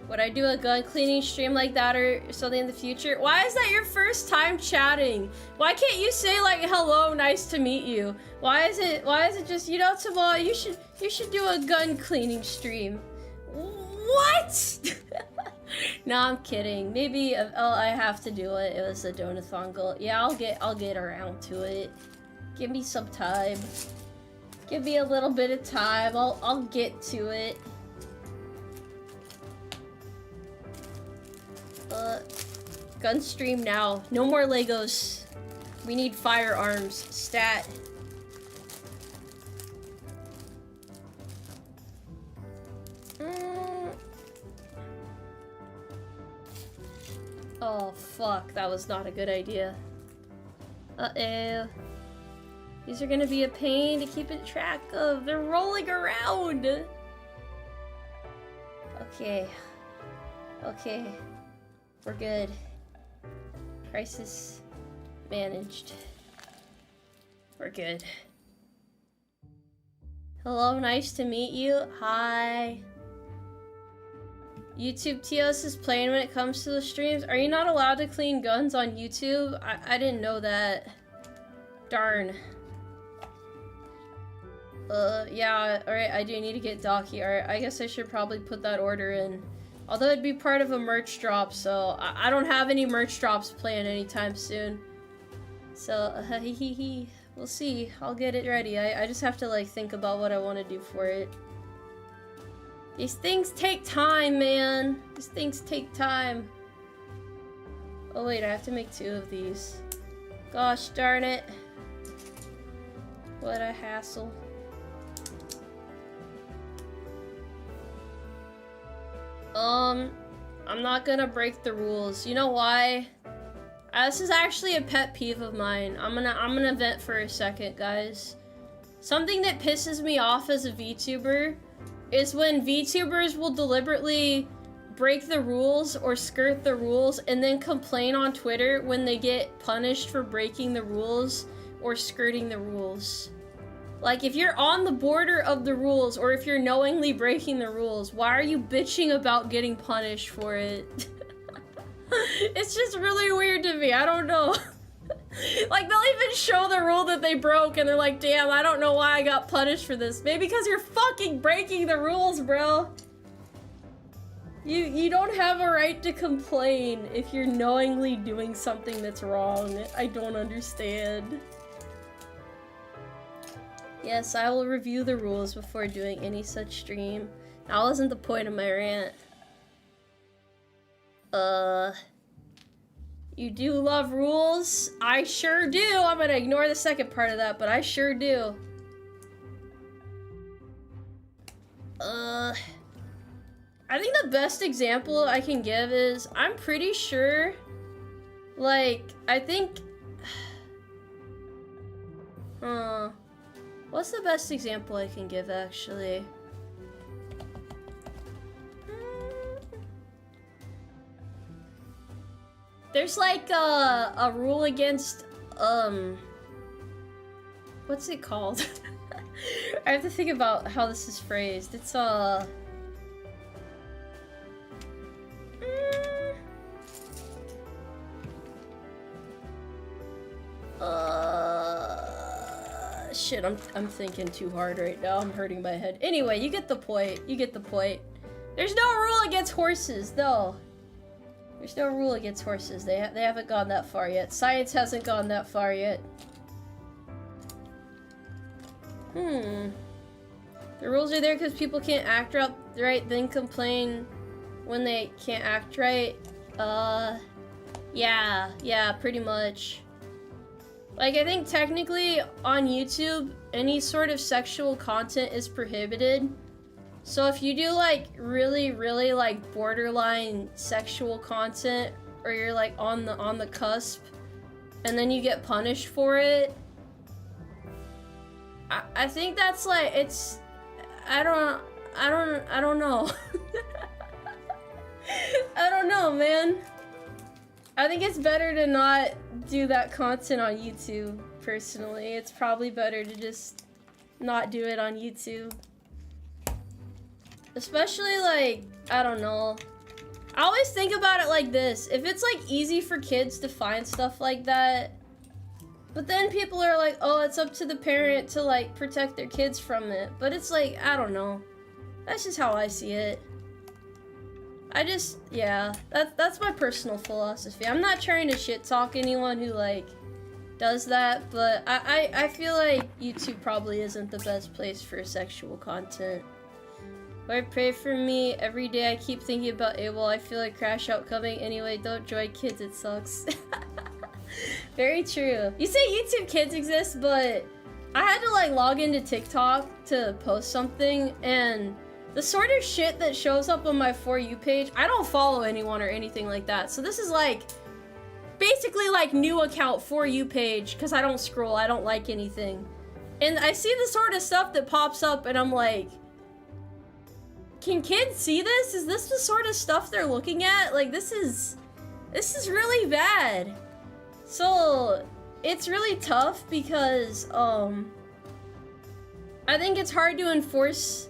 Would I do a gun cleaning stream like that or something in the future? Why is that your first time chatting? Why can't you say like, hello, nice to meet you? Why is it just, you know, Tomoe, you should do a gun cleaning stream. What? No, I'm kidding. Maybe I have to do it. It was a donathon goal. Yeah, I'll get around to it. Give me some time. Give me a little bit of time. I'll get to it. Gun stream now. No more Legos. We need firearms. Stat. Oh, fuck. That was not a good idea. Uh-oh. These are gonna be a pain to keep in track of. They're rolling around! Okay. Okay. We're good. Crisis managed. We're good. Hello, nice to meet you. Hi. YouTube TOS is playing when it comes to the streams. Are you not allowed to clean guns on YouTube? I didn't know that. Darn. Yeah, alright, I do need to get Docky. Alright, I guess I should probably put that order in. Although it'd be part of a merch drop, so I don't have any merch drops planned anytime soon. So, we'll see. I'll get it ready. I just have to, like, think about what I want to do for it. These things take time, man. These things take time. Oh, wait, I have to make 2 of these. Gosh darn it. What a hassle. I'm not gonna break the rules. You know why? This is actually a pet peeve of mine. I'm gonna vent for a second, guys. Something that pisses me off as a VTuber is when VTubers will deliberately break the rules or skirt the rules and then complain on Twitter when they get punished for breaking the rules or skirting the rules. Like, if you're on the border of the rules or if you're knowingly breaking the rules, why are you bitching about getting punished for it? It's just really weird to me. I don't know. Like, they'll even show the rule that they broke and they're like, damn, I don't know why I got punished for this. Maybe because you're fucking breaking the rules, bro. You don't have a right to complain if you're knowingly doing something that's wrong. I don't understand. Yes, I will review the rules before doing any such stream. That wasn't the point of my rant. You do love rules? I sure do. I'm gonna ignore the second part of that, but I sure do. I think the best example I can give is, I'm pretty sure, like, I think, what's the best example I can give, actually? There's like a rule against, what's it called? I have to think about how this is phrased. It's, shit, I'm thinking too hard right now. I'm hurting my head. Anyway, you get the point. You get the point. There's no rule against horses, though. There's no rule against horses. They haven't gone that far yet. Science hasn't gone that far yet. The rules are there because people can't act right, then complain when they can't act right. Yeah, pretty much. Like, I think technically on YouTube, any sort of sexual content is prohibited. So if you do like really like borderline sexual content, or you're like on the cusp, and then you get punished for it, I think that's like, it's, I don't know. I don't know, man. I think it's better to not do that content on YouTube, personally. It's probably better to just not do it on YouTube. Especially, like, I don't know. I always think about it like this. If it's, like, easy for kids to find stuff like that, but then people are like, oh, it's up to the parent to, like, protect their kids from it. But it's like, I don't know. That's just how I see it. Yeah, that's my personal philosophy. I'm not trying to shit talk anyone who, like, does that, but I feel like YouTube probably isn't the best place for sexual content. Lord, pray for me. Every day I keep thinking about AWOL. I feel like crash out coming. Anyway, don't join kids, it sucks. Very true. You say YouTube Kids exist, but I had to, like, log into TikTok to post something, and the sort of shit that shows up on my For You page, I don't follow anyone or anything like that. So this is like, basically like new account For You page, because I don't scroll, I don't like anything. And I see the sort of stuff that pops up and I'm like, can kids see this? Is this the sort of stuff they're looking at? Like, this is really bad. So, it's really tough because, I think it's hard to enforce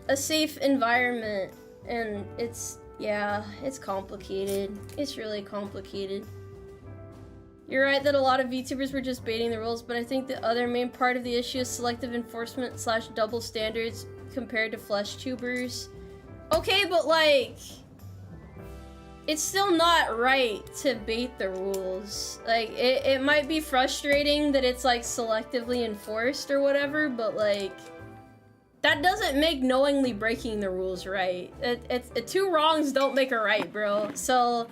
a safe environment, and it's, yeah, it's complicated. It's really complicated. You're right that a lot of VTubers were just baiting the rules, but I think the other main part of the issue is selective enforcement / double standards compared to flesh tubers. Okay, but like, it's still not right to bait the rules. Like, it might be frustrating that it's like selectively enforced or whatever, but like, that doesn't make knowingly breaking the rules right. Two wrongs don't make a right, bro. So,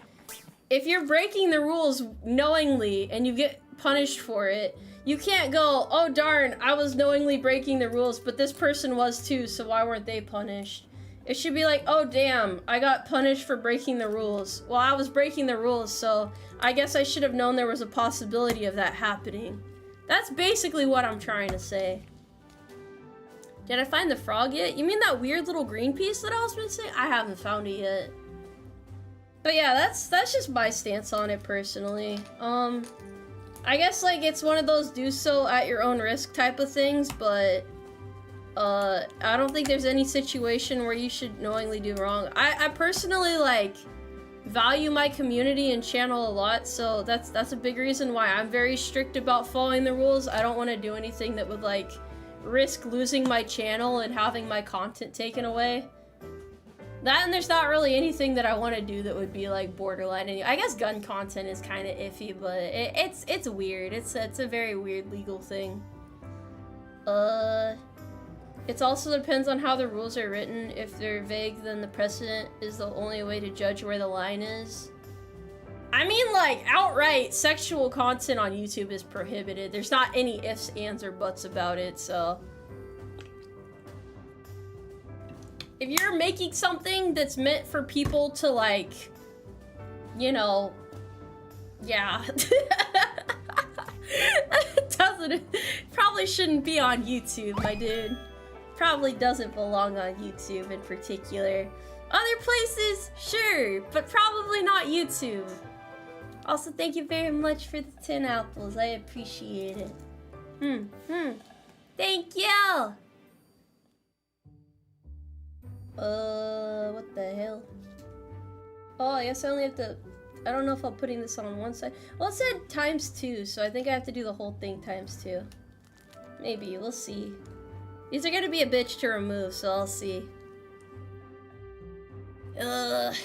if you're breaking the rules knowingly and you get punished for it, you can't go, oh darn, I was knowingly breaking the rules, but this person was too, so why weren't they punished? It should be like, oh damn, I got punished for breaking the rules. Well, I was breaking the rules, so I guess I should have known there was a possibility of that happening. That's basically what I'm trying to say. Did I find the frog yet? You mean that weird little green piece that I was missing? I haven't found it yet. But yeah, that's just my stance on it personally. I guess like it's one of those do so at your own risk type of things, but I don't think there's any situation where you should knowingly do wrong. I personally like value my community and channel a lot, so that's a big reason why I'm very strict about following the rules. I don't want to do anything that would like risk losing my channel and having my content taken away. That, and there's not really anything that I want to do that would be like borderline. I guess gun content is kind of iffy, but it's weird. It's a very weird legal thing. It also depends on how the rules are written. If they're vague, then the precedent is the only way to judge where the line is. I mean, like, outright sexual content on YouTube is prohibited. There's not any ifs, ands, or buts about it, so. If you're making something that's meant for people to, like, you know, yeah. Probably shouldn't be on YouTube, my dude. Probably doesn't belong on YouTube in particular. Other places, sure, but probably not YouTube. Also, thank you very much for the 10 apples. I appreciate it. Thank you! What the hell? Oh, I guess I only have to... I don't know if I'm putting this on one side. Well, it said ×2, so I think I have to do the whole thing ×2. Maybe, we'll see. These are gonna be a bitch to remove, so I'll see. Ugh.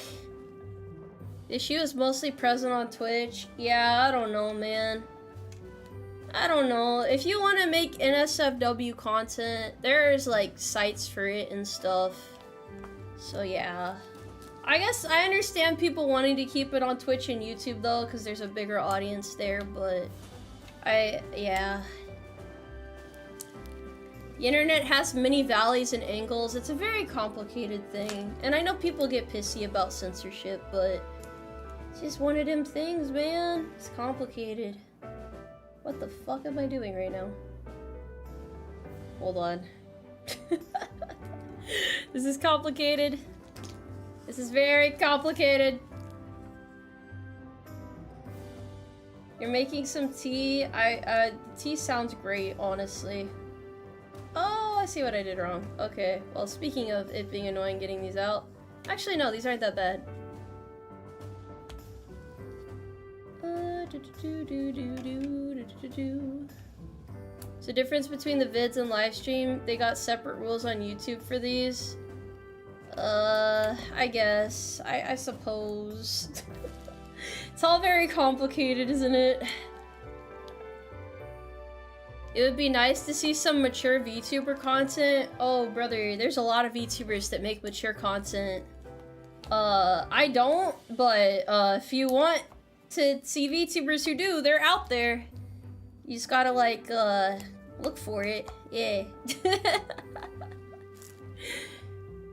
The issue is mostly present on Twitch. Yeah, I don't know, man. I don't know. If you want to make NSFW content, there's like sites for it and stuff. So yeah. I guess I understand people wanting to keep it on Twitch and YouTube though, because there's a bigger audience there, but yeah. The internet has many valleys and angles. It's a very complicated thing. And I know people get pissy about censorship, but it's just one of them things, man. It's complicated. What the fuck am I doing right now? Hold on. This is complicated. This is very complicated. You're making some tea. Tea sounds great, honestly. Oh, I see what I did wrong. Okay, well, speaking of it being annoying getting these out. Actually, no, these aren't that bad. So difference between the vids and live stream, they got separate rules on YouTube for these. I guess. I suppose. It's all very complicated, isn't it? It would be nice to see some mature VTuber content. Oh, brother, there's a lot of VTubers that make mature content. I don't, but if you want to see VTubers who do, they're out there. You just gotta, like, look for it. Yeah.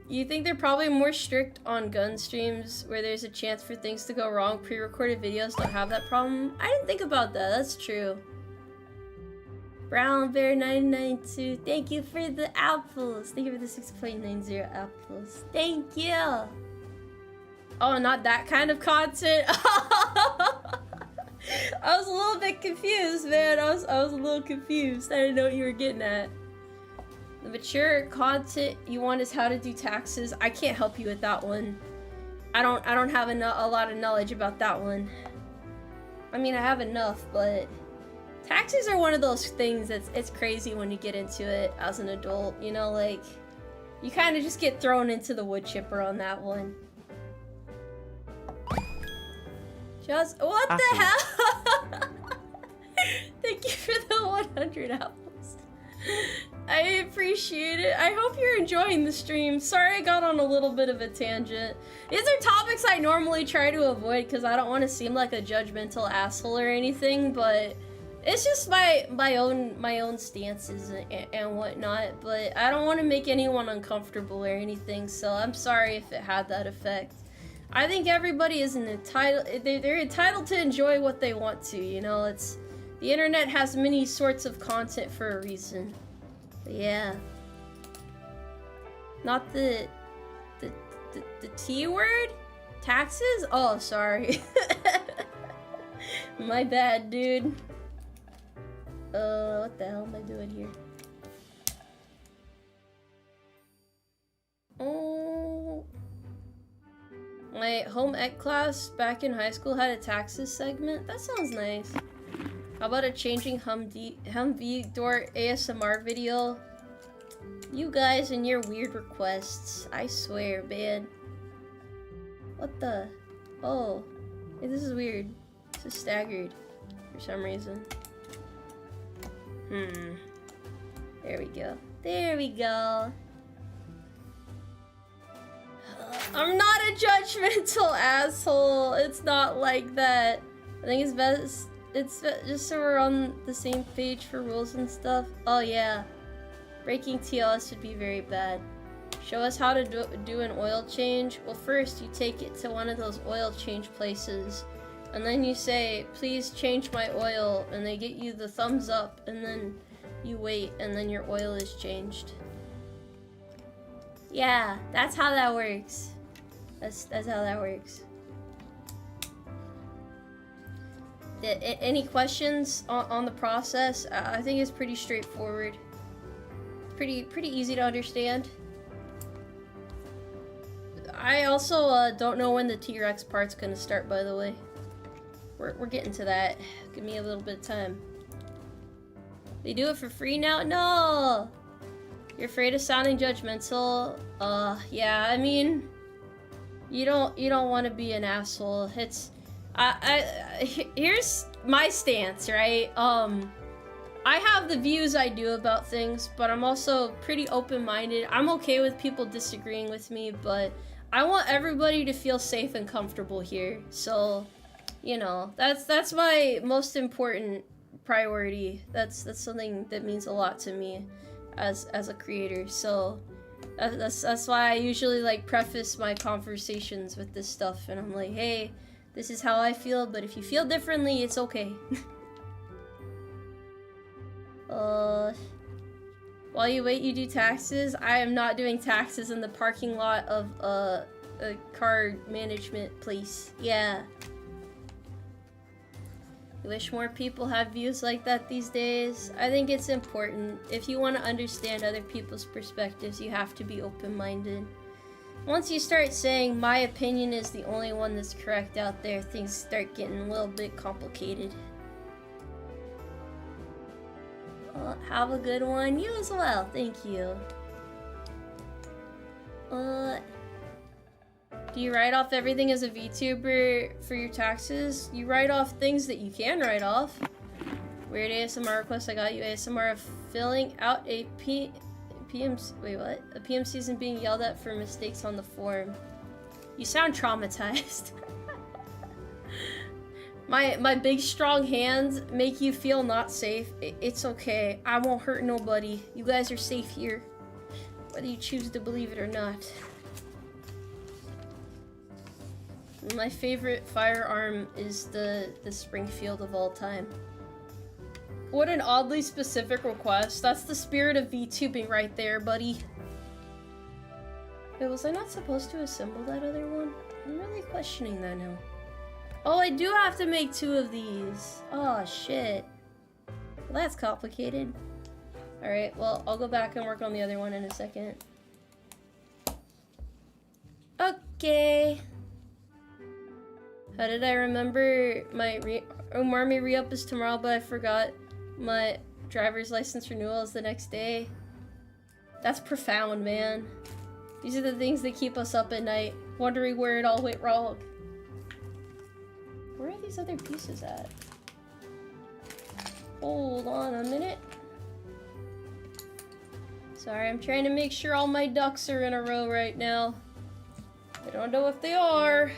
You think they're probably more strict on gun streams where there's a chance for things to go wrong? Pre-recorded videos don't have that problem? I didn't think about that. That's true. Brown Bear 992, thank you for the apples. Thank you for the 6.90 apples. Thank you. Oh, not that kind of content. I was a little bit confused, man. I was a little confused. I didn't know what you were getting at. The mature content you want is how to do taxes. I can't help you with that one. I don't have a lot of knowledge about that one. I mean, I have enough, but taxes are one of those things it's crazy when you get into it as an adult, you know, like you kind of just get thrown into the wood chipper on that one. Just what the hell? Thank you for the 100 apples. I appreciate it. I hope you're enjoying the stream. Sorry I got on a little bit of a tangent. These are topics I normally try to avoid because I don't want to seem like a judgmental asshole or anything, but it's just my own stances and whatnot. But I don't want to make anyone uncomfortable or anything, so I'm sorry if it had that effect. I think everybody is they're entitled to enjoy what they want to, you know. It's the internet has many sorts of content for a reason. But yeah. Not the T word? Taxes? Oh, sorry. My bad, dude. What the hell am I doing here? Oh. My home ec class back in high school had a taxes segment. That sounds nice. How about a changing Humvee door ASMR video? You guys and your weird requests. I swear, man. What the? Oh. Hey, this is weird. This is staggered for some reason. There we go. There we go. I'm not a judgmental asshole. It's not like that. I think it's best. It's just so we're on the same page for rules and stuff. Oh yeah. Breaking TLS would be very bad. Show us how to do an oil change. Well, first you take it to one of those oil change places. And then you say, please change my oil. And they get you the thumbs up. And then you wait. And then your oil is changed. Yeah, that's how that works. That's how that works. Any questions on the process? I think it's pretty straightforward. Pretty easy to understand. I also don't know when the T-Rex part's gonna start, by the way. We're getting to that. Give me a little bit of time. They do it for free now? No! You're afraid of sounding judgmental? Yeah, I mean, you don't want to be an asshole. It's, here's my stance, right? I have the views I do about things, but I'm also pretty open-minded. I'm okay with people disagreeing with me, but I want everybody to feel safe and comfortable here. So, you know, that's my most important priority. That's something that means a lot to me as a creator. So that's why I usually like preface my conversations with this stuff, and I'm like, hey, this is how I feel, but if you feel differently, it's okay. While you wait, you do taxes. I am not doing taxes in the parking lot of a car management place. Yeah. You wish more people have views like that these days? I think it's important. If you want to understand other people's perspectives, you have to be open-minded. Once you start saying, my opinion is the only one that's correct out there, things start getting a little bit complicated. Well, have a good one. You as well. Thank you. Do you write off everything as a VTuber for your taxes? You write off things that you can write off. Weird ASMR request, I got you. ASMR of filling out a PMC. Wait, what? A PMC isn't being yelled at for mistakes on the form. You sound traumatized. My big strong hands make you feel not safe. It's okay. I won't hurt nobody. You guys are safe here, whether you choose to believe it or not. My favorite firearm is the Springfield of all time. What an oddly specific request. That's the spirit of VTubing right there, buddy. Wait, was I not supposed to assemble that other one? I'm really questioning that now. Oh, I do have to make 2 of these. Oh, shit. Well, that's complicated. Alright, well, I'll go back and work on the other one in a second. Okay. How did I remember my Umarmy re-up is tomorrow, but I forgot my driver's license renewal is the next day? That's profound, man. These are the things that keep us up at night, wondering where it all went wrong. Where are these other pieces at? Hold on a minute. Sorry, I'm trying to make sure all my ducks are in a row right now. I don't know if they are.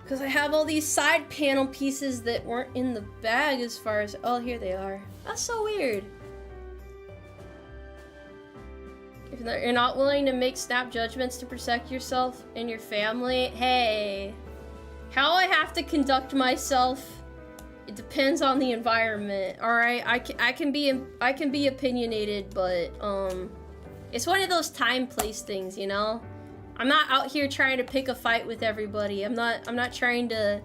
Because I have all these side panel pieces that weren't in the bag as far as... Oh, here they are. That's so weird. If you're not willing to make snap judgments to protect yourself and your family, hey. How I have to conduct myself, it depends on the environment. Alright, I can be opinionated, but it's one of those time place things, you know? I'm not out here trying to pick a fight with everybody. I'm not trying to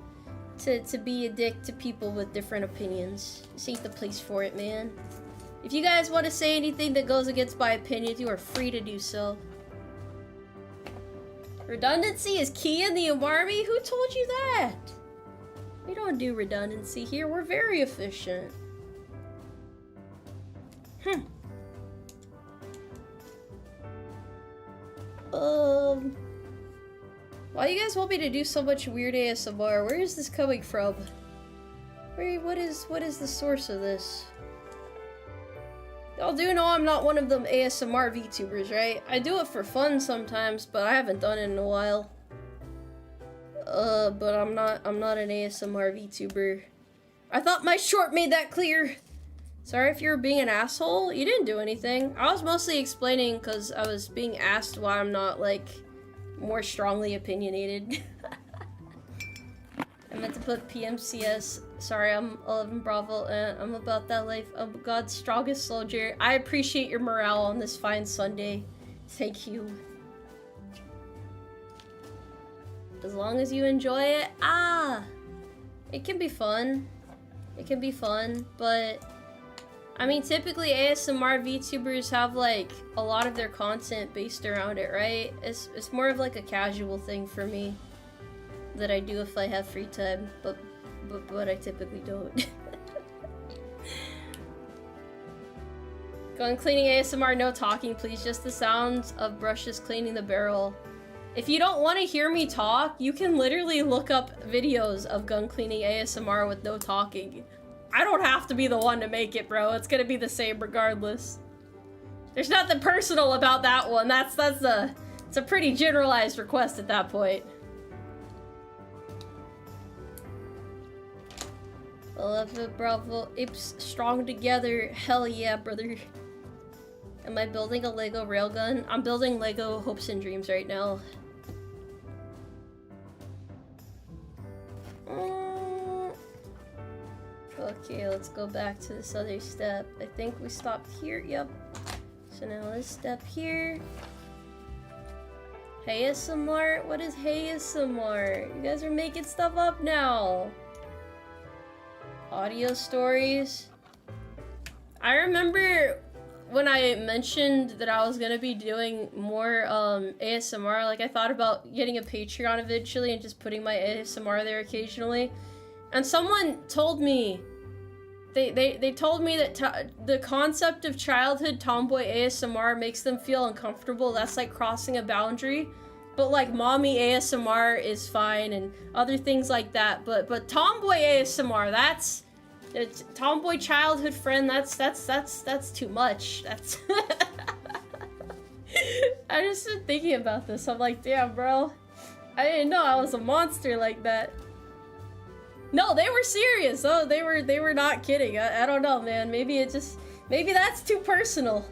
be a dick to people with different opinions. This ain't the place for it, man. If you guys want to say anything that goes against my opinion, you are free to do so. Redundancy is key in the Umarmy? Who told you that? We don't do redundancy here. We're very efficient. Why you guys want me to do so much weird ASMR? Where is this coming from? What is the source of this? Y'all do know I'm not one of them ASMR VTubers, right? I do it for fun sometimes, but I haven't done it in a while. But I'm not an ASMR VTuber. I thought my short made that clear. Sorry if you were being an asshole. You didn't do anything. I was mostly explaining because I was being asked why I'm not, like, more strongly opinionated. I meant to put PMCS. Sorry, I'm 11 Bravo, and I'm about that life. I'm God's strongest soldier. I appreciate your morale on this fine Sunday. Thank you. As long as you enjoy it. It can be fun. It can be fun, but... I mean, typically ASMR VTubers have, like, a lot of their content based around it, right? It's more of, like, a casual thing for me that I do if I have free time, but I typically don't. Gun cleaning ASMR, no talking, please. Just the sounds of brushes cleaning the barrel. If you don't want to hear me talk, you can literally look up videos of gun cleaning ASMR with no talking. I don't have to be the one to make it, bro. It's gonna be the same regardless. There's nothing personal about that one. It's a pretty generalized request at that point. 11 Bravo, Ips strong together. Hell yeah, brother. Am I building a Lego railgun? I'm building Lego Hopes and Dreams right now. Okay, let's go back to this other step. I think we stopped here. Yep. So now this step here. ASMR? What is ASMR? You guys are making stuff up now. Audio stories. I remember when I mentioned that I was gonna be doing more ASMR, like I thought about getting a Patreon eventually and just putting my ASMR there occasionally. And someone told me, they told me that the concept of childhood tomboy ASMR makes them feel uncomfortable. That's like crossing a boundary. But like mommy ASMR is fine and other things like that. But tomboy ASMR, that's tomboy childhood friend. That's too much. That's. I just been thinking about this. I'm like, damn, bro. I didn't know I was a monster like that. No, they were serious. Oh, they were not kidding. I don't know, man. Maybe that's too personal.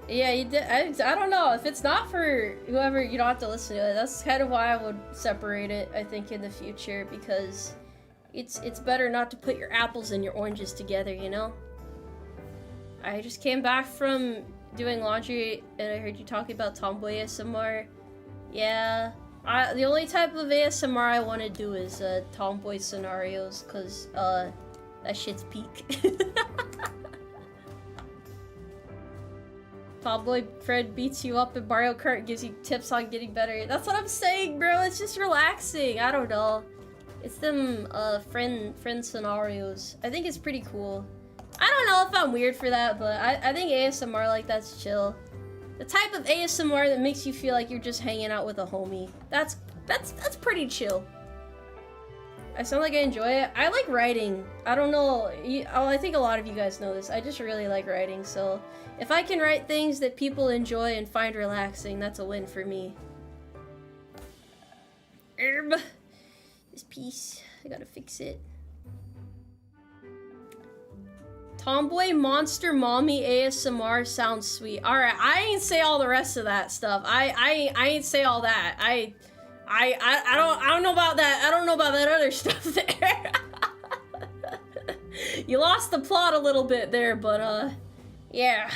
Yeah, you did. I don't know. If it's not for whoever, you don't have to listen to it. That's kind of why I would separate it, I think, in the future, because it's better not to put your apples and your oranges together, you know? I just came back from doing laundry and I heard you talking about tomboy ASMR. Yeah. The only type of ASMR I want to do is tomboy scenarios, cause that shit's peak. Tomboy friend beats you up in Mario Kart, gives you tips on getting better. That's what I'm saying, bro. It's just relaxing. I don't know. It's them friend scenarios. I think it's pretty cool. I don't know if I'm weird for that, but I think ASMR like that's chill. The type of ASMR that makes you feel like you're just hanging out with a homie. That's pretty chill. I sound like I enjoy it. I like writing. I don't know. I think a lot of you guys know this. I just really like writing, so if I can write things that people enjoy and find relaxing, that's a win for me. This piece, I gotta fix it. Tomboy Monster Mommy ASMR sounds sweet. Alright, I ain't say all the rest of that stuff. I ain't say all that. I don't know about that. I don't know about that other stuff there. You lost the plot a little bit there, but yeah.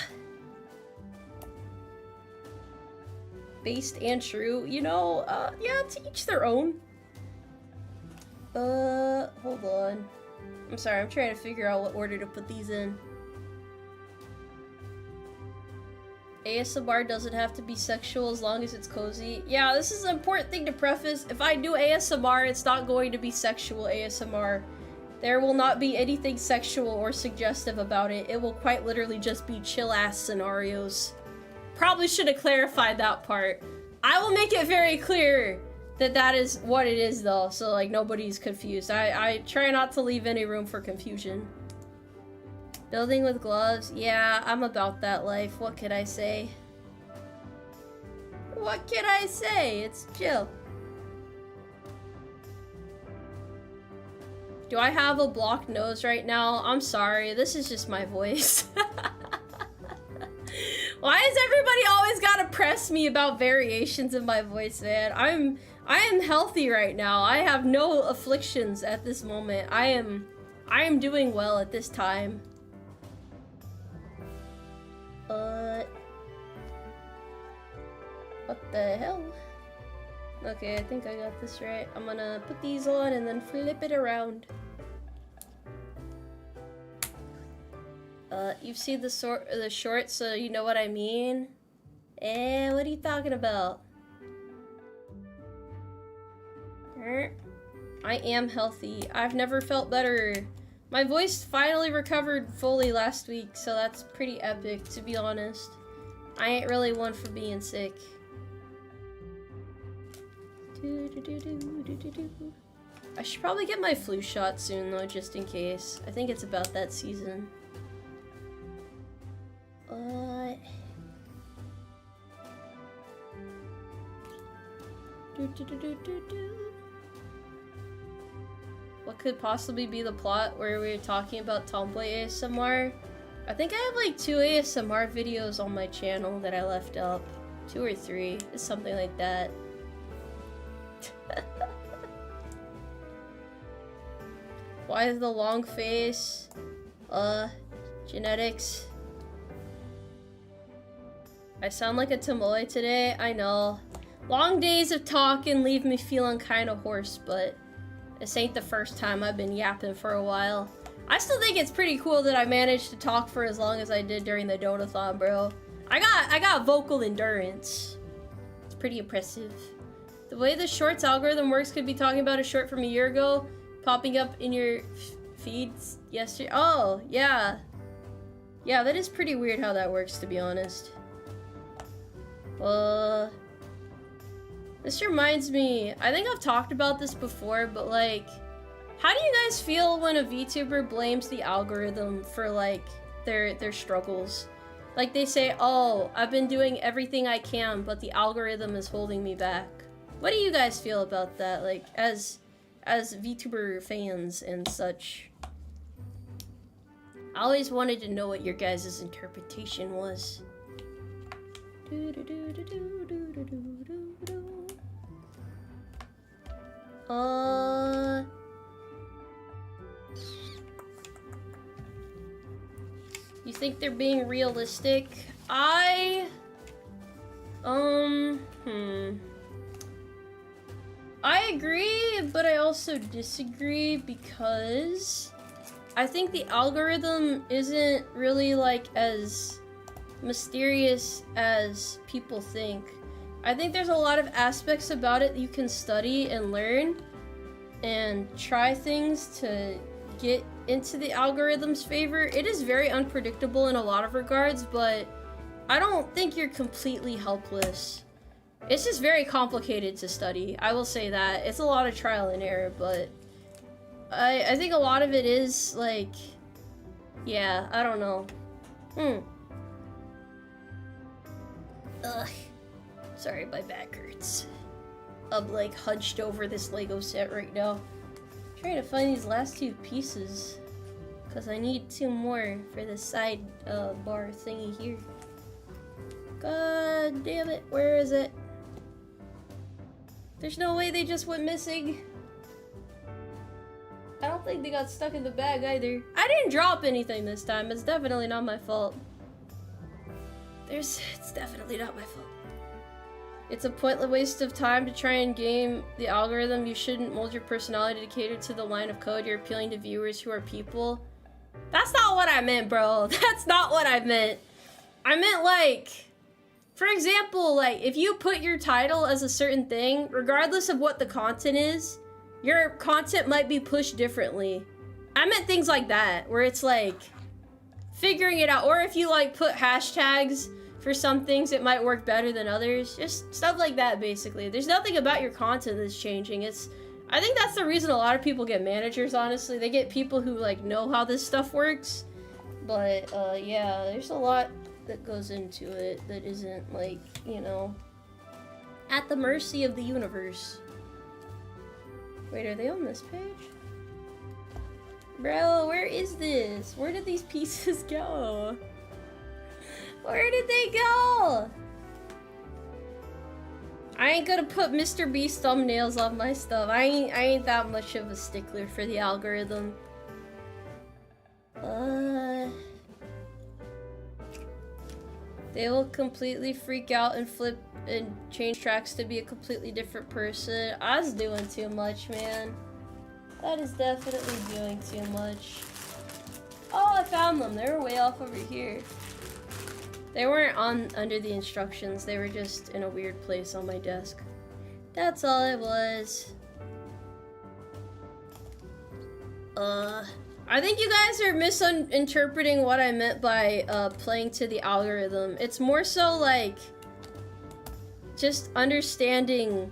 Based and true, you know, yeah, to each their own. Hold on. I'm sorry, I'm trying to figure out what order to put these in. ASMR doesn't have to be sexual as long as it's cozy. Yeah, this is an important thing to preface. If I do ASMR, it's not going to be sexual ASMR. There will not be anything sexual or suggestive about it. It will quite literally just be chill-ass scenarios. Probably should have clarified that part. I will make it very clear that that is what it is, though, so like nobody's confused. I try not to leave any room for confusion. Building with gloves, yeah, I'm about that life. What can I say? What can I say? It's chill. Do I have a blocked nose right now? I'm sorry, this is just my voice. Why has everybody always gotta press me about variations in my voice, man? I am healthy right now. I have no afflictions at this moment. I am doing well at this time. What the hell? Okay, I think I got this right. I'm gonna put these on and then flip it around. You've seen the short, so you know what I mean? What are you talking about? I am healthy. I've never felt better. My voice finally recovered fully last week, so that's pretty epic, to be honest. I ain't really one for being sick. I should probably get my flu shot soon, though, just in case. I think it's about that season. What could possibly be the plot where we were talking about tomboy ASMR? I think I have like 2 ASMR videos on my channel that I left up. 2 or 3. It's something like that. Why is the long face? Genetics. I sound like a Tomoe today, I know. Long days of talking leave me feeling kinda hoarse, but this ain't the first time I've been yapping for a while. I still think it's pretty cool that I managed to talk for as long as I did during the Donathon, bro. I got vocal endurance. It's pretty impressive. The way the shorts algorithm works could be talking about a short from a year ago, popping up in your feeds yesterday. Oh, yeah. Yeah, that is pretty weird how that works, to be honest. This reminds me, I think I've talked about this before, but like, how do you guys feel when a VTuber blames the algorithm for like their struggles? Like they say, oh, I've been doing everything I can, but the algorithm is holding me back. What do you guys feel about that, like, as VTuber fans and such? I always wanted to know what your guys' interpretation was. You think they're being realistic? I agree, but I also disagree because I think the algorithm isn't really like as mysterious as people think. I think there's a lot of aspects about it that you can study and learn and try things to get into the algorithm's favor. It is very unpredictable in a lot of regards, but I don't think you're completely helpless. It's just very complicated to study. I will say that. It's a lot of trial and error, but I think a lot of it is like, yeah, I don't know. Ugh. Sorry, my back hurts. I'm like hunched over this Lego set right now. I'm trying to find these last two pieces because I need two more for the side bar thingy here. God damn it, where is it? There's no way they just went missing. I don't think they got stuck in the bag either. I didn't drop anything this time. It's definitely not my fault. It's definitely not my fault. It's a pointless waste of time to try and game the algorithm. You shouldn't mold your personality to cater to the line of code. You're appealing to viewers who are people. That's not what I meant, bro. That's not what I meant. I meant like, for example, like if you put your title as a certain thing, regardless of what the content is, your content might be pushed differently. I meant things like that, where it's like figuring it out. Or if you like put hashtags for some things, it might work better than others. Just stuff like that, basically. There's nothing about your content that's changing. I think that's the reason a lot of people get managers, honestly. They get people who like know how this stuff works. But yeah, there's a lot that goes into it that isn't like, you know, at the mercy of the universe. Wait, are they on this page? Bro, where is this? Where did these pieces go? Where did they go? I ain't gonna put Mr. Beast thumbnails on my stuff. I ain't that much of a stickler for the algorithm. They will completely freak out and flip and change tracks to be a completely different person. I was doing too much, man. That is definitely doing too much. Oh, I found them. They were way off over here. They weren't under the instructions. They were just in a weird place on my desk. That's all it was. I think you guys are misinterpreting what I meant by playing to the algorithm. It's more so like just understanding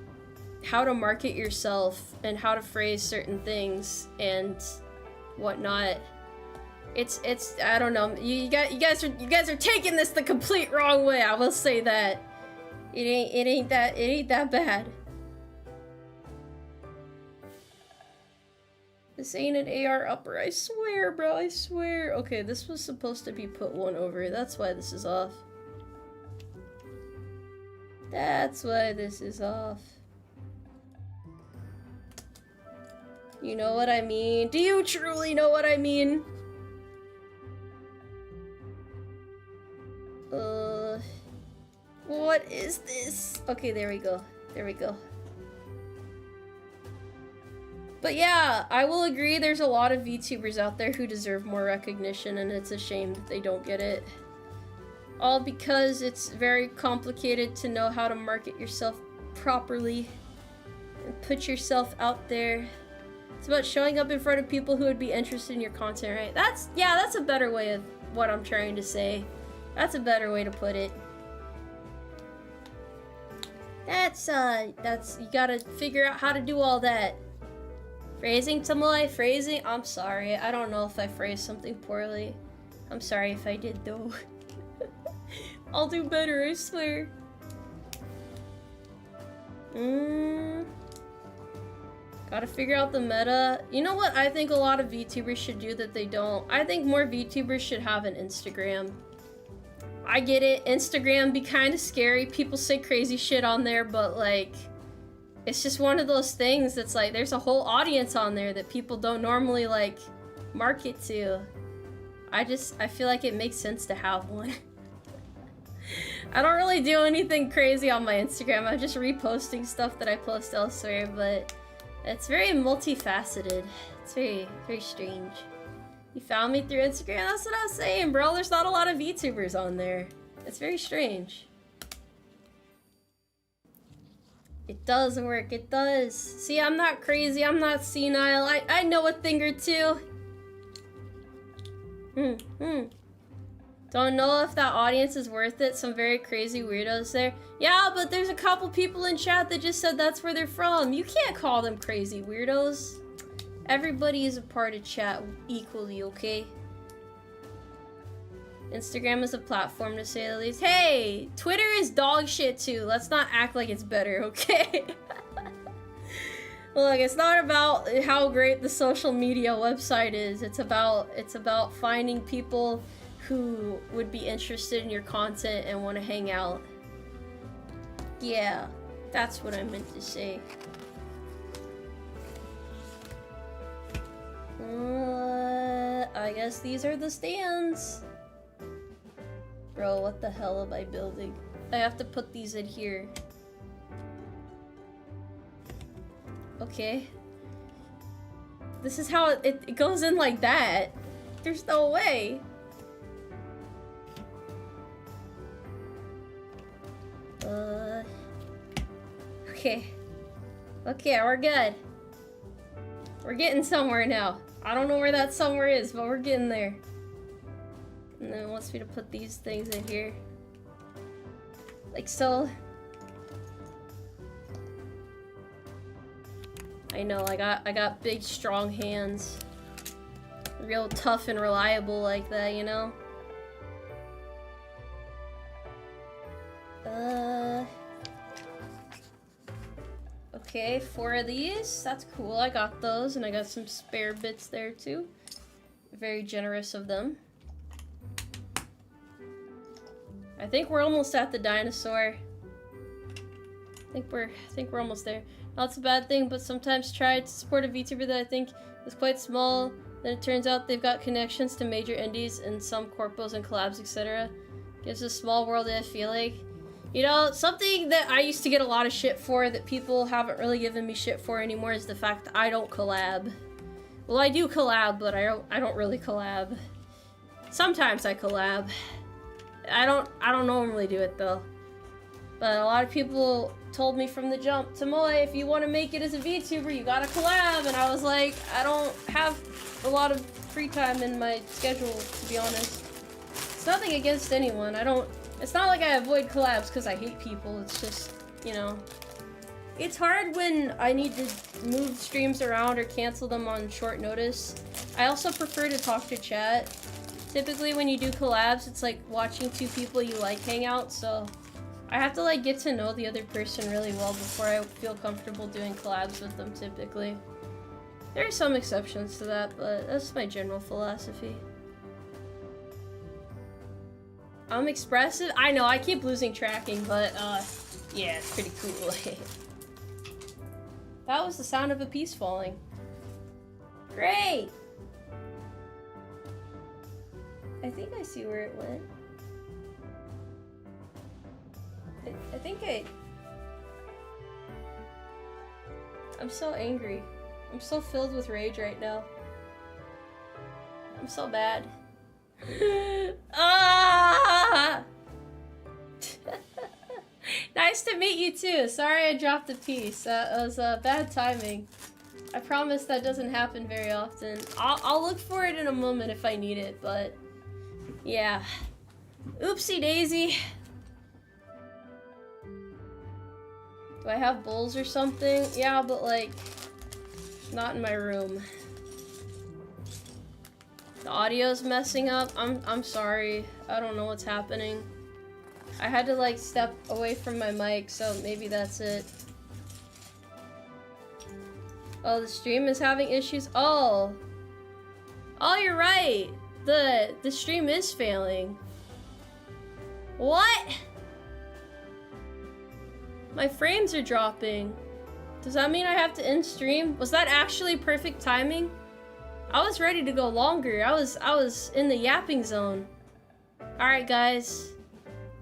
how to market yourself and how to phrase certain things and whatnot. It's I don't know. You guys are taking this the complete wrong way. I will say that. It ain't that bad. This ain't an AR upper, I swear, bro, I swear. Okay, this was supposed to be put one over. That's why this is off. That's why this is off. You know what I mean? Do you truly know what I mean? What is this? Okay, there we go. There we go. But yeah, I will agree there's a lot of VTubers out there who deserve more recognition, and it's a shame that they don't get it. All because it's very complicated to know how to market yourself properly and put yourself out there. It's about showing up in front of people who would be interested in your content, right? That's a better way of what I'm trying to say. That's a better way to put it. That's you gotta figure out how to do all that. Phrasing, Tomoe, phrasing? I'm sorry. I don't know if I phrased something poorly. I'm sorry if I did, though. I'll do better, I swear. Gotta figure out the meta. You know what I think a lot of VTubers should do that they don't? I think more VTubers should have an Instagram. I get it, Instagram be kind of scary. People say crazy shit on there, but like, it's just one of those things that's like, there's a whole audience on there that people don't normally like market to. I feel like it makes sense to have one. I don't really do anything crazy on my Instagram. I'm just reposting stuff that I post elsewhere, but it's very multifaceted. It's very, very strange. You found me through Instagram? That's what I was saying, bro. There's not a lot of VTubers on there. It's very strange. It does work, it does. See, I'm not crazy, I'm not senile. I know a thing or two. Don't know if that audience is worth it. Some very crazy weirdos there. Yeah, but there's a couple people in chat that just said that's where they're from. You can't call them crazy weirdos. Everybody is a part of chat equally, okay? Instagram is a platform to say the least. Hey, Twitter is dog shit too. Let's not act like it's better, okay? Look, it's not about how great the social media website is. It's about finding people who would be interested in your content and want to hang out. Yeah, that's what I meant to say. I guess these are the stands. Bro, what the hell am I building? I have to put these in here. Okay. This is how it goes in like that. There's no way. Okay. Okay, we're good. We're getting somewhere now. I don't know where that somewhere is, but we're getting there. And then it wants me to put these things in here. Like so. I know, I got big, strong hands. Real tough and reliable like that, you know? Okay, 4 of these. That's cool. I got those, and I got some spare bits there too. Very generous of them. I think we're almost at the dinosaur. I think we're almost there. Not a bad thing, but sometimes try to support a VTuber that I think is quite small. Then it turns out they've got connections to major indies and some corpos and collabs, etc. Gives a small world, I feel like. You know, something that I used to get a lot of shit for that people haven't really given me shit for anymore is the fact that I don't collab. Well, I do collab, but I don't really collab. Sometimes I collab. I don't normally do it though. But a lot of people told me from the jump, Tomoe, if you want to make it as a VTuber, you gotta collab. And I was like, I don't have a lot of free time in my schedule, to be honest. It's nothing against anyone. It's not like I avoid collabs because I hate people. It's just, you know. It's hard when I need to move streams around or cancel them on short notice. I also prefer to talk to chat. Typically when you do collabs, it's like watching two people you like hang out, so I have to like get to know the other person really well before I feel comfortable doing collabs with them typically. There are some exceptions to that, but that's my general philosophy. I'm expressive? I know, I keep losing tracking, but yeah, it's pretty cool. That was the sound of a piece falling. Great! I think I see where it went. I'm so angry. I'm so filled with rage right now. I'm so bad. Ah! Nice to meet you too. Sorry I dropped the piece. That was bad timing. I promise that doesn't happen very often. I'll look for it in a moment if I need it, but yeah. Oopsie daisy. Do I have bowls or something? Yeah, but like, not in my room. The audio's messing up. I'm sorry. I don't know what's happening. I had to like step away from my mic, so maybe that's it. Oh, the stream is having issues? Oh, you're right. The stream is failing. What? My frames are dropping. Does that mean I have to end stream? Was that actually perfect timing? I was ready to go longer. I was in the yapping zone. Alright guys.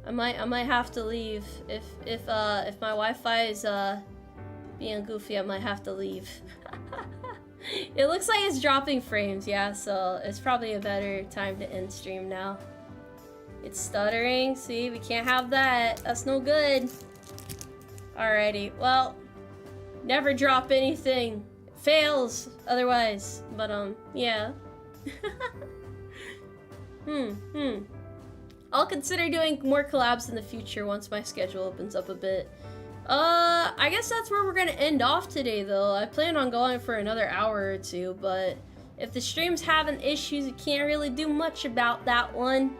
I might have to leave. If my Wi-Fi is being goofy, I might have to leave. It looks like it's dropping frames, yeah, so it's probably a better time to end stream now. It's stuttering, see, we can't have that. That's no good. Alrighty, well, never drop anything. It fails otherwise, but yeah. I'll consider doing more collabs in the future once my schedule opens up a bit. I guess that's where we're gonna end off today, though. I plan on going for another hour or two, but if the stream's having issues, you can't really do much about that one.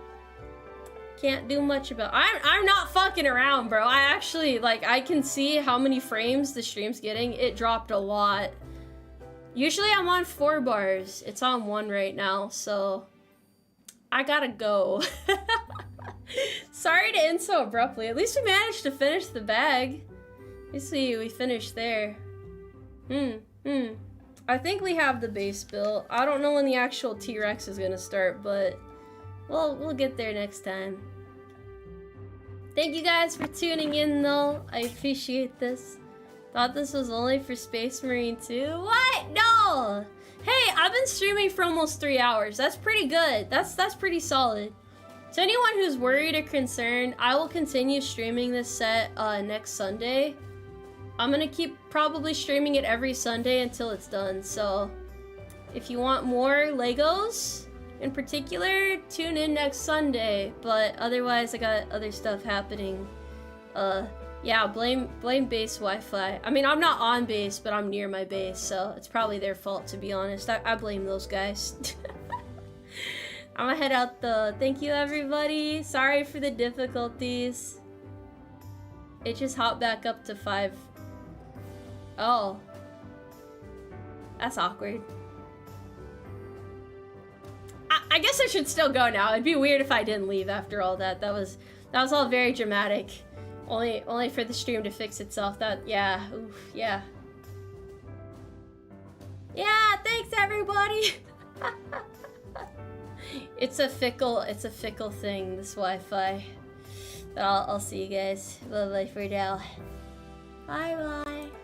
Can't do much about. I'm not fucking around, bro. I actually, like, I can see how many frames the stream's getting. It dropped a lot. Usually I'm on 4 bars. It's on 1 right now, so I gotta go. Sorry to end so abruptly. At least we managed to finish the bag. You see, we finished there. I think we have the base built. I don't know when the actual T-Rex is gonna start, but we'll get there next time. Thank you guys for tuning in, though. I appreciate this. Thought this was only for Space Marine 2. What? No! Hey, I've been streaming for almost 3 hours. That's pretty good. That's pretty solid. To anyone who's worried or concerned, I will continue streaming this set next Sunday. I'm gonna keep probably streaming it every Sunday until it's done. So if you want more Legos in particular, tune in next Sunday. But otherwise, I got other stuff happening. Yeah, blame base Wi-Fi. I mean, I'm not on base, but I'm near my base, so it's probably their fault, to be honest. I blame those guys. I'm gonna head out though. Thank you, everybody. Sorry for the difficulties. It just hopped back up to 5. Oh. That's awkward. I guess I should still go now. It'd be weird if I didn't leave after all that. That was all very dramatic. Only for the stream to fix itself. Yeah. Oof, yeah. Yeah, thanks everybody. It's a fickle thing, this Wi-Fi. But I'll see you guys. Bye bye for now. Bye bye.